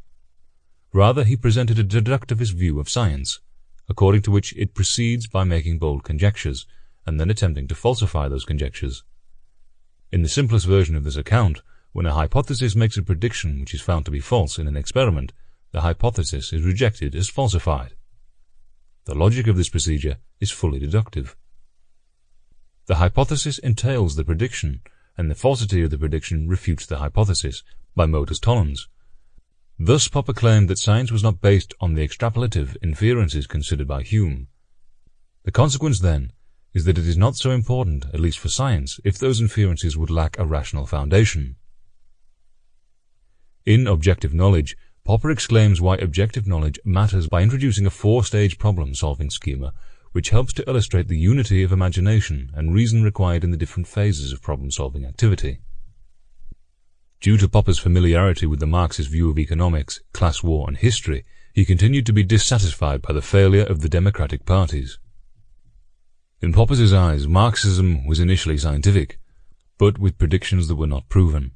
Rather, he presented a deductivist view of science, according to which it proceeds by making bold conjectures, and then attempting to falsify those conjectures. In the simplest version of this account, when a hypothesis makes a prediction which is found to be false in an experiment, the hypothesis is rejected as falsified. The logic of this procedure is fully deductive. The hypothesis entails the prediction, and the falsity of the prediction refutes the hypothesis by modus tollens. Thus Popper claimed that science was not based on the extrapolative inferences considered by Hume. The consequence, then, is that it is not so important, at least for science, if those inferences would lack a rational foundation. In Objective Knowledge, Popper exclaims why objective knowledge matters by introducing a four-stage problem-solving schema which helps to illustrate the unity of imagination and reason required in the different phases of problem-solving activity. Due to Popper's familiarity with the Marxist view of economics, class war, and history, he continued to be dissatisfied by the failure of the democratic parties. In Popper's eyes, Marxism was initially scientific, but with predictions that were not proven.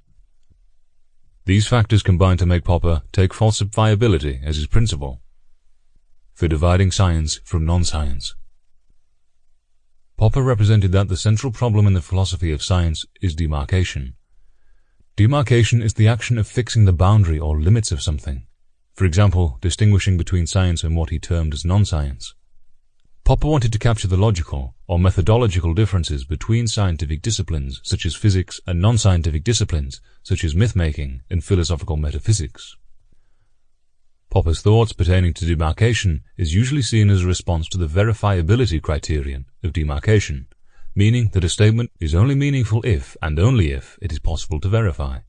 These factors combined to make Popper take falsifiability as his principle for dividing science from non-science. Popper represented that the central problem in the philosophy of science is demarcation. Demarcation is the action of fixing the boundary or limits of something, for example, distinguishing between science and what he termed as non-science. Popper wanted to capture the logical or methodological differences between scientific disciplines such as physics and non-scientific disciplines such as myth-making and philosophical metaphysics. Popper's thoughts pertaining to demarcation is usually seen as a response to the verifiability criterion of demarcation, meaning that a statement is only meaningful if, and only if, it is possible to verify.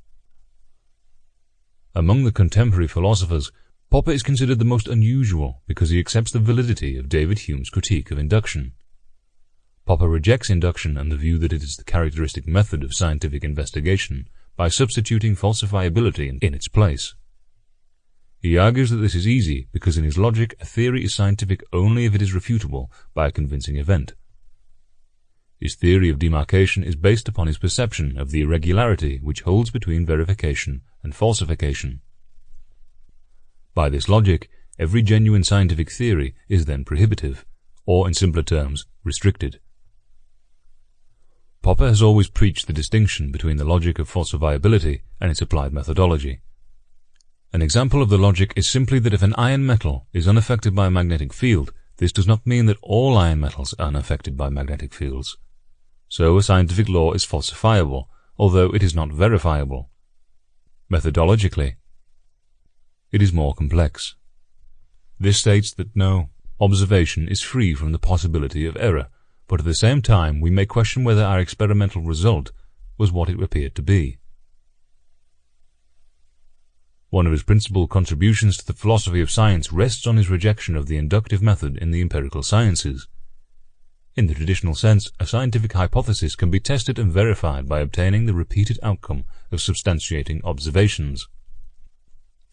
Among the contemporary philosophers, Popper is considered the most unusual because he accepts the validity of David Hume's critique of induction. Popper rejects induction and the view that it is the characteristic method of scientific investigation by substituting falsifiability in its place. He argues that this is easy because in his logic a theory is scientific only if it is refutable by a convincing event. His theory of demarcation is based upon his perception of the irregularity which holds between verification and falsification. By this logic, every genuine scientific theory is then prohibitive, or in simpler terms, restricted. Popper has always preached the distinction between the logic of falsifiability and its applied methodology. An example of the logic is simply that if an iron metal is unaffected by a magnetic field, this does not mean that all iron metals are unaffected by magnetic fields. So a scientific law is falsifiable, although it is not verifiable. Methodologically, it is more complex. This states that no observation is free from the possibility of error, but at the same time we may question whether our experimental result was what it appeared to be. One of his principal contributions to the philosophy of science rests on his rejection of the inductive method in the empirical sciences. In the traditional sense, a scientific hypothesis can be tested and verified by obtaining the repeated outcome of substantiating observations.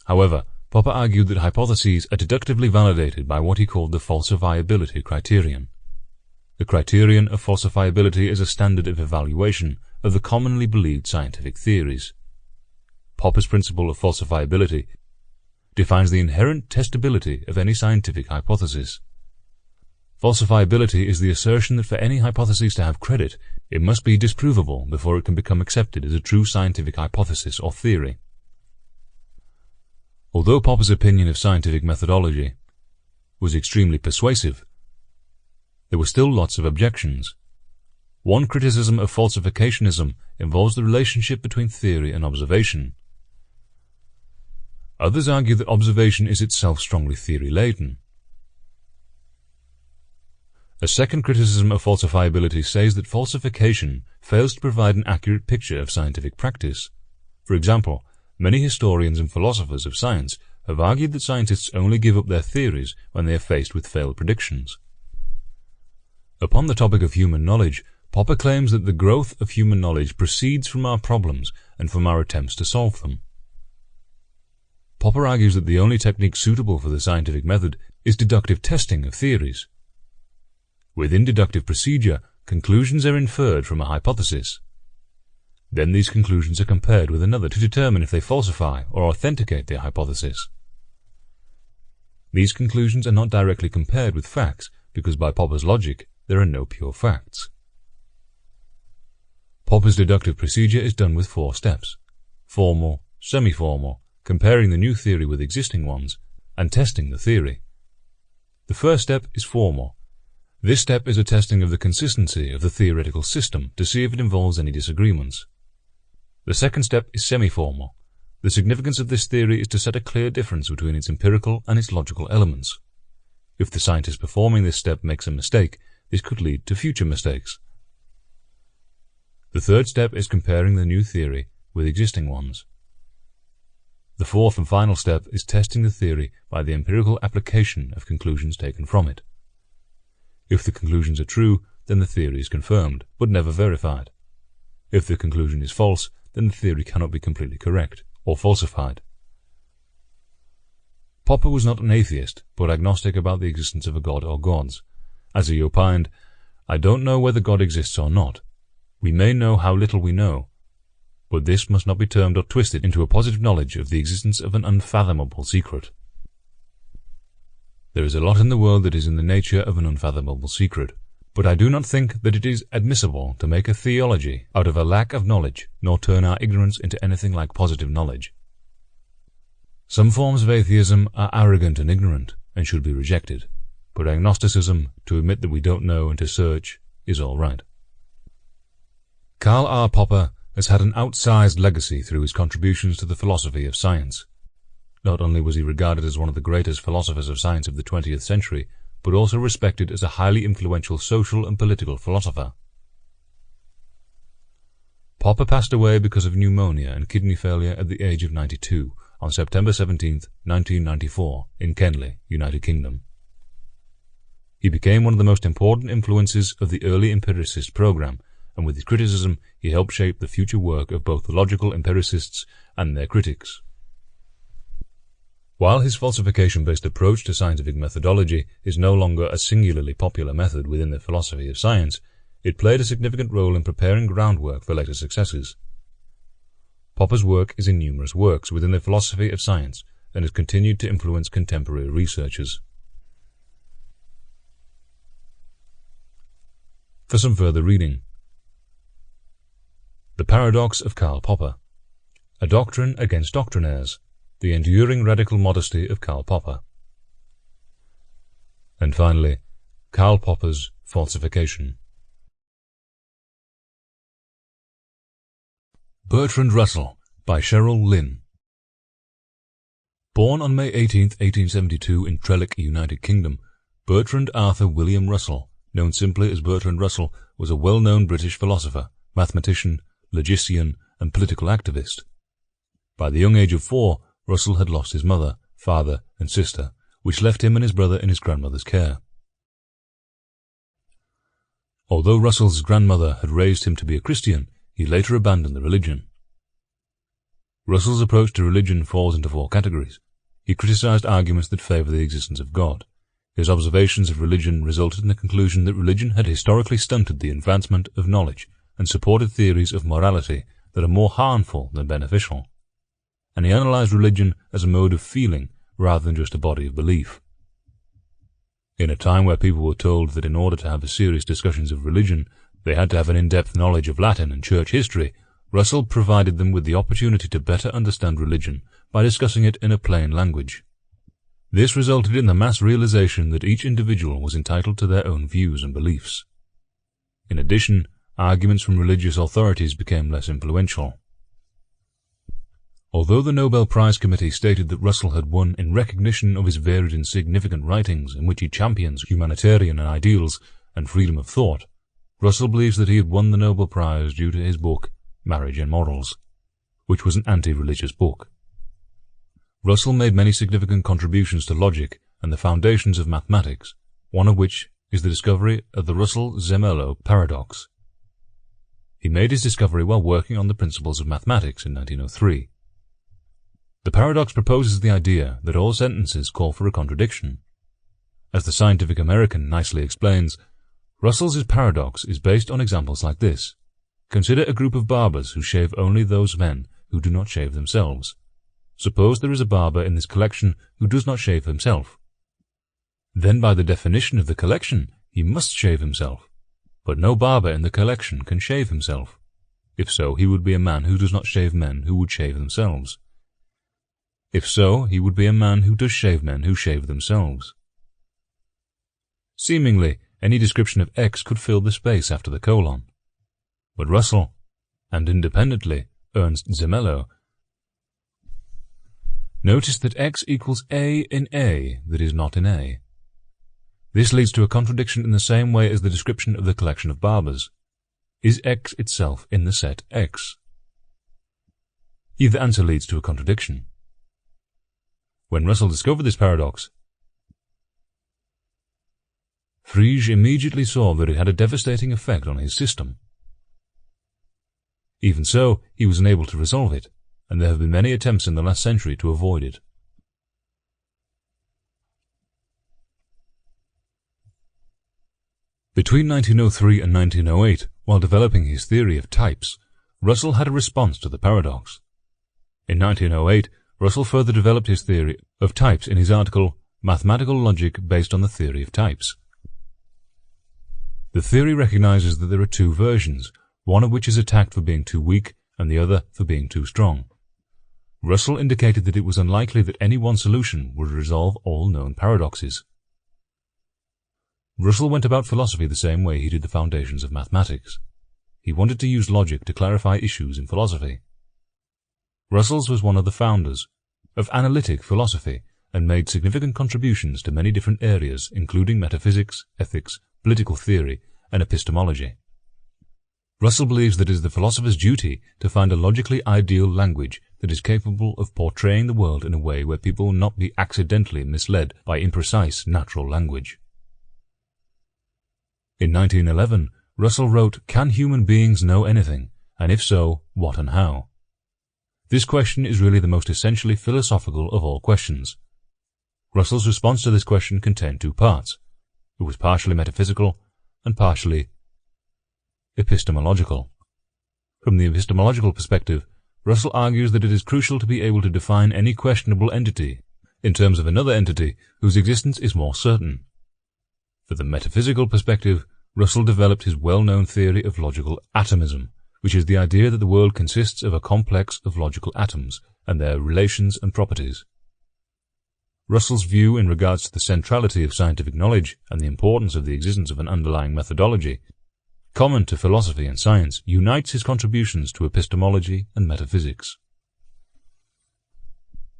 However, Popper argued that hypotheses are deductively validated by what he called the falsifiability criterion. The criterion of falsifiability is a standard of evaluation of the commonly believed scientific theories. Popper's principle of falsifiability defines the inherent testability of any scientific hypothesis. Falsifiability is the assertion that for any hypothesis to have credit, it must be disprovable before it can become accepted as a true scientific hypothesis or theory. Although Popper's opinion of scientific methodology was extremely persuasive, there were still lots of objections. One criticism of falsificationism involves the relationship between theory and observation. Others argue that observation is itself strongly theory-laden. A second criticism of falsifiability says that falsification fails to provide an accurate picture of scientific practice. For example, many historians and philosophers of science have argued that scientists only give up their theories when they are faced with failed predictions. Upon the topic of human knowledge, Popper claims that the growth of human knowledge proceeds from our problems and from our attempts to solve them. Popper argues that the only technique suitable for the scientific method is deductive testing of theories. Within deductive procedure, conclusions are inferred from a hypothesis. Then these conclusions are compared with another to determine if they falsify or authenticate their hypothesis. These conclusions are not directly compared with facts, because by Popper's logic, there are no pure facts. Popper's deductive procedure is done with 4 steps: formal, semi-formal, comparing the new theory with existing ones, and testing the theory. The first step is formal. This step is a testing of the consistency of the theoretical system to see if it involves any disagreements. The second step is semi-formal. The significance of this theory is to set a clear difference between its empirical and its logical elements. If the scientist performing this step makes a mistake, this could lead to future mistakes. The third step is comparing the new theory with existing ones. The fourth and final step is testing the theory by the empirical application of conclusions taken from it. If the conclusions are true, then the theory is confirmed, but never verified. If the conclusion is false, then the theory cannot be completely correct, or falsified. Popper was not an atheist, but agnostic about the existence of a god or gods. As he opined, "I don't know whether God exists or not. We may know how little we know, but this must not be termed or twisted into a positive knowledge of the existence of an unfathomable secret." There is a lot in the world that is in the nature of an unfathomable secret, but I do not think that it is admissible to make a theology out of a lack of knowledge, nor turn our ignorance into anything like positive knowledge. Some forms of atheism are arrogant and ignorant, and should be rejected, but agnosticism, to admit that we don't know and to search, is all right. Karl R. Popper has had an outsized legacy through his contributions to the philosophy of science. Not only was he regarded as one of the greatest philosophers of science of the 20th century, but also respected as a highly influential social and political philosopher. Popper passed away because of pneumonia and kidney failure at the age of 92 on September 17, 1994, in Kenley, United Kingdom. He became one of the most important influences of the early empiricist program, and with his criticism he helped shape the future work of both the logical empiricists and their critics. While his falsification-based approach to scientific methodology is no longer a singularly popular method within the philosophy of science, it played a significant role in preparing groundwork for later successes. Popper's work is in numerous works within the philosophy of science and has continued to influence contemporary researchers. For some further reading: The Paradox of Karl Popper, A Doctrine Against Doctrinaires, The Enduring Radical Modesty of Karl Popper. And finally, Karl Popper's Falsification. Bertrand Russell, by Cheryl Lynn. Born on May 18, 1872 in Trellick, United Kingdom, Bertrand Arthur William Russell, known simply as Bertrand Russell, was a well-known British philosopher, mathematician, logician, and political activist. By the young age of 4, Russell had lost his mother, father, and sister, which left him and his brother in his grandmother's care. Although Russell's grandmother had raised him to be a Christian, he later abandoned the religion. Russell's approach to religion falls into 4 categories. He criticized arguments that favor the existence of God. His observations of religion resulted in the conclusion that religion had historically stunted the advancement of knowledge and supported theories of morality that are more harmful than beneficial. And he analyzed religion as a mode of feeling rather than just a body of belief. In a time where people were told that in order to have serious discussions of religion, they had to have an in-depth knowledge of Latin and church history, Russell provided them with the opportunity to better understand religion by discussing it in a plain language. This resulted in the mass realization that each individual was entitled to their own views and beliefs. In addition, arguments from religious authorities became less influential. Although the Nobel Prize Committee stated that Russell had won in recognition of his varied and significant writings in which he champions humanitarian ideals and freedom of thought, Russell believes that he had won the Nobel Prize due to his book, Marriage and Morals, which was an anti-religious book. Russell made many significant contributions to logic and the foundations of mathematics, one of which is the discovery of the Russell-Zermelo paradox. He made his discovery while working on the principles of mathematics in 1903. The paradox proposes the idea that all sentences call for a contradiction. As the Scientific American nicely explains, Russell's paradox is based on examples like this. Consider a group of barbers who shave only those men who do not shave themselves. Suppose there is a barber in this collection who does not shave himself. Then by the definition of the collection, he must shave himself. But no barber in the collection can shave himself. If so, he would be a man who does not shave men who would shave themselves. If so, he would be a man who does shave men who shave themselves. Seemingly, any description of X could fill the space after the colon. But Russell, and independently Ernst Zermelo, noticed that X equals A in A that is not in A. This leads to a contradiction in the same way as the description of the collection of barbers. Is X itself in the set X? Either answer leads to a contradiction. When Russell discovered this paradox, Frege immediately saw that it had a devastating effect on his system. Even so, he was unable to resolve it, and there have been many attempts in the last century to avoid it. Between 1903 and 1908, while developing his theory of types, Russell had a response to the paradox. In 1908, Russell further developed his theory of types in his article Mathematical Logic Based on the Theory of Types. The theory recognizes that there are two versions, one of which is attacked for being too weak and the other for being too strong. Russell indicated that it was unlikely that any one solution would resolve all known paradoxes. Russell went about philosophy the same way he did the foundations of mathematics. He wanted to use logic to clarify issues in philosophy. Russell was one of the founders of analytic philosophy and made significant contributions to many different areas, including metaphysics, ethics, political theory, and epistemology. Russell believes that it is the philosopher's duty to find a logically ideal language that is capable of portraying the world in a way where people will not be accidentally misled by imprecise natural language. In 1911, Russell wrote, "Can human beings know anything, and if so, what and how?" This question is really the most essentially philosophical of all questions. Russell's response to this question contained two parts. It was partially metaphysical and partially epistemological. From the epistemological perspective, Russell argues that it is crucial to be able to define any questionable entity in terms of another entity whose existence is more certain. For the metaphysical perspective, Russell developed his well-known theory of logical atomism, which is the idea that the world consists of a complex of logical atoms and their relations and properties. Russell's view in regards to the centrality of scientific knowledge and the importance of the existence of an underlying methodology, common to philosophy and science, unites his contributions to epistemology and metaphysics.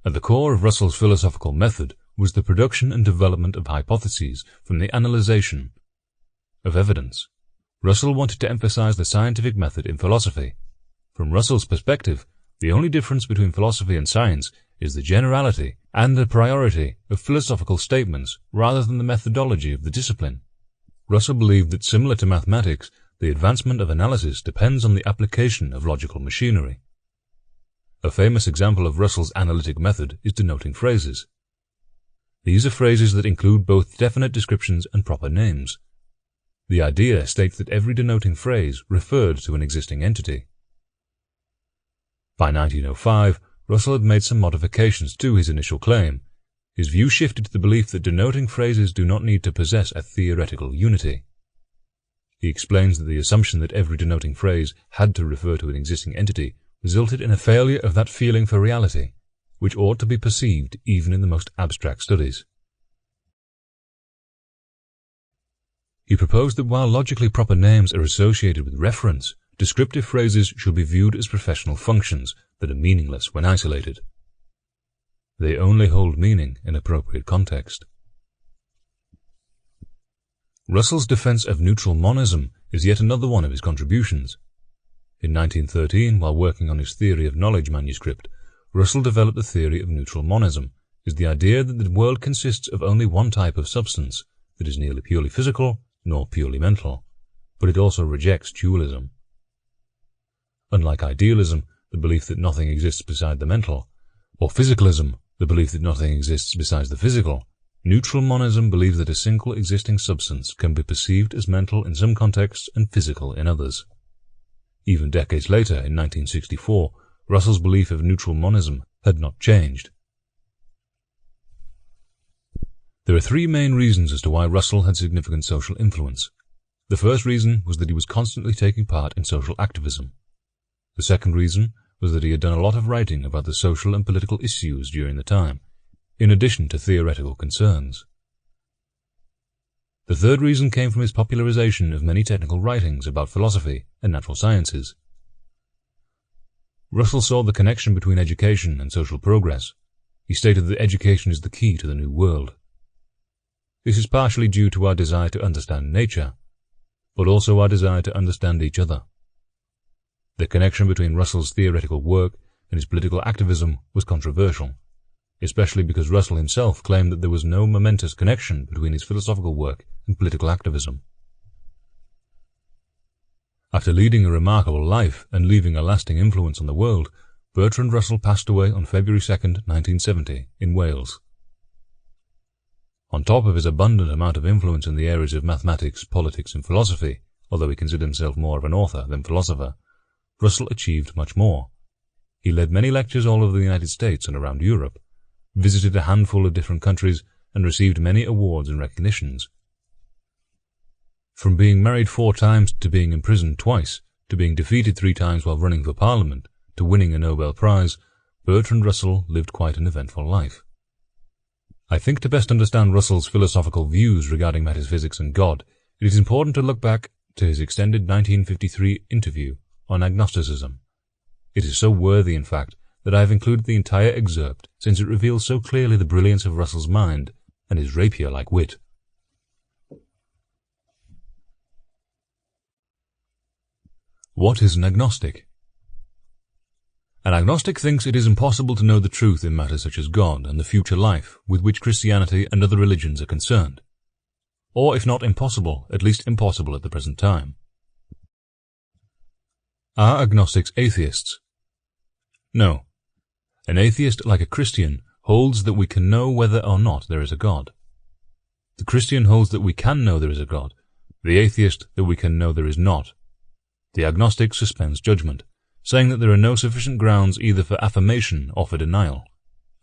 At the core of Russell's philosophical method was the production and development of hypotheses from the analyzation of evidence. Russell wanted to emphasize the scientific method in philosophy. From Russell's perspective, the only difference between philosophy and science is the generality and the priority of philosophical statements rather than the methodology of the discipline. Russell believed that, similar to mathematics, the advancement of analysis depends on the application of logical machinery. A famous example of Russell's analytic method is denoting phrases. These are phrases that include both definite descriptions and proper names. The idea states that every denoting phrase referred to an existing entity. By 1905, Russell had made some modifications to his initial claim. His view shifted to the belief that denoting phrases do not need to possess a theoretical unity. He explains that the assumption that every denoting phrase had to refer to an existing entity resulted in a failure of that feeling for reality, which ought to be perceived even in the most abstract studies. He proposed that while logically proper names are associated with reference, descriptive phrases should be viewed as professional functions that are meaningless when isolated. They only hold meaning in appropriate context. Russell's defense of neutral monism is yet another one of his contributions. In 1913, while working on his Theory of Knowledge manuscript, Russell developed the theory of neutral monism, is the idea that the world consists of only one type of substance that is neither purely physical nor purely mental, but it also rejects dualism. Unlike idealism, the belief that nothing exists beside the mental, or physicalism, the belief that nothing exists besides the physical, neutral monism believes that a single existing substance can be perceived as mental in some contexts and physical in others. Even decades later, in 1964, Russell's belief of neutral monism had not changed. There are three main reasons as to why Russell had significant social influence. The first reason was that he was constantly taking part in social activism. The second reason was that he had done a lot of writing about the social and political issues during the time, in addition to theoretical concerns. The third reason came from his popularization of many technical writings about philosophy and natural sciences. Russell saw the connection between education and social progress. He stated that education is the key to the new world. This is partially due to our desire to understand nature, but also our desire to understand each other. The connection between Russell's theoretical work and his political activism was controversial, especially because Russell himself claimed that there was no momentous connection between his philosophical work and political activism. After leading a remarkable life and leaving a lasting influence on the world, Bertrand Russell passed away on February 2, 1970, in Wales. On top of his abundant amount of influence in the areas of mathematics, politics, and philosophy, although he considered himself more of an author than philosopher, Russell achieved much more. He led many lectures all over the United States and around Europe, visited a handful of different countries, and received many awards and recognitions. From being married 4 times to being imprisoned twice, to being defeated 3 times while running for Parliament, to winning a Nobel Prize, Bertrand Russell lived quite an eventful life. I think to best understand Russell's philosophical views regarding metaphysics and God, it is important to look back to his extended 1953 interview on agnosticism. It is so worthy, in fact, that I have included the entire excerpt, since it reveals so clearly the brilliance of Russell's mind and his rapier-like wit. What is an agnostic? An agnostic thinks it is impossible to know the truth in matters such as God and the future life with which Christianity and other religions are concerned. Or, if not impossible, at least impossible at the present time. Are agnostics atheists? No. An atheist, like a Christian, holds that we can know whether or not there is a God. The Christian holds that we can know there is a God, the atheist that we can know there is not. The agnostic suspends judgment, saying that there are no sufficient grounds either for affirmation or for denial,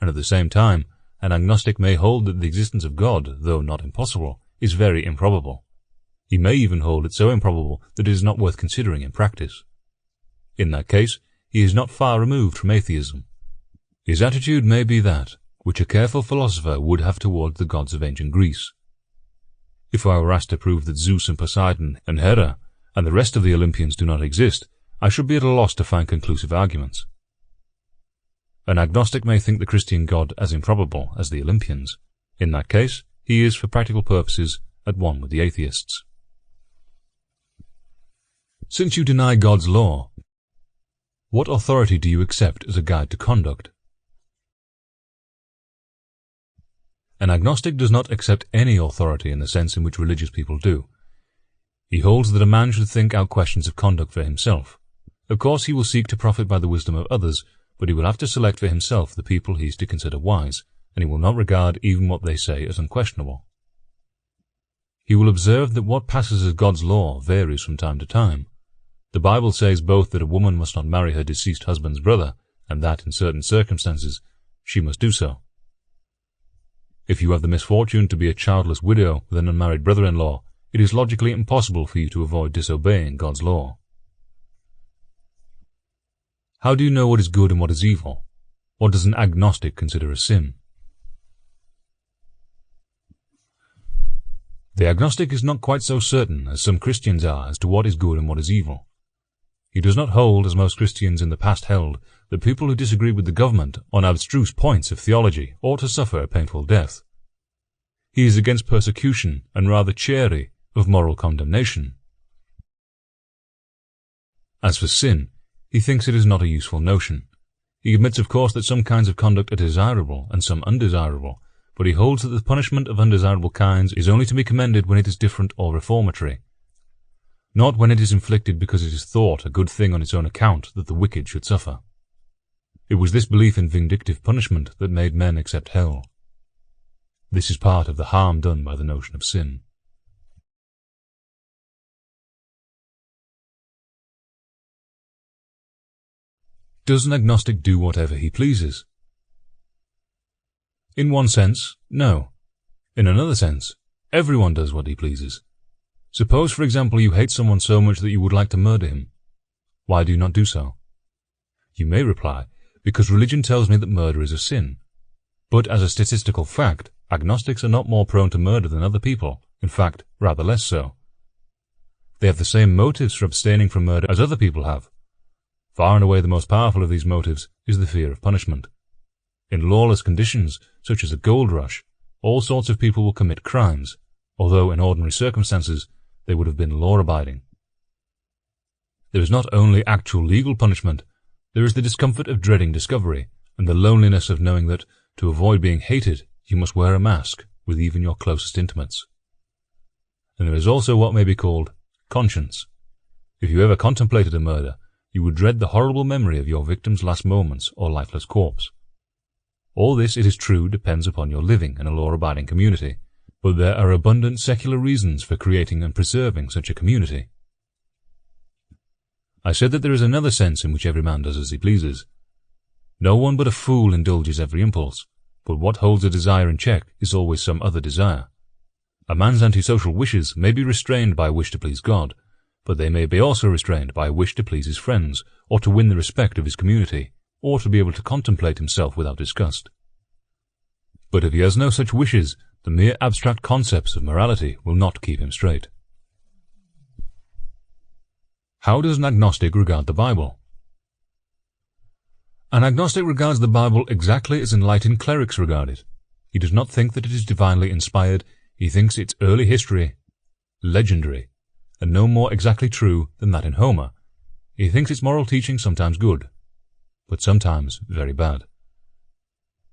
and at the same time, an agnostic may hold that the existence of God, though not impossible, is very improbable. He may even hold it so improbable that it is not worth considering in practice. In that case, he is not far removed from atheism. His attitude may be that which a careful philosopher would have towards the gods of ancient Greece. If I were asked to prove that Zeus and Poseidon and Hera and the rest of the Olympians do not exist, I should be at a loss to find conclusive arguments. An agnostic may think the Christian God as improbable as the Olympians. In that case, he is, for practical purposes, at one with the atheists. Since you deny God's law, what authority do you accept as a guide to conduct? An agnostic does not accept any authority in the sense in which religious people do. He holds that a man should think out questions of conduct for himself. Of course, he will seek to profit by the wisdom of others, but he will have to select for himself the people he is to consider wise, and he will not regard even what they say as unquestionable. He will observe that what passes as God's law varies from time to time. The Bible says both that a woman must not marry her deceased husband's brother, and that, in certain circumstances, she must do so. If you have the misfortune to be a childless widow with an unmarried brother-in-law, it is logically impossible for you to avoid disobeying God's law. How do you know what is good and what is evil? What does an agnostic consider a sin? The agnostic is not quite so certain as some Christians are as to what is good and what is evil. He does not hold, as most Christians in the past held, that people who disagree with the government on abstruse points of theology ought to suffer a painful death. He is against persecution and rather chary of moral condemnation. As for sin, he thinks it is not a useful notion. He admits, of course, that some kinds of conduct are desirable and some undesirable, but he holds that the punishment of undesirable kinds is only to be commended when it is different or reformatory, not when it is inflicted because it is thought a good thing on its own account that the wicked should suffer. It was this belief in vindictive punishment that made men accept hell. This is part of the harm done by the notion of sin. Does an agnostic do whatever he pleases? In one sense, no. In another sense, everyone does what he pleases. Suppose, for example, you hate someone so much that you would like to murder him. Why do you not do so? You may reply, because religion tells me that murder is a sin. But as a statistical fact, agnostics are not more prone to murder than other people, in fact, rather less so. They have the same motives for abstaining from murder as other people have. Far and away the most powerful of these motives is the fear of punishment. In lawless conditions, such as a gold rush, all sorts of people will commit crimes, although in ordinary circumstances they would have been law-abiding. There is not only actual legal punishment, there is the discomfort of dreading discovery, and the loneliness of knowing that, to avoid being hated, you must wear a mask with even your closest intimates. And there is also what may be called conscience. If you ever contemplated a murder, you would dread the horrible memory of your victim's last moments or lifeless corpse. All this, it is true, depends upon your living in a law-abiding community, but there are abundant secular reasons for creating and preserving such a community. I said that there is another sense in which every man does as he pleases. No one but a fool indulges every impulse, but what holds a desire in check is always some other desire. A man's antisocial wishes may be restrained by a wish to please God, but they may be also restrained by a wish to please his friends, or to win the respect of his community, or to be able to contemplate himself without disgust. But if he has no such wishes, the mere abstract concepts of morality will not keep him straight. How does an agnostic regard the Bible? An agnostic regards the Bible exactly as enlightened clerics regard it. He does not think that it is divinely inspired. He thinks its early history legendary, and no more exactly true than that in Homer. He thinks its moral teaching sometimes good, but sometimes very bad.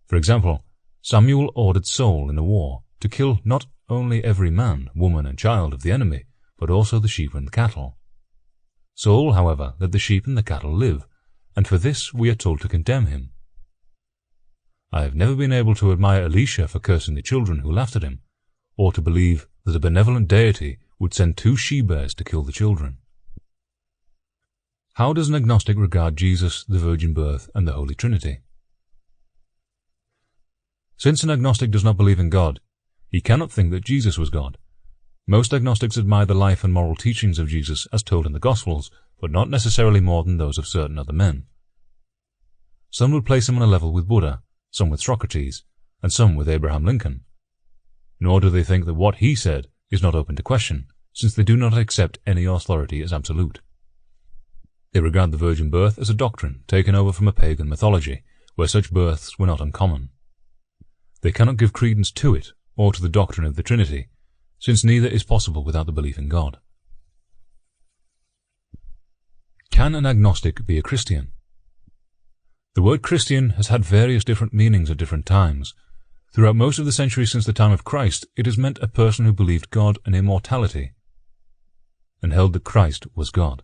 For example, Samuel ordered Saul in a war to kill not only every man, woman, and child of the enemy, but also the sheep and the cattle. Saul, however, let the sheep and the cattle live, and for this we are told to condemn him. I have never been able to admire Elisha for cursing the children who laughed at him, or to believe that a benevolent deity would send 2 she-bears to kill the children. How does an agnostic regard Jesus, the virgin birth, and the Holy Trinity? Since an agnostic does not believe in God, he cannot think that Jesus was God. Most agnostics admire the life and moral teachings of Jesus as told in the Gospels, but not necessarily more than those of certain other men. Some would place him on a level with Buddha, some with Socrates, and some with Abraham Lincoln. Nor do they think that what he said is not open to question, since they do not accept any authority as absolute. They regard the virgin birth as a doctrine taken over from a pagan mythology, where such births were not uncommon. They cannot give credence to it, or to the doctrine of the Trinity, since neither is possible without the belief in God. Can an agnostic be a Christian? The word Christian has had various different meanings at different times. Throughout most of the centuries since the time of Christ, it has meant a person who believed God and immortality, and held that Christ was God.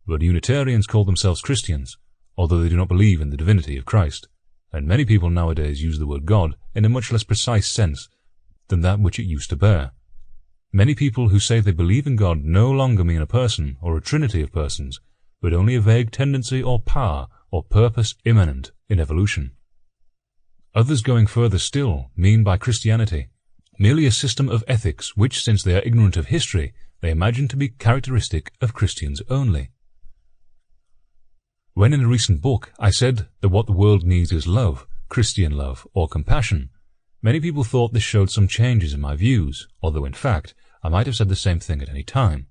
But Unitarians call themselves Christians, although they do not believe in the divinity of Christ, and many people nowadays use the word God in a much less precise sense than that which it used to bear. Many people who say they believe in God no longer mean a person or a trinity of persons, but only a vague tendency or power or purpose immanent in evolution. Others, going further still, mean by Christianity merely a system of ethics which, since they are ignorant of history, they imagine to be characteristic of Christians only. When in a recent book I said that what the world needs is love, Christian love, or compassion, many people thought this showed some changes in my views, although in fact I might have said the same thing at any time.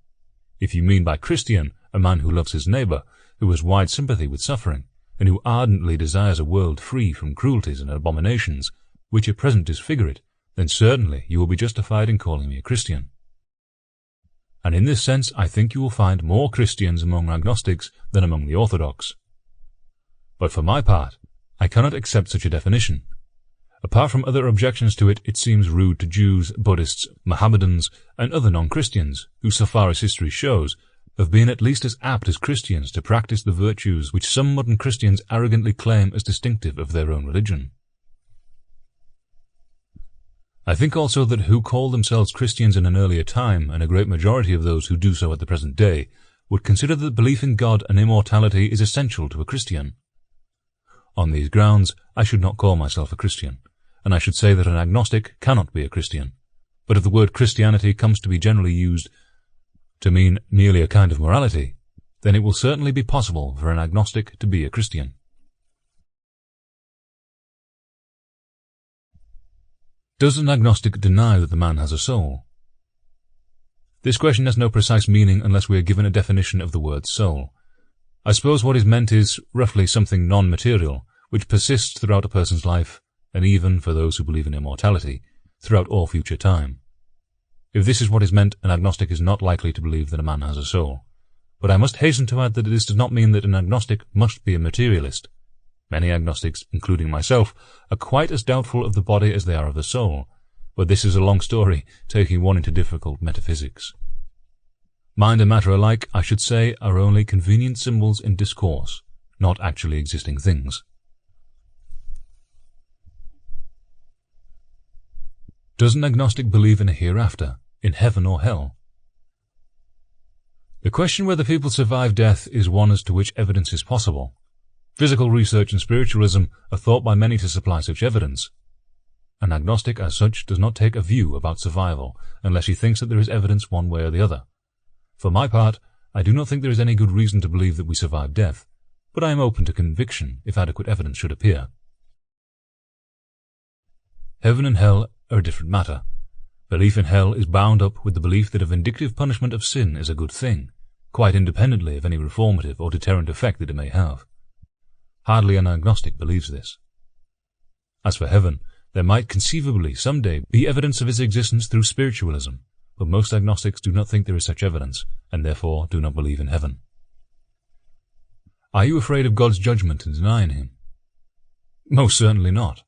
If you mean by Christian a man who loves his neighbour, who has wide sympathy with suffering, and who ardently desires a world free from cruelties and abominations, which at present disfigure it, then certainly you will be justified in calling me a Christian. And in this sense I think you will find more Christians among agnostics than among the orthodox. But for my part, I cannot accept such a definition. Apart from other objections to it, it seems rude to Jews, Buddhists, Mohammedans, and other non-Christians, who, so far as history shows, have been at least as apt as Christians to practice the virtues which some modern Christians arrogantly claim as distinctive of their own religion. I think also that who call themselves Christians in an earlier time, and a great majority of those who do so at the present day, would consider that belief in God and immortality is essential to a Christian. On these grounds, I should not call myself a Christian, and I should say that an agnostic cannot be a Christian. But if the word Christianity comes to be generally used to mean merely a kind of morality, then it will certainly be possible for an agnostic to be a Christian. Does an agnostic deny that the man has a soul? This question has no precise meaning unless we are given a definition of the word soul. I suppose what is meant is, roughly, something non-material, which persists throughout a person's life and even, for those who believe in immortality, throughout all future time. If this is what is meant, an agnostic is not likely to believe that a man has a soul. But I must hasten to add that this does not mean that an agnostic must be a materialist. Many agnostics, including myself, are quite as doubtful of the body as they are of the soul, but this is a long story, taking one into difficult metaphysics. Mind and matter alike, I should say, are only convenient symbols in discourse, not actually existing things. Does an agnostic believe in a hereafter, in heaven or hell? The question whether people survive death is one as to which evidence is possible. Physical research and spiritualism are thought by many to supply such evidence. An agnostic as such does not take a view about survival unless he thinks that there is evidence one way or the other. For my part, I do not think there is any good reason to believe that we survive death, but I am open to conviction if adequate evidence should appear. Heaven and hell are a different matter. Belief in hell is bound up with the belief that a vindictive punishment of sin is a good thing, quite independently of any reformative or deterrent effect that it may have. Hardly an agnostic believes this. As for heaven, there might conceivably someday be evidence of its existence through spiritualism, but most agnostics do not think there is such evidence, and therefore do not believe in heaven. Are you afraid of God's judgment and denying him? Most certainly not.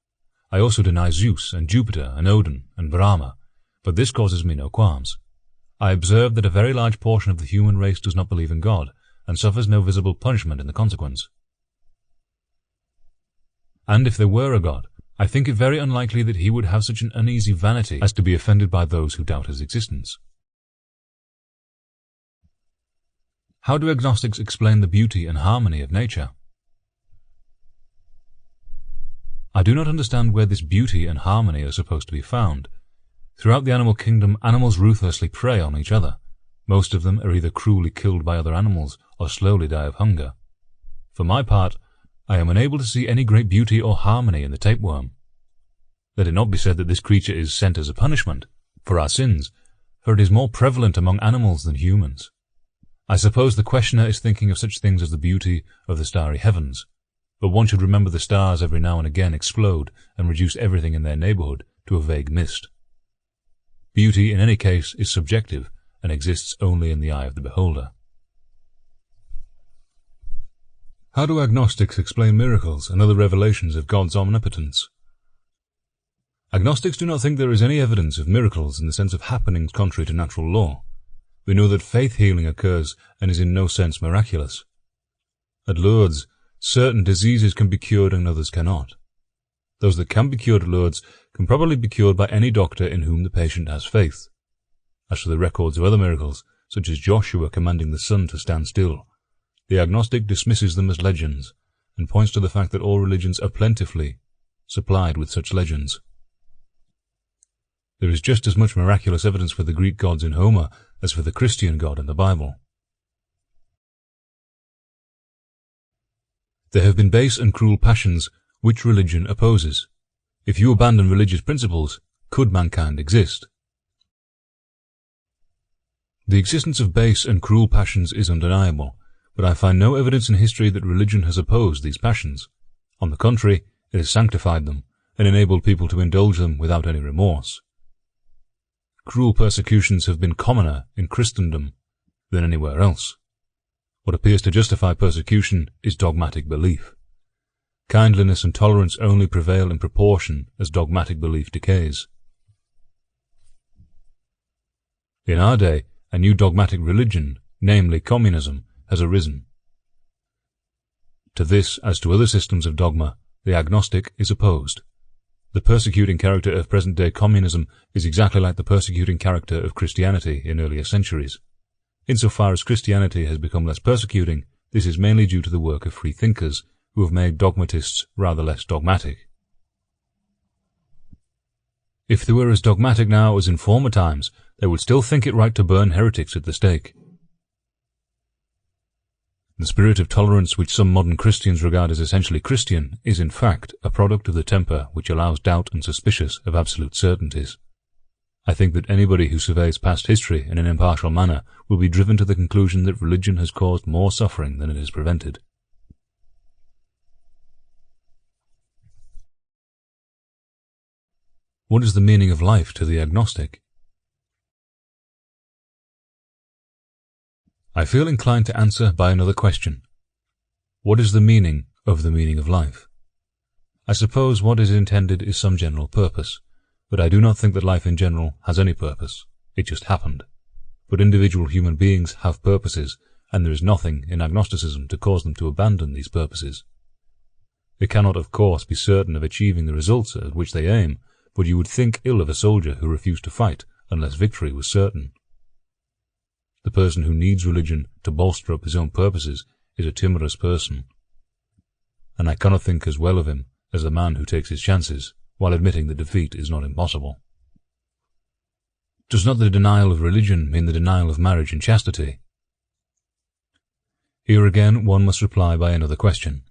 I also deny Zeus and Jupiter and Odin and Brahma, but this causes me no qualms. I observe that a very large portion of the human race does not believe in God, and suffers no visible punishment in the consequence. And if there were a God, I think it very unlikely that he would have such an uneasy vanity as to be offended by those who doubt his existence. How do agnostics explain the beauty and harmony of nature? I do not understand where this beauty and harmony are supposed to be found. Throughout the animal kingdom, animals ruthlessly prey on each other. Most of them are either cruelly killed by other animals or slowly die of hunger. For my part, I am unable to see any great beauty or harmony in the tapeworm. Let it not be said that this creature is sent as a punishment for our sins, for it is more prevalent among animals than humans. I suppose the questioner is thinking of such things as the beauty of the starry heavens, but one should remember the stars every now and again explode and reduce everything in their neighborhood to a vague mist. Beauty, in any case, is subjective and exists only in the eye of the beholder. How do agnostics explain miracles and other revelations of God's omnipotence? Agnostics do not think there is any evidence of miracles in the sense of happenings contrary to natural law. We know that faith healing occurs and is in no sense miraculous. At Lourdes, certain diseases can be cured and others cannot. Those that can be cured at Lourdes can probably be cured by any doctor in whom the patient has faith. As for the records of other miracles, such as Joshua commanding the sun to stand still, the agnostic dismisses them as legends, and points to the fact that all religions are plentifully supplied with such legends. There is just as much miraculous evidence for the Greek gods in Homer as for the Christian God in the Bible. There have been base and cruel passions which religion opposes. If you abandon religious principles, could mankind exist? The existence of base and cruel passions is undeniable, but I find no evidence in history that religion has opposed these passions. On the contrary, it has sanctified them and enabled people to indulge them without any remorse. Cruel persecutions have been commoner in Christendom than anywhere else. What appears to justify persecution is dogmatic belief. Kindliness and tolerance only prevail in proportion as dogmatic belief decays. In our day, a new dogmatic religion, namely communism, has arisen. To this, as to other systems of dogma, the agnostic is opposed. The persecuting character of present-day communism is exactly like the persecuting character of Christianity in earlier centuries. Insofar as Christianity has become less persecuting, this is mainly due to the work of free thinkers, who have made dogmatists rather less dogmatic. If they were as dogmatic now as in former times, they would still think it right to burn heretics at the stake. The spirit of tolerance which some modern Christians regard as essentially Christian is in fact a product of the temper which allows doubt and suspicious of absolute certainties. I think that anybody who surveys past history in an impartial manner will be driven to the conclusion that religion has caused more suffering than it has prevented. What is the meaning of life to the agnostic? I feel inclined to answer by another question. What is the meaning of life? I suppose what is intended is some general purpose, but I do not think that life in general has any purpose. It just happened. But individual human beings have purposes, and there is nothing in agnosticism to cause them to abandon these purposes. They cannot, of course, be certain of achieving the results at which they aim, but you would think ill of a soldier who refused to fight unless victory was certain. The person who needs religion to bolster up his own purposes is a timorous person, and I cannot think as well of him as the man who takes his chances, while admitting that defeat is not impossible. Does not the denial of religion mean the denial of marriage and chastity? Here again one must reply by another question.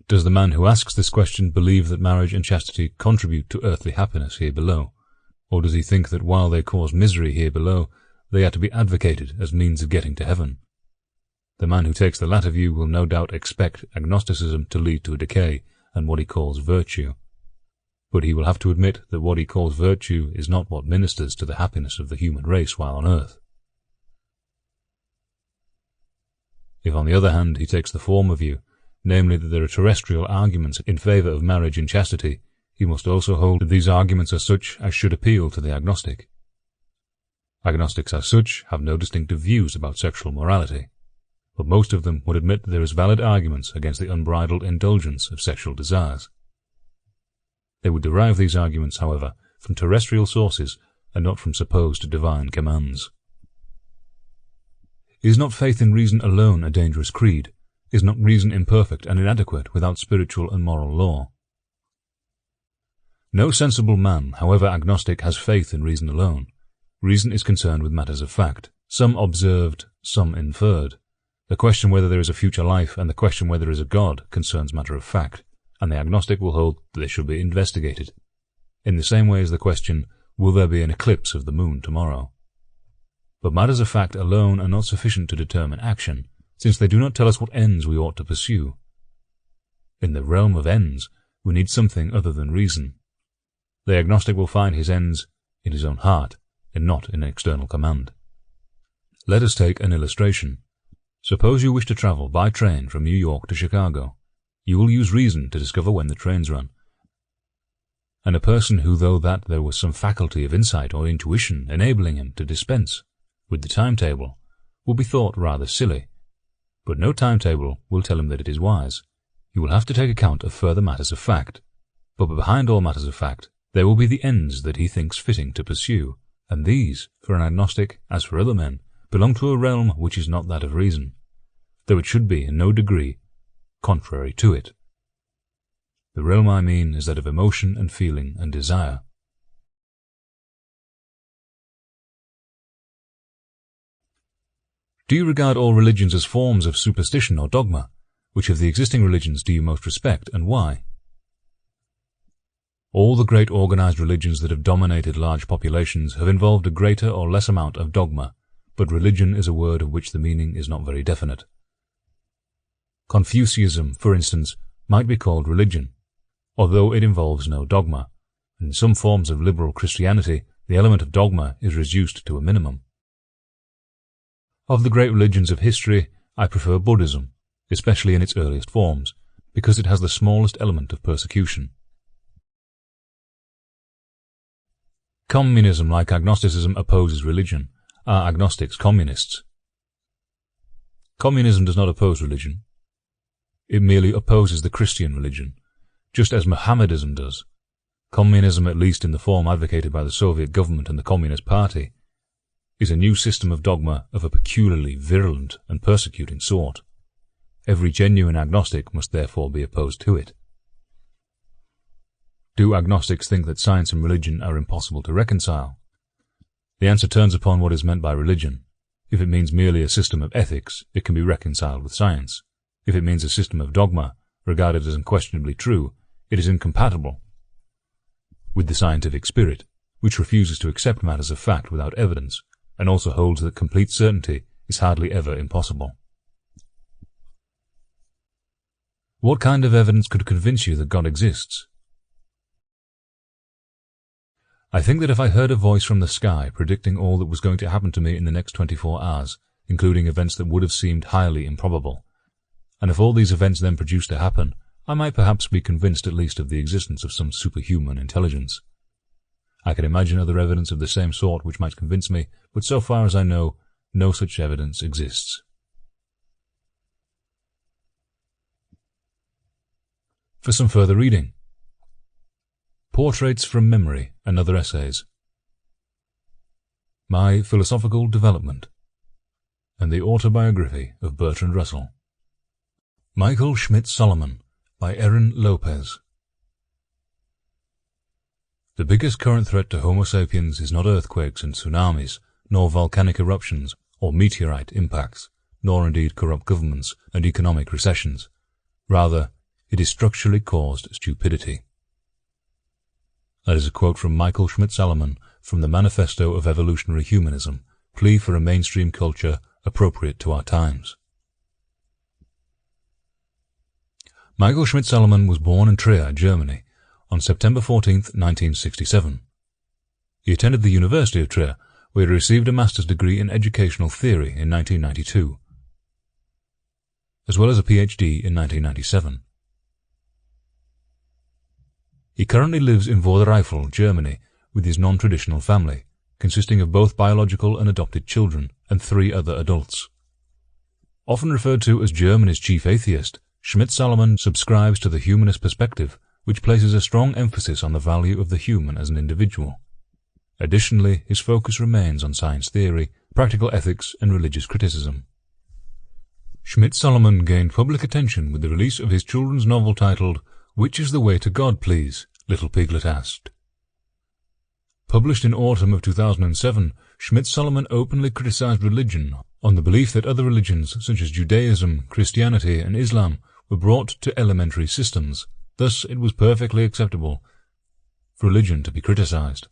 Does the man who asks this question believe that marriage and chastity contribute to earthly happiness here below, or does he think that while they cause misery here below, they are to be advocated as means of getting to heaven? The man who takes the latter view will no doubt expect agnosticism to lead to a decay and what he calls virtue. But he will have to admit that what he calls virtue is not what ministers to the happiness of the human race while on earth. If on the other hand he takes the former view, namely that there are terrestrial arguments in favour of marriage and chastity, he must also hold that these arguments are such as should appeal to the agnostic. Agnostics as such have no distinctive views about sexual morality, but most of them would admit that there is valid arguments against the unbridled indulgence of sexual desires. They would derive these arguments, however, from terrestrial sources and not from supposed divine commands. Is not faith in reason alone a dangerous creed? Is not reason imperfect and inadequate without spiritual and moral law? No sensible man, however agnostic, has faith in reason alone. Reason is concerned with matters of fact, some observed, some inferred. The question whether there is a future life and the question whether there is a God concerns matter of fact, and the agnostic will hold that they should be investigated, in the same way as the question, will there be an eclipse of the moon tomorrow? But matters of fact alone are not sufficient to determine action, since they do not tell us what ends we ought to pursue. In the realm of ends, we need something other than reason. The agnostic will find his ends in his own heart, and not in an external command. Let us take an illustration. Suppose you wish to travel by train from New York to Chicago. You will use reason to discover when the trains run. And a person who, though that there was some faculty of insight or intuition enabling him to dispense with the timetable, will be thought rather silly. But no timetable will tell him that it is wise. He will have to take account of further matters of fact. But behind all matters of fact, there will be the ends that he thinks fitting to pursue, and these, for an agnostic, as for other men, belong to a realm which is not that of reason, though it should be in no degree contrary to it. The realm I mean is that of emotion and feeling and desire. Do you regard all religions as forms of superstition or dogma? Which of the existing religions do you most respect, and why? All the great organized religions that have dominated large populations have involved a greater or less amount of dogma, but religion is a word of which the meaning is not very definite. Confucianism, for instance, might be called religion, although it involves no dogma, and in some forms of liberal Christianity the element of dogma is reduced to a minimum. Of the great religions of history, I prefer Buddhism, especially in its earliest forms, because it has the smallest element of persecution. Communism, like agnosticism, opposes religion. Are agnostics communists? Communism does not oppose religion. It merely opposes the Christian religion, just as Mohammedanism does. Communism, at least in the form advocated by the Soviet government and the Communist Party, is a new system of dogma of a peculiarly virulent and persecuting sort. Every genuine agnostic must therefore be opposed to it. Do agnostics think that science and religion are impossible to reconcile? The answer turns upon what is meant by religion. If it means merely a system of ethics, it can be reconciled with science. If it means a system of dogma, regarded as unquestionably true, it is incompatible with the scientific spirit, which refuses to accept matters of fact without evidence, and also holds that complete certainty is hardly ever impossible. What kind of evidence could convince you that God exists? I think that if I heard a voice from the sky predicting all that was going to happen to me in the next 24 hours, including events that would have seemed highly improbable, and if all these events then produced to happen, I might perhaps be convinced at least of the existence of some superhuman intelligence. I can imagine other evidence of the same sort which might convince me, but so far as I know, no such evidence exists. For some further reading: Portraits from Memory and Other Essays, My Philosophical Development, and the Autobiography of Bertrand Russell. Michael Schmidt-Salomon by Erin Lopez. The biggest current threat to Homo sapiens is not earthquakes and tsunamis, nor volcanic eruptions, or meteorite impacts, nor indeed corrupt governments and economic recessions. Rather, it is structurally caused stupidity. That is a quote from Michael Schmidt-Salomon from the Manifesto of Evolutionary Humanism, plea for a mainstream culture appropriate to our times. Michael Schmidt-Salomon was born in Trier, Germany, on September 14, 1967. He attended the University of Trier, where he received a master's degree in educational theory in 1992, as well as a PhD in 1997. He currently lives in Vordereifel, Germany, with his non-traditional family, consisting of both biological and adopted children, and 3 other adults. Often referred to as Germany's chief atheist, Schmidt-Salomon subscribes to the humanist perspective, which places a strong emphasis on the value of the human as an individual. Additionally, his focus remains on science theory, practical ethics, and religious criticism. Schmidt-Salomon gained public attention with the release of his children's novel titled "Which is the Way to God, Please?" Little Piglet Asked. Published in autumn of 2007, Schmidt-Salomon openly criticized religion on the belief that other religions such as Judaism, Christianity, and Islam were brought to elementary systems. Thus, it was perfectly acceptable for religion to be criticized.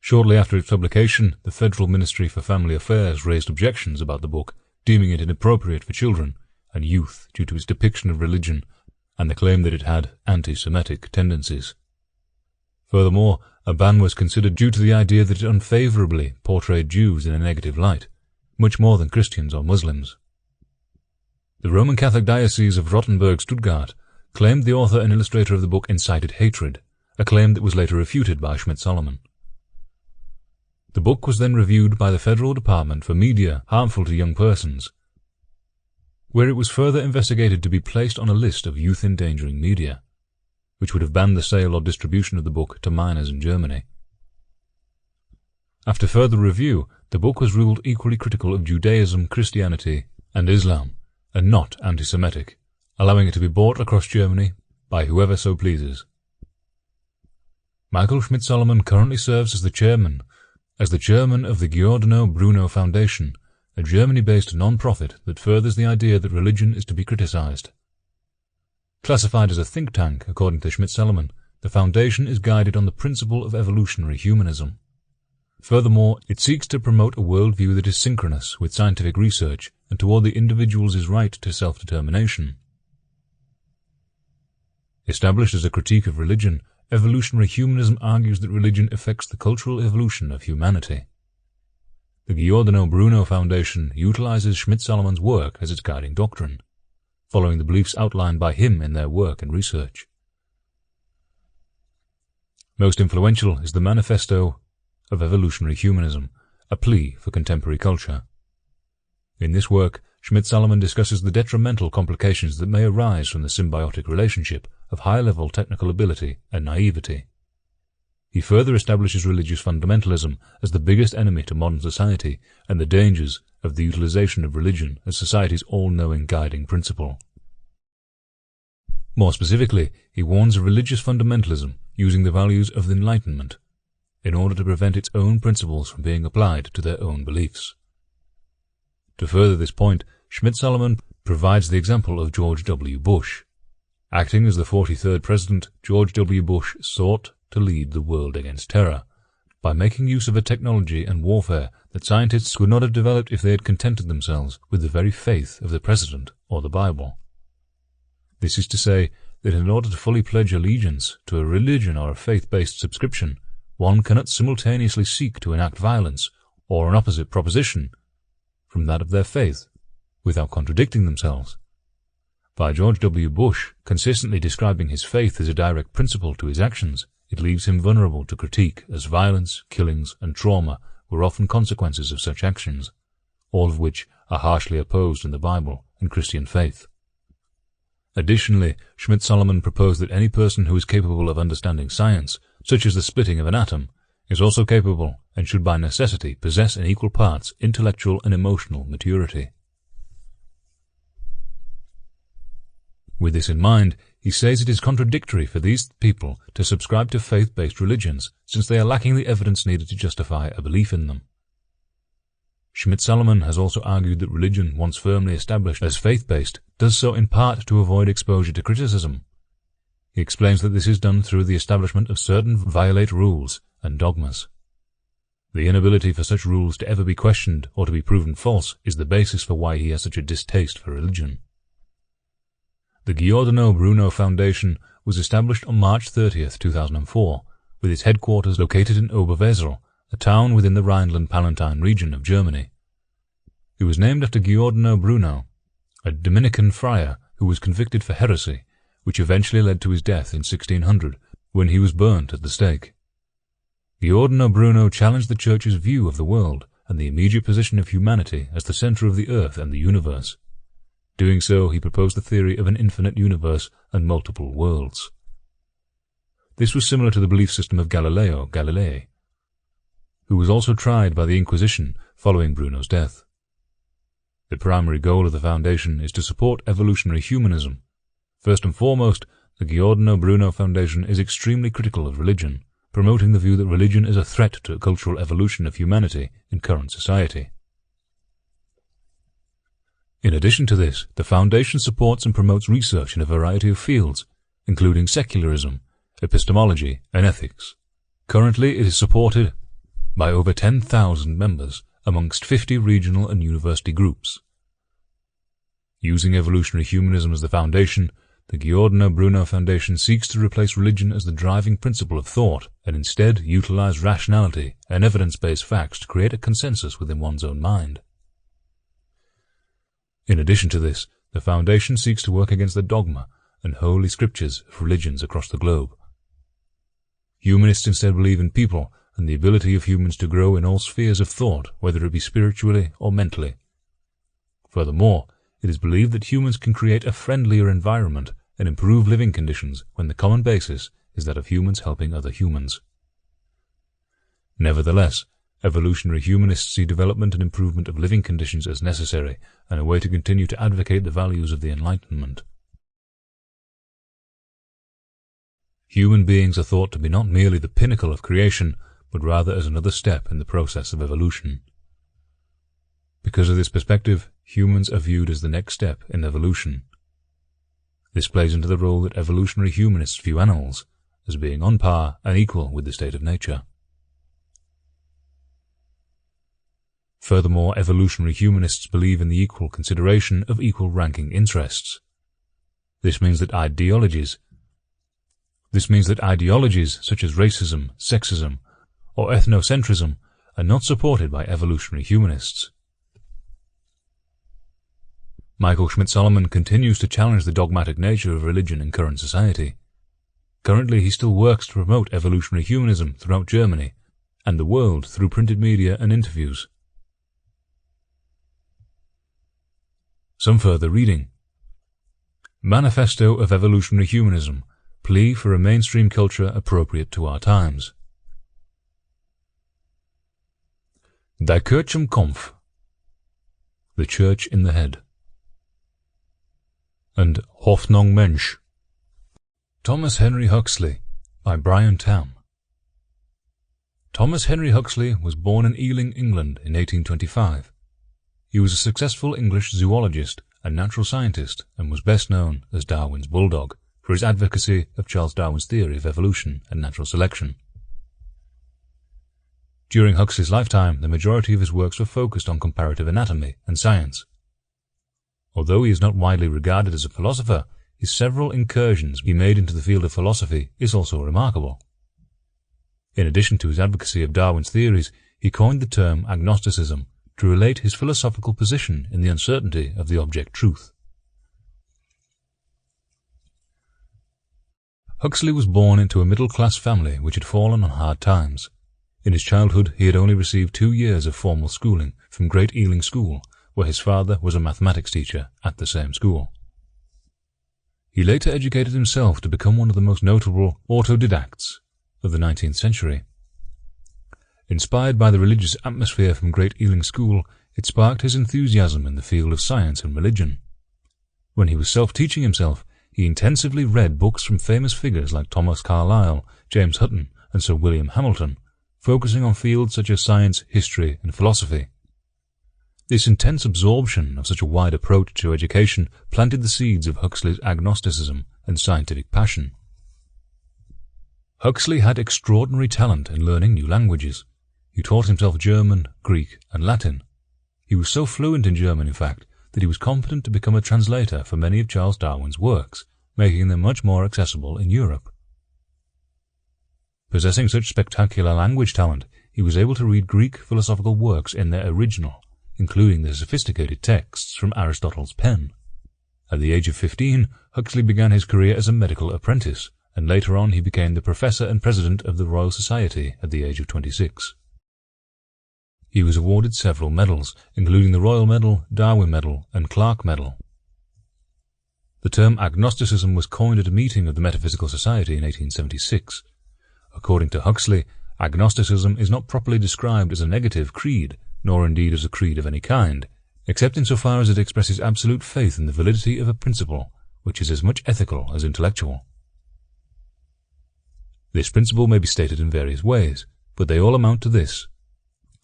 Shortly after its publication, the Federal Ministry for Family Affairs raised objections about the book, deeming it inappropriate for children and youth due to its depiction of religion and the claim that it had anti-Semitic tendencies. Furthermore, a ban was considered due to the idea that it unfavorably portrayed Jews in a negative light, much more than Christians or Muslims. The Roman Catholic Diocese of Rottenburg-Stuttgart claimed the author and illustrator of the book incited hatred, a claim that was later refuted by Schmidt-Salomon. The book was then reviewed by the Federal Department for Media Harmful to Young Persons, where it was further investigated to be placed on a list of youth-endangering media, which would have banned the sale or distribution of the book to minors in Germany. After further review, the book was ruled equally critical of Judaism, Christianity, and Islam, and not anti-Semitic, allowing it to be bought across Germany by whoever so pleases. Michael Schmidt-Salomon currently serves as the chairman of the Giordano Bruno Foundation, a Germany-based non-profit that furthers the idea that religion is to be criticized. Classified as a think tank, according to Schmidt-Salomon, the foundation is guided on the principle of evolutionary humanism. Furthermore, it seeks to promote a worldview that is synchronous with scientific research and toward the individual's right to self-determination. Established as a critique of religion, evolutionary humanism argues that religion affects the cultural evolution of humanity. The Giordano Bruno Foundation utilizes Schmidt-Salomon's work as its guiding doctrine, following the beliefs outlined by him in their work and research. Most influential is the Manifesto of Evolutionary Humanism, a plea for contemporary culture. In this work, Schmidt-Salomon discusses the detrimental complications that may arise from the symbiotic relationship of high-level technical ability and naivety. He further establishes religious fundamentalism as the biggest enemy to modern society and the dangers of the utilization of religion as society's all-knowing guiding principle. More specifically, he warns of religious fundamentalism using the values of the Enlightenment in order to prevent its own principles from being applied to their own beliefs. To further this point, Schmidt-Salomon provides the example of George W. Bush. Acting as the 43rd president, George W. Bush sought to lead the world against terror by making use of a technology and warfare that scientists could not have developed if they had contented themselves with the very faith of the president or the Bible. This is to say that in order to fully pledge allegiance to a religion or a faith-based subscription, one cannot simultaneously seek to enact violence or an opposite proposition from that of their faith without contradicting themselves. By George W. Bush consistently describing his faith as a direct principle to his actions, it leaves him vulnerable to critique, as violence, killings, and trauma were often consequences of such actions, all of which are harshly opposed in the Bible and Christian faith. Additionally, Schmidt-Salomon proposed that any person who is capable of understanding science, such as the splitting of an atom, is also capable and should by necessity possess in equal parts intellectual and emotional maturity. With this in mind, he says it is contradictory for these people to subscribe to faith-based religions, since they are lacking the evidence needed to justify a belief in them. Schmidt-Salomon has also argued that religion, once firmly established as faith-based, does so in part to avoid exposure to criticism. He explains that this is done through the establishment of certain violate rules and dogmas. The inability for such rules to ever be questioned or to be proven false is the basis for why he has such a distaste for religion. The Giordano Bruno Foundation was established on March 30, 2004, with its headquarters located in Oberwesel, a town within the Rhineland-Palatine region of Germany. It was named after Giordano Bruno, a Dominican friar who was convicted for heresy, which eventually led to his death in 1600, when he was burnt at the stake. Giordano Bruno challenged the Church's view of the world and the immediate position of humanity as the center of the earth and the universe. Doing so, he proposed the theory of an infinite universe and multiple worlds. This was similar to the belief system of Galileo Galilei, who was also tried by the Inquisition following Bruno's death. The primary goal of the Foundation is to support evolutionary humanism. First and foremost, the Giordano Bruno Foundation is extremely critical of religion, promoting the view that religion is a threat to the cultural evolution of humanity in current society. In addition to this, the Foundation supports and promotes research in a variety of fields, including secularism, epistemology, and ethics. Currently, it is supported by over 10,000 members amongst 50 regional and university groups. Using evolutionary humanism as the foundation, the Giordano Bruno Foundation seeks to replace religion as the driving principle of thought and instead utilize rationality and evidence-based facts to create a consensus within one's own mind. In addition to this, the Foundation seeks to work against the dogma and holy scriptures of religions across the globe. Humanists instead believe in people and the ability of humans to grow in all spheres of thought, whether it be spiritually or mentally. Furthermore, it is believed that humans can create a friendlier environment and improve living conditions when the common basis is that of humans helping other humans. Nevertheless, evolutionary humanists see development and improvement of living conditions as necessary and a way to continue to advocate the values of the Enlightenment. Human beings are thought to be not merely the pinnacle of creation, but rather as another step in the process of evolution. Because of this perspective, humans are viewed as the next step in evolution. This plays into the role that evolutionary humanists view animals as being on par and equal with the state of nature. Furthermore, evolutionary humanists believe in the equal consideration of equal-ranking interests. This means that ideologies such as racism, sexism, or ethnocentrism are not supported by evolutionary humanists. Michael Schmidt-Salomon continues to challenge the dogmatic nature of religion in current society. Currently, he still works to promote evolutionary humanism throughout Germany and the world through printed media and interviews. Some further reading. Manifesto of Evolutionary Humanism, plea for a mainstream culture appropriate to our times. Die Kirche im Kopf, The Church in the Head, and Hoffnung Mensch. Thomas Henry Huxley, by Brian Tam. Thomas Henry Huxley was born in Ealing, England in 1825. He was a successful English zoologist and natural scientist and was best known as Darwin's bulldog for his advocacy of Charles Darwin's theory of evolution and natural selection. During Huxley's lifetime, the majority of his works were focused on comparative anatomy and science. Although he is not widely regarded as a philosopher, his several incursions he made into the field of philosophy is also remarkable. In addition to his advocacy of Darwin's theories, he coined the term agnosticism to relate his philosophical position in the uncertainty of the object truth. Huxley was born into a middle-class family which had fallen on hard times. In his childhood he had only received 2 years of formal schooling from Great Ealing School, where his father was a mathematics teacher at the same school. He later educated himself to become one of the most notable autodidacts of the 19th century. Inspired by the religious atmosphere from Great Ealing School, it sparked his enthusiasm in the field of science and religion. When he was self-teaching himself, he intensively read books from famous figures like Thomas Carlyle, James Hutton, and Sir William Hamilton, focusing on fields such as science, history, and philosophy. This intense absorption of such a wide approach to education planted the seeds of Huxley's agnosticism and scientific passion. Huxley had extraordinary talent in learning new languages. He taught himself German, Greek, and Latin. He was so fluent in German, in fact, that he was confident to become a translator for many of Charles Darwin's works, making them much more accessible in Europe. Possessing such spectacular language talent, he was able to read Greek philosophical works in their original, including the sophisticated texts from Aristotle's pen. At the age of 15, Huxley began his career as a medical apprentice, and later on he became the professor and president of the Royal Society at the age of 26. He was awarded several medals, including the Royal Medal, Darwin Medal, and Clark Medal. The term agnosticism was coined at a meeting of the Metaphysical Society in 1876. According to Huxley, agnosticism is not properly described as a negative creed, nor indeed as a creed of any kind, except insofar as it expresses absolute faith in the validity of a principle, which is as much ethical as intellectual. This principle may be stated in various ways, but they all amount to this: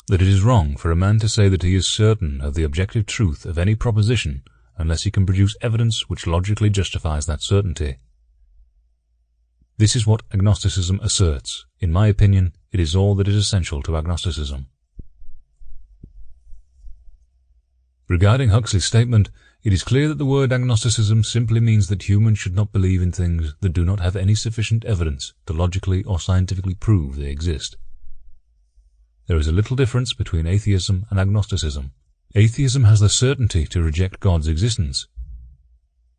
that it is wrong for a man to say that he is certain of the objective truth of any proposition unless he can produce evidence which logically justifies that certainty. This is what agnosticism asserts. In my opinion, it is all that is essential to agnosticism. Regarding Huxley's statement, it is clear that the word agnosticism simply means that humans should not believe in things that do not have any sufficient evidence to logically or scientifically prove they exist. There is a little difference between atheism and agnosticism. Atheism has the certainty to reject God's existence.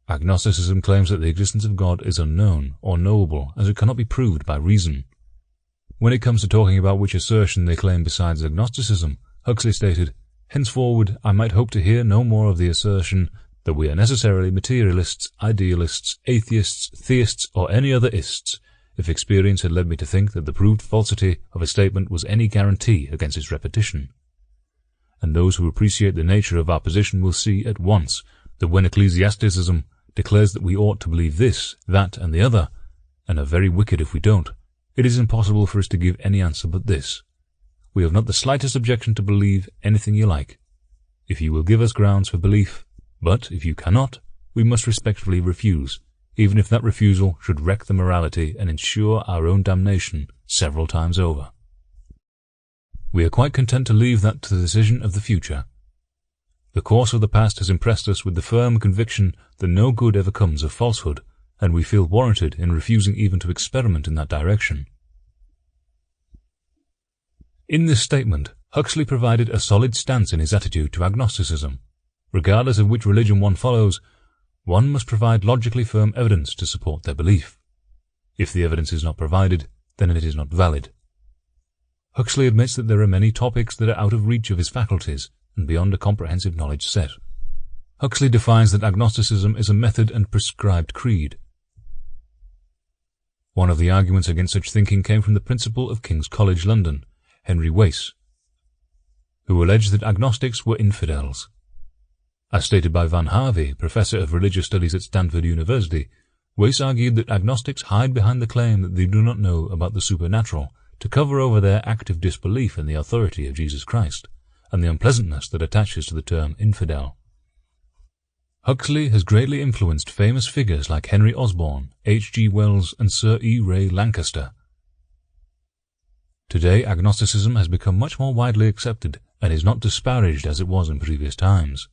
Agnosticism claims that the existence of God is unknown or knowable, as it cannot be proved by reason. When it comes to talking about which assertion they claim besides agnosticism, Huxley stated, "Henceforward I might hope to hear no more of the assertion that we are necessarily materialists, idealists, atheists, theists, or any other ists, if experience had led me to think that the proved falsity of a statement was any guarantee against its repetition. And those who appreciate the nature of our position will see at once that when ecclesiasticism declares that we ought to believe this, that, and the other, and are very wicked if we don't, it is impossible for us to give any answer but this: we have not the slightest objection to believe anything you like, if you will give us grounds for belief, but if you cannot, we must respectfully refuse, even if that refusal should wreck the morality and ensure our own damnation several times over. We are quite content to leave that to the decision of the future. The course of the past has impressed us with the firm conviction that no good ever comes of falsehood, and we feel warranted in refusing even to experiment in that direction." In this statement, Huxley provided a solid stance in his attitude to agnosticism. Regardless of which religion one follows, one must provide logically firm evidence to support their belief. If the evidence is not provided, then it is not valid. Huxley admits that there are many topics that are out of reach of his faculties and beyond a comprehensive knowledge set. Huxley defines that agnosticism is a method and prescribed creed. One of the arguments against such thinking came from the principal of King's College London, Henry Wace, who alleged that agnostics were infidels. As stated by Van Harvey, professor of religious studies at Stanford University, Wace argued that agnostics hide behind the claim that they do not know about the supernatural to cover over their active disbelief in the authority of Jesus Christ, and the unpleasantness that attaches to the term infidel. Huxley has greatly influenced famous figures like Henry Osborne, H.G. Wells, and Sir E. Ray Lancaster. Today, agnosticism has become much more widely accepted and is not disparaged as it was in previous times.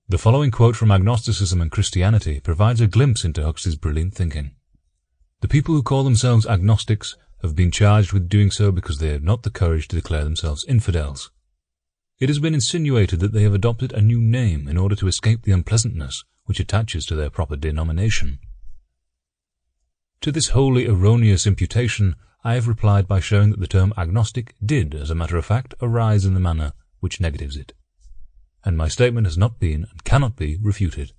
The following quote from Agnosticism and Christianity provides a glimpse into Huxley's brilliant thinking. "The people who call themselves agnostics have been charged with doing so because they have not the courage to declare themselves infidels. It has been insinuated that they have adopted a new name in order to escape the unpleasantness which attaches to their proper denomination. To this wholly erroneous imputation I have replied by showing that the term agnostic did, as a matter of fact, arise in the manner which negatives it, and my statement has not been and cannot be refuted.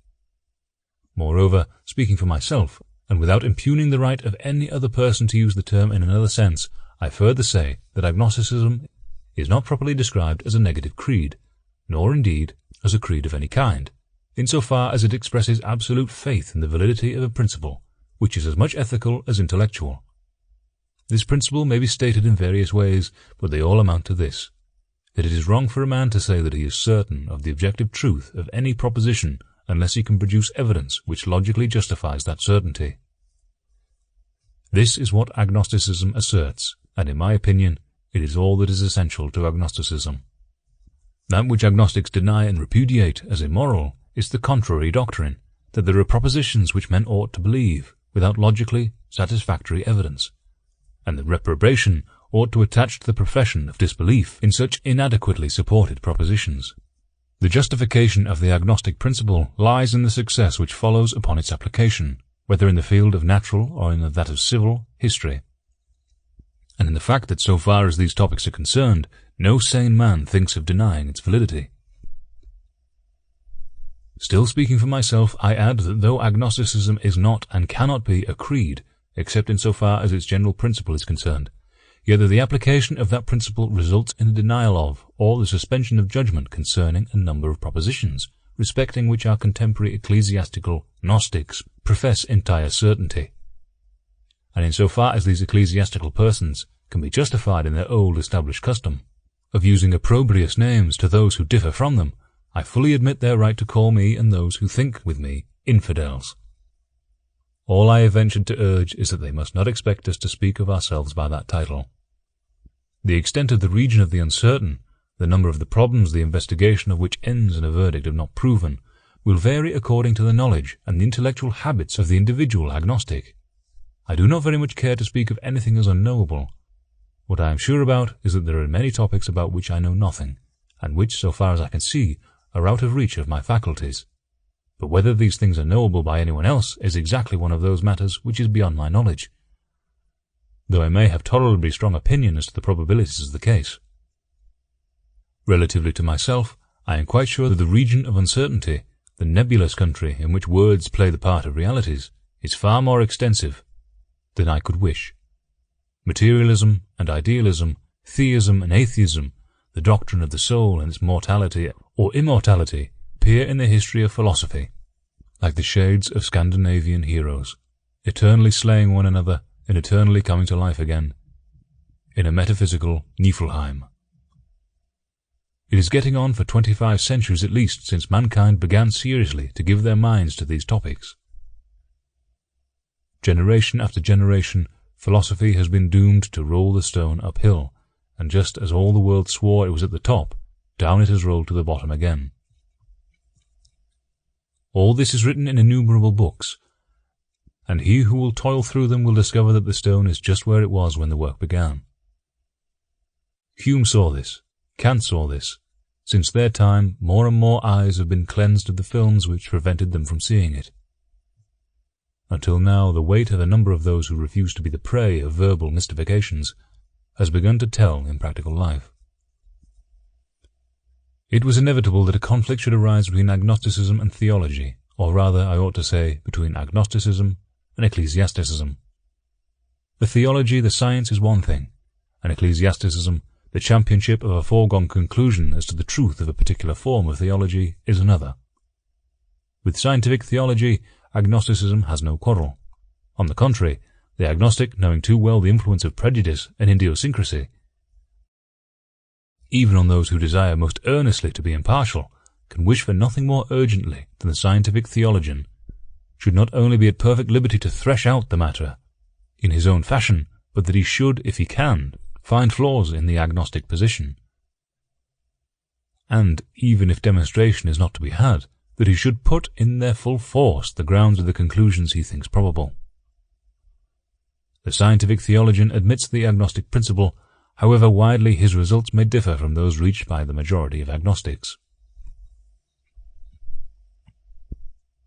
Moreover, speaking for myself, and without impugning the right of any other person to use the term in another sense, I further say that agnosticism is not properly described as a negative creed, nor indeed as a creed of any kind, insofar as it expresses absolute faith in the validity of a principle, which is as much ethical as intellectual. This principle may be stated in various ways, but they all amount to this, that it is wrong for a man to say that he is certain of the objective truth of any proposition unless he can produce evidence which logically justifies that certainty. This is what agnosticism asserts, and in my opinion, it is all that is essential to agnosticism. That which agnostics deny and repudiate as immoral is the contrary doctrine, that there are propositions which men ought to believe without logically satisfactory evidence, and that reprobation ought to attach to the profession of disbelief in such inadequately supported propositions. The justification of the agnostic principle lies in the success which follows upon its application, whether in the field of natural or in that of civil history, and in the fact that so far as these topics are concerned, no sane man thinks of denying its validity. Still speaking for myself, I add that though agnosticism is not and cannot be a creed, except in so far as its general principle is concerned, yet that the application of that principle results in a denial of, or the suspension of judgment concerning a number of propositions, respecting which our contemporary ecclesiastical Gnostics profess entire certainty. And in so far as these ecclesiastical persons can be justified in their old established custom of using opprobrious names to those who differ from them, I fully admit their right to call me and those who think with me infidels. All I have ventured to urge is that they must not expect us to speak of ourselves by that title. The extent of the region of the uncertain, the number of the problems the investigation of which ends in a verdict of not proven, will vary according to the knowledge and the intellectual habits of the individual agnostic. I do not very much care to speak of anything as unknowable. What I am sure about is that there are many topics about which I know nothing, and which, so far as I can see, are out of reach of my faculties. But whether these things are knowable by anyone else is exactly one of those matters which is beyond my knowledge, though I may have tolerably strong opinion as to the probabilities of the case. Relatively to myself, I am quite sure that the region of uncertainty, the nebulous country in which words play the part of realities, is far more extensive than I could wish. Materialism and idealism, theism and atheism, the doctrine of the soul and its mortality or immortality appear in the history of philosophy, like the shades of Scandinavian heroes, eternally slaying one another and eternally coming to life again, in a metaphysical Niflheim. It is getting on for 25 centuries at least since mankind began seriously to give their minds to these topics. Generation after generation, philosophy has been doomed to roll the stone uphill, and just as all the world swore it was at the top, down it has rolled to the bottom again. All this is written in innumerable books, and he who will toil through them will discover that the stone is just where it was when the work began. Hume saw this, Kant saw this. Since their time, more and more eyes have been cleansed of the films which prevented them from seeing it. Until now, the weight of a number of those who refuse to be the prey of verbal mystifications has begun to tell in practical life. It was inevitable that a conflict should arise between agnosticism and theology, or rather, I ought to say, between agnosticism and ecclesiasticism. The theology, the science, is one thing, and ecclesiasticism, the championship of a foregone conclusion as to the truth of a particular form of theology, is another. With scientific theology, agnosticism has no quarrel. On the contrary, the agnostic, knowing too well the influence of prejudice and idiosyncrasy, even on those who desire most earnestly to be impartial, can wish for nothing more urgently than the scientific theologian should not only be at perfect liberty to thresh out the matter in his own fashion, but that he should, if he can, find flaws in the agnostic position. And, even if demonstration is not to be had, that he should put in their full force the grounds of the conclusions he thinks probable. The scientific theologian admits the agnostic principle, however widely his results may differ from those reached by the majority of agnostics.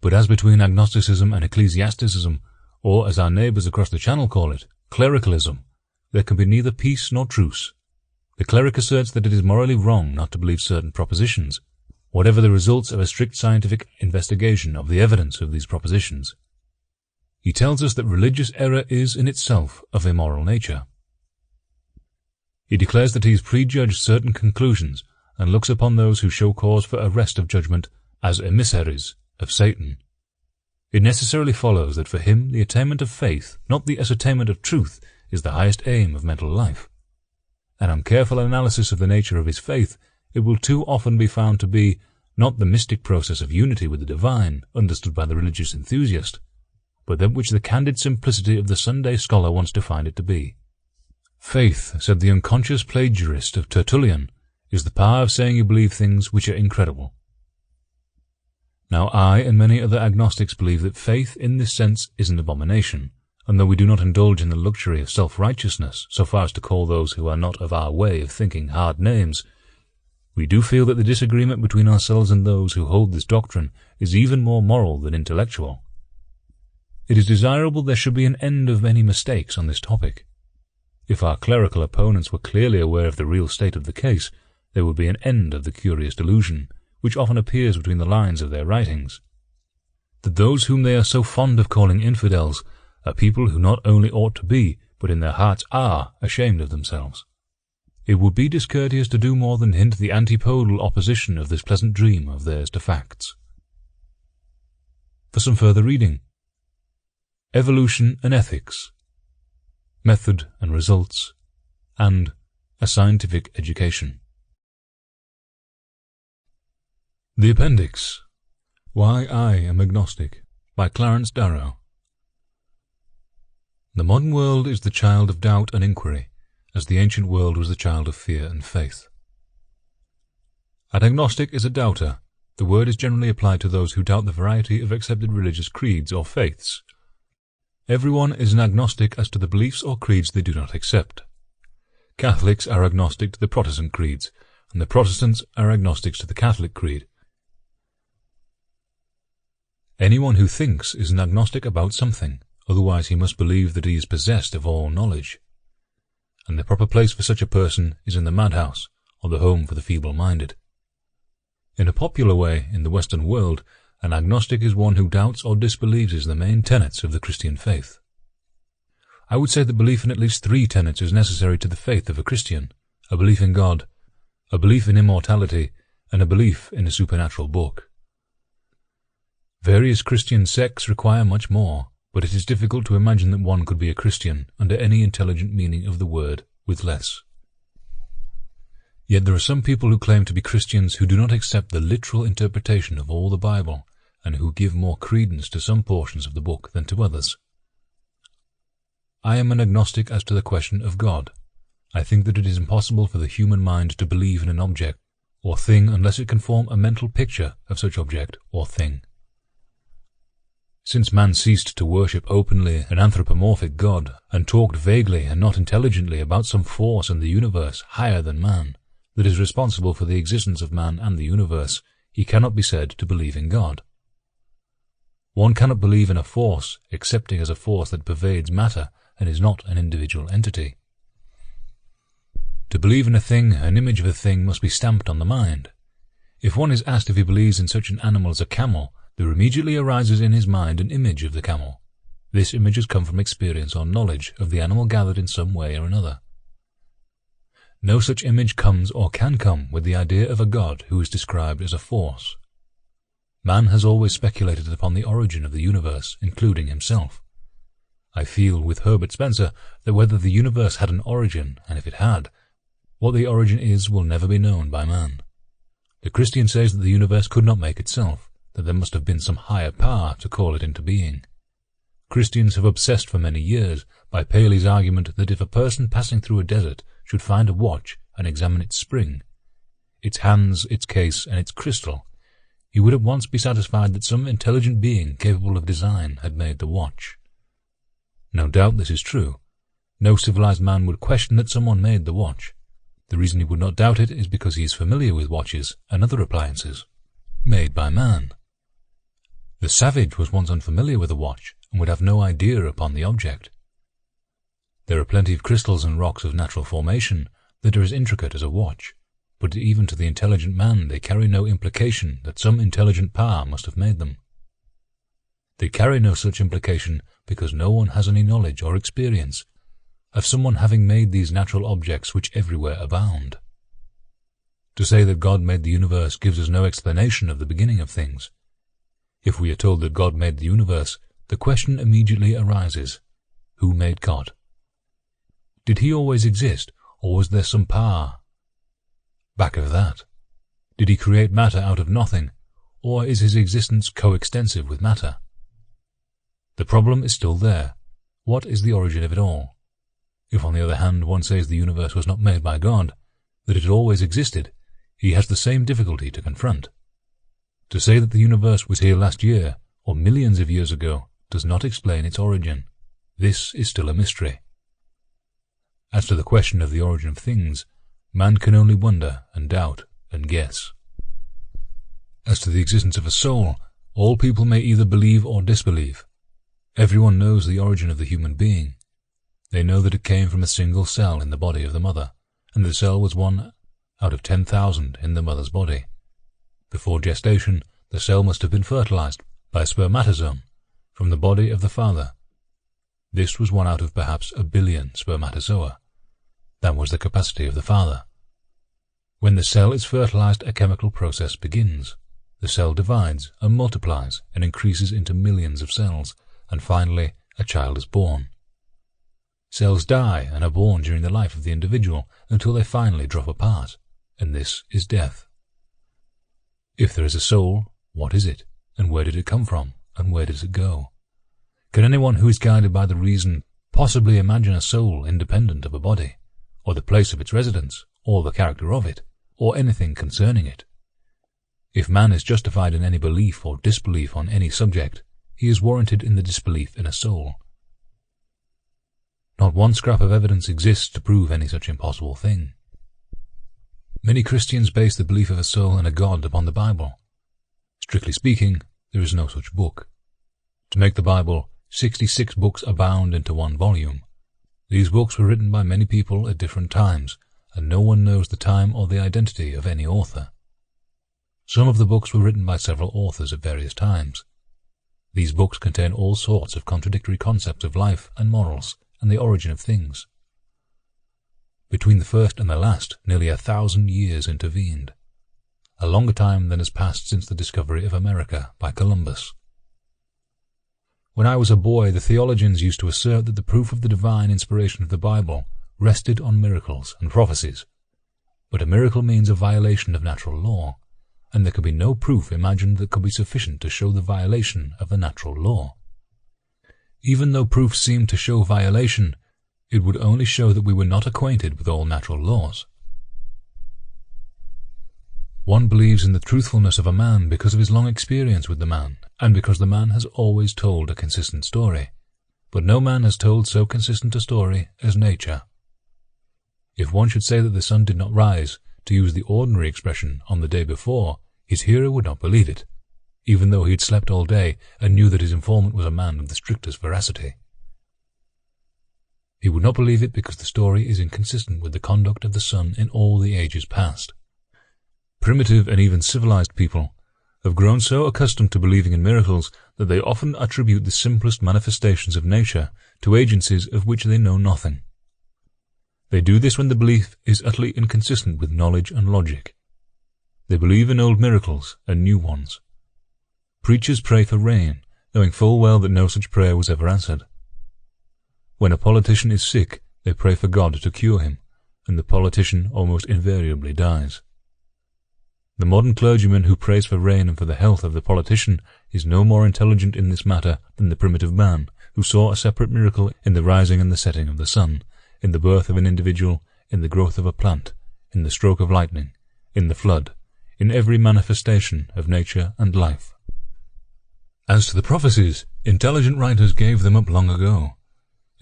But as between agnosticism and ecclesiasticism, or as our neighbours across the channel call it, clericalism, there can be neither peace nor truce. The cleric asserts that it is morally wrong not to believe certain propositions, whatever the results of a strict scientific investigation of the evidence of these propositions. He tells us that religious error is in itself of a moral nature. He declares that he has prejudged certain conclusions and looks upon those who show cause for arrest of judgment as emissaries of Satan. It necessarily follows that for him the attainment of faith, not the ascertainment of truth, is the highest aim of mental life. And on careful analysis of the nature of his faith, it will too often be found to be not the mystic process of unity with the divine, understood by the religious enthusiast, but that which the candid simplicity of the Sunday scholar wants to find it to be. Faith, said the unconscious plagiarist of Tertullian, is the power of saying you believe things which are incredible. Now I and many other agnostics believe that faith in this sense is an abomination, and though we do not indulge in the luxury of self-righteousness so far as to call those who are not of our way of thinking hard names, we do feel that the disagreement between ourselves and those who hold this doctrine is even more moral than intellectual. It is desirable there should be an end of many mistakes on this topic. If our clerical opponents were clearly aware of the real state of the case, there would be an end of the curious delusion, which often appears between the lines of their writings, that those whom they are so fond of calling infidels are people who not only ought to be, but in their hearts are, ashamed of themselves. It would be discourteous to do more than hint the antipodal opposition of this pleasant dream of theirs to facts. For some further reading: Evolution and Ethics, Method and Results, and A Scientific Education. The Appendix. Why I Am Agnostic, by Clarence Darrow. The modern world is the child of doubt and inquiry, as the ancient world was the child of fear and faith. An agnostic is a doubter. The word is generally applied to those who doubt the variety of accepted religious creeds or faiths. Everyone is an agnostic as to the beliefs or creeds they do not accept. Catholics are agnostic to the Protestant creeds, and the Protestants are agnostics to the Catholic creed. Anyone who thinks is an agnostic about something, otherwise he must believe that he is possessed of all knowledge. And the proper place for such a person is in the madhouse, or the home for the feeble-minded. In a popular way, in the Western world, an agnostic is one who doubts or disbelieves the main tenets of the Christian faith. I would say that belief in at least 3 tenets is necessary to the faith of a Christian: a belief in God, a belief in immortality, and a belief in a supernatural book. Various Christian sects require much more, but it is difficult to imagine that one could be a Christian, under any intelligent meaning of the word, with less. Yet there are some people who claim to be Christians who do not accept the literal interpretation of all the Bible, and who give more credence to some portions of the book than to others. I am an agnostic as to the question of God. I think that it is impossible for the human mind to believe in an object or thing unless it can form a mental picture of such object or thing. Since man ceased to worship openly an anthropomorphic God, and talked vaguely and not intelligently about some force in the universe higher than man, that is responsible for the existence of man and the universe, he cannot be said to believe in God. One cannot believe in a force, excepting as a force that pervades matter and is not an individual entity. To believe in a thing, an image of a thing must be stamped on the mind. If one is asked if he believes in such an animal as a camel, there immediately arises in his mind an image of the camel. This image has come from experience or knowledge of the animal gathered in some way or another. No such image comes or can come with the idea of a God who is described as a force. Man has always speculated upon the origin of the universe, including himself. I feel with Herbert Spencer that whether the universe had an origin, and if it had, what the origin is will never be known by man. The Christian says that the universe could not make itself, that there must have been some higher power to call it into being. Christians have obsessed for many years by Paley's argument that if a person passing through a desert should find a watch and examine its spring, its hands, its case, and its crystal, he would at once be satisfied that some intelligent being capable of design had made the watch. No doubt this is true, No civilized man would question that someone made the watch. The reason he would not doubt it is because he is familiar with watches and other appliances made by man. The savage was once unfamiliar with a watch and would have no idea upon the object. There are plenty of crystals and rocks of natural formation that are as intricate as a watch, but even to the intelligent man they carry no implication that some intelligent power must have made them. They carry no such implication because no one has any knowledge or experience of someone having made these natural objects which everywhere abound. To say that God made the universe gives us no explanation of the beginning of things. If we are told that God made the universe, the question immediately arises, who made God? Did he always exist, or was there some power back of that? Did he create matter out of nothing, or is his existence coextensive with matter? The problem is still there. What is the origin of it all? If on the other hand one says the universe was not made by God, that it always existed, he has the same difficulty to confront. To say that the universe was here last year, or millions of years ago, does not explain its origin. This is still a mystery. As to the question of the origin of things, man can only wonder and doubt and guess. As to the existence of a soul, all people may either believe or disbelieve. Everyone knows the origin of the human being. They know that it came from a single cell in the body of the mother, and the cell was one out of 10,000 in the mother's body. Before gestation, the cell must have been fertilized by a spermatozoon from the body of the father. This was one out of perhaps 1 billion spermatozoa. That was the capacity of the father. When the cell is fertilized, a chemical process begins. The cell divides and multiplies and increases into millions of cells, and finally a child is born. Cells die and are born during the life of the individual until they finally drop apart, and this is death. If there is a soul, what is it, and where did it come from, and where does it go? Can anyone who is guided by the reason possibly imagine a soul independent of a body, or the place of its residence, or the character of it, or anything concerning it? If man is justified in any belief or disbelief on any subject, he is warranted in the disbelief in a soul. Not one scrap of evidence exists to prove any such impossible thing. Many Christians base the belief of a soul and a God upon the Bible. Strictly speaking, there is no such book. To make the Bible, 66 books are bound into one volume. These books were written by many people at different times, and no one knows the time or the identity of any author. Some of the books were written by several authors at various times. These books contain all sorts of contradictory concepts of life and morals and the origin of things. Between the first and the last, nearly 1,000 years intervened, a longer time than has passed since the discovery of America by Columbus. When I was a boy, the theologians used to assert that the proof of the divine inspiration of the Bible rested on miracles and prophecies. But a miracle means a violation of natural law, and there could be no proof imagined that could be sufficient to show the violation of the natural law. Even though proof seemed to show violation, it would only show that we were not acquainted with all natural laws. One believes in the truthfulness of a man because of his long experience with the man, and because the man has always told a consistent story. But no man has told so consistent a story as nature. If one should say that the sun did not rise, to use the ordinary expression, on the day before, his hearer would not believe it, even though he had slept all day and knew that his informant was a man of the strictest veracity. He would not believe it because the story is inconsistent with the conduct of the sun in all the ages past. Primitive and even civilized people have grown so accustomed to believing in miracles that they often attribute the simplest manifestations of nature to agencies of which they know nothing. They do this when the belief is utterly inconsistent with knowledge and logic. They believe in old miracles and new ones. Preachers pray for rain, knowing full well that no such prayer was ever answered. When a politician is sick, they pray for God to cure him, and the politician almost invariably dies. The modern clergyman who prays for rain and for the health of the politician is no more intelligent in this matter than the primitive man who saw a separate miracle in the rising and the setting of the sun, in the birth of an individual, in the growth of a plant, in the stroke of lightning, in the flood, in every manifestation of nature and life. As to the prophecies, intelligent writers gave them up long ago.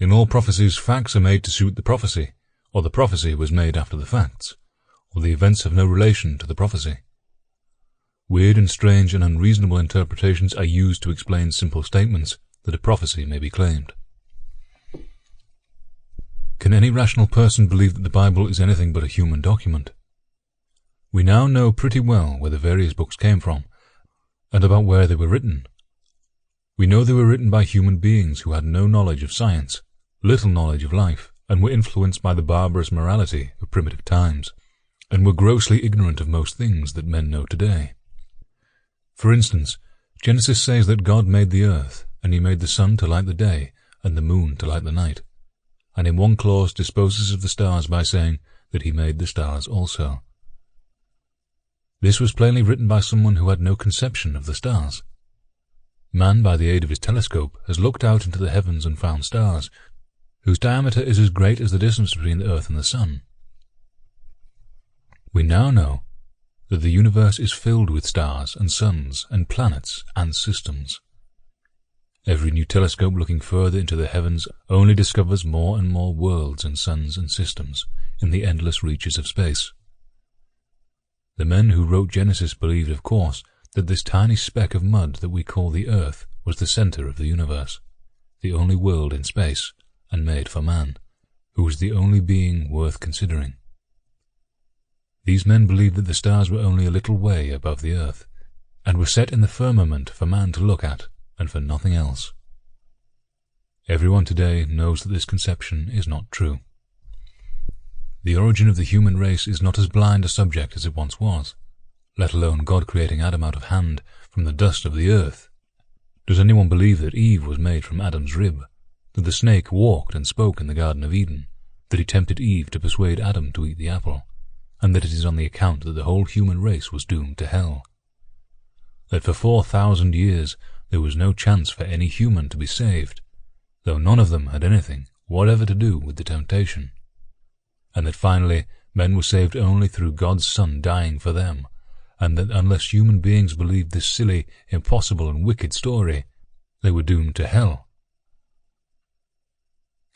In all prophecies, facts are made to suit the prophecy, or the prophecy was made after the facts, or the events have no relation to the prophecy. Weird and strange and unreasonable interpretations are used to explain simple statements that a prophecy may be claimed. Can any rational person believe that the Bible is anything but a human document? We now know pretty well where the various books came from, and about where they were written. We know they were written by human beings who had no knowledge of science, little knowledge of life, and were influenced by the barbarous morality of primitive times, and were grossly ignorant of most things that men know today. For instance, Genesis says that God made the earth, and he made the sun to light the day, and the moon to light the night, and in one clause disposes of the stars by saying that he made the stars also. This was plainly written by someone who had no conception of the stars. Man, by the aid of his telescope, has looked out into the heavens and found stars, whose diameter is as great as the distance between the earth and the sun. We now know that the universe is filled with stars and suns and planets and systems. Every new telescope looking further into the heavens only discovers more and more worlds and suns and systems in the endless reaches of space. The men who wrote Genesis believed, of course, that this tiny speck of mud that we call the earth was the center of the universe, the only world in space, and made for man, who was the only being worth considering. These men believed that the stars were only a little way above the earth, and were set in the firmament for man to look at, and for nothing else. Everyone today knows that this conception is not true. The origin of the human race is not as blind a subject as it once was, let alone God creating Adam out of hand from the dust of the earth. Does anyone believe that Eve was made from Adam's rib, that the snake walked and spoke in the Garden of Eden, that he tempted Eve to persuade Adam to eat the apple, and that it is on the account that the whole human race was doomed to hell? That for 4,000 years there was no chance for any human to be saved, though none of them had anything whatever to do with the temptation, and that finally men were saved only through God's Son dying for them, and that unless human beings believed this silly, impossible, and wicked story, they were doomed to hell.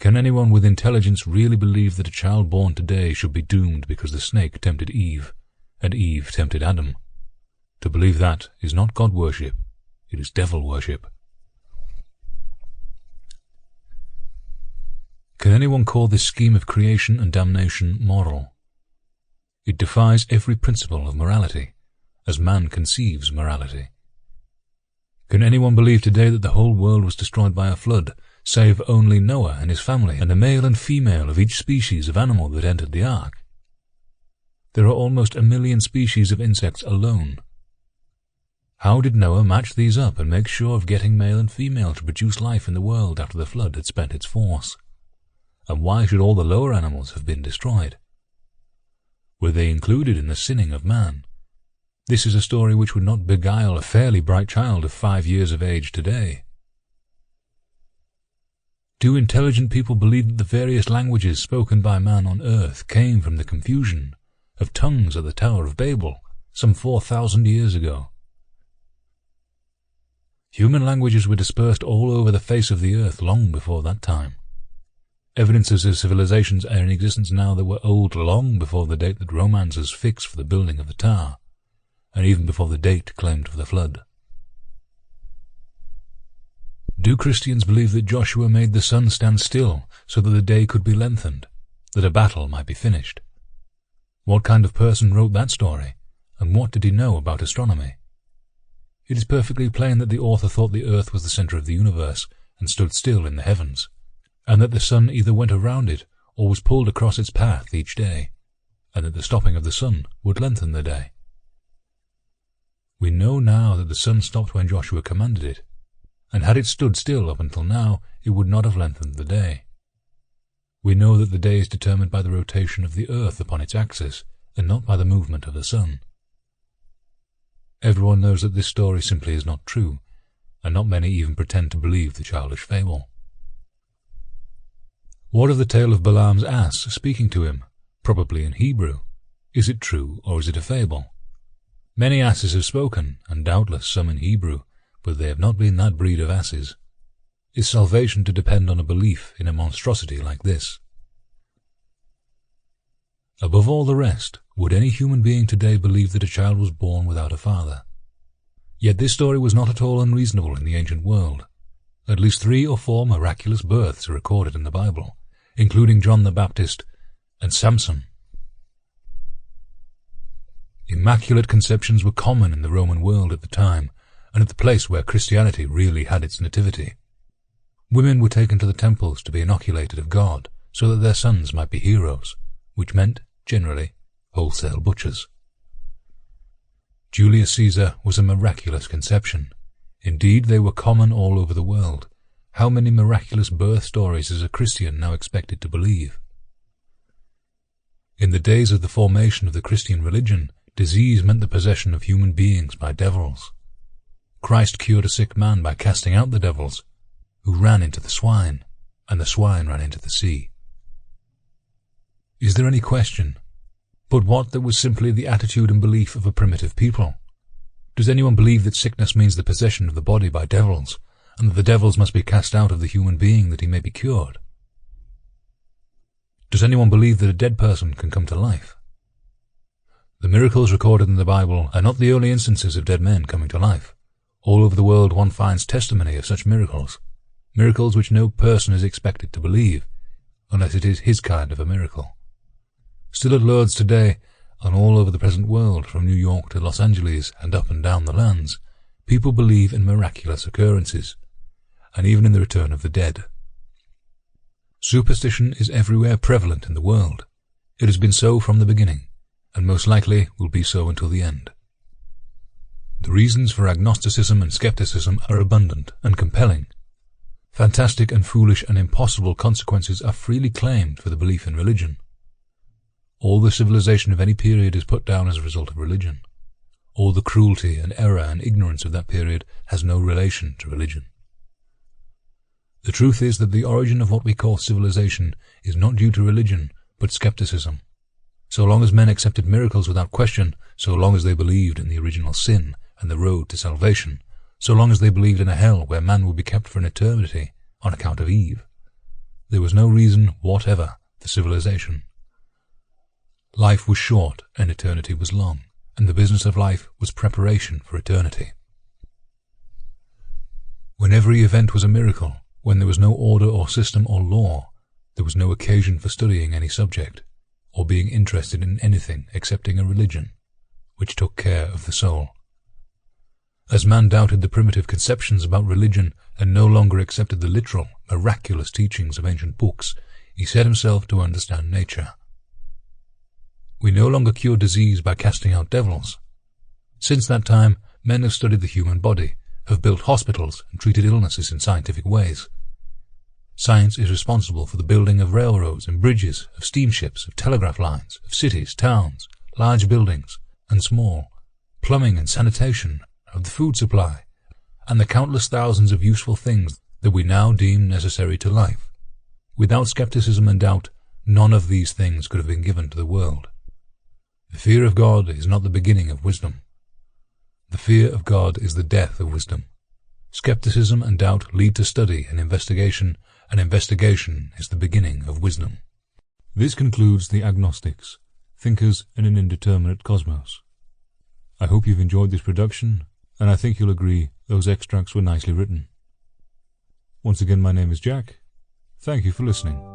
Can anyone with intelligence really believe that a child born today should be doomed because the snake tempted Eve, and Eve tempted Adam? To believe that is not God worship, it is devil worship. Can anyone call this scheme of creation and damnation moral? It defies every principle of morality, as man conceives morality. Can anyone believe today that the whole world was destroyed by a flood, save only Noah and his family, and the male and female of each species of animal that entered the ark? There are almost 1 million species of insects alone. How did Noah match these up and make sure of getting male and female to produce life in the world after the flood had spent its force? And why should all the lower animals have been destroyed? Were they included in the sinning of man? This is a story which would not beguile a fairly bright child of 5 years of age today. Do intelligent people believe that the various languages spoken by man on earth came from the confusion of tongues at the Tower of Babel some 4,000 years ago? Human languages were dispersed all over the face of the earth long before that time. Evidences of civilizations are in existence now that were old long before the date that romancers fix for the building of the tower, and even before the date claimed for the flood. Do Christians believe that Joshua made the sun stand still so that the day could be lengthened, that a battle might be finished? What kind of person wrote that story, and what did he know about astronomy? It is perfectly plain that the author thought the earth was the center of the universe and stood still in the heavens, and that the sun either went around it or was pulled across its path each day, and that the stopping of the sun would lengthen the day. We know now that the sun stopped when Joshua commanded it, and had it stood still up until now, it would not have lengthened the day. We know that the day is determined by the rotation of the earth upon its axis, and not by the movement of the sun. Everyone knows that this story simply is not true, and not many even pretend to believe the childish fable. What of the tale of Balaam's ass speaking to him, probably in Hebrew? Is it true, or is it a fable? Many asses have spoken, and doubtless some in Hebrew, but they have not been that breed of asses. Is salvation to depend on a belief in a monstrosity like this? Above all the rest, would any human being today believe that a child was born without a father? Yet this story was not at all unreasonable in the ancient world. At least 3 or 4 miraculous births are recorded in the Bible, including John the Baptist and Samson. Immaculate conceptions were common in the Roman world at the time, and at the place where Christianity really had its nativity. Women were taken to the temples to be inoculated of God, so that their sons might be heroes, which meant, generally, wholesale butchers. Julius Caesar was a miraculous conception. Indeed, they were common all over the world. How many miraculous birth stories is a Christian now expected to believe? In the days of the formation of the Christian religion, disease meant the possession of human beings by devils. Christ cured a sick man by casting out the devils, who ran into the swine, and the swine ran into the sea. Is there any question but what that was simply the attitude and belief of a primitive people? Does anyone believe that sickness means the possession of the body by devils, and that the devils must be cast out of the human being that he may be cured? Does anyone believe that a dead person can come to life? The miracles recorded in the Bible are not the only instances of dead men coming to life. All over the world one finds testimony of such miracles, miracles which no person is expected to believe, unless it is his kind of a miracle. Still at Lourdes today, and all over the present world, from New York to Los Angeles and up and down the lands, people believe in miraculous occurrences, and even in the return of the dead. Superstition is everywhere prevalent in the world. It has been so from the beginning, and most likely will be so until the end. The reasons for agnosticism and skepticism are abundant and compelling. Fantastic and foolish and impossible consequences are freely claimed for the belief in religion. All the civilization of any period is put down as a result of religion. All the cruelty and error and ignorance of that period has no relation to religion. The truth is that the origin of what we call civilization is not due to religion, but skepticism. So long as men accepted miracles without question, so long as they believed in the original sin and the road to salvation, so long as they believed in a hell where man would be kept for an eternity on account of Eve, there was no reason whatever for civilization. Life was short and eternity was long, and the business of life was preparation for eternity. When every event was a miracle, when there was no order or system or law, there was no occasion for studying any subject, or being interested in anything excepting a religion, which took care of the soul. As man doubted the primitive conceptions about religion and no longer accepted the literal, miraculous teachings of ancient books, he set himself to understand nature. We no longer cure disease by casting out devils. Since that time, men have studied the human body, have built hospitals and treated illnesses in scientific ways. Science is responsible for the building of railroads and bridges, of steamships, of telegraph lines, of cities, towns, large buildings and small, plumbing and sanitation, of the food supply, and the countless thousands of useful things that we now deem necessary to life. Without skepticism and doubt, none of these things could have been given to the world. The fear of God is not the beginning of wisdom. The fear of God is the death of wisdom. Skepticism and doubt lead to study and investigation is the beginning of wisdom. This concludes the Agnostics, Thinkers in an Indeterminate Cosmos. I hope you've enjoyed this production, and I think you'll agree those extracts were nicely written. Once again, my name is Jack. Thank you for listening.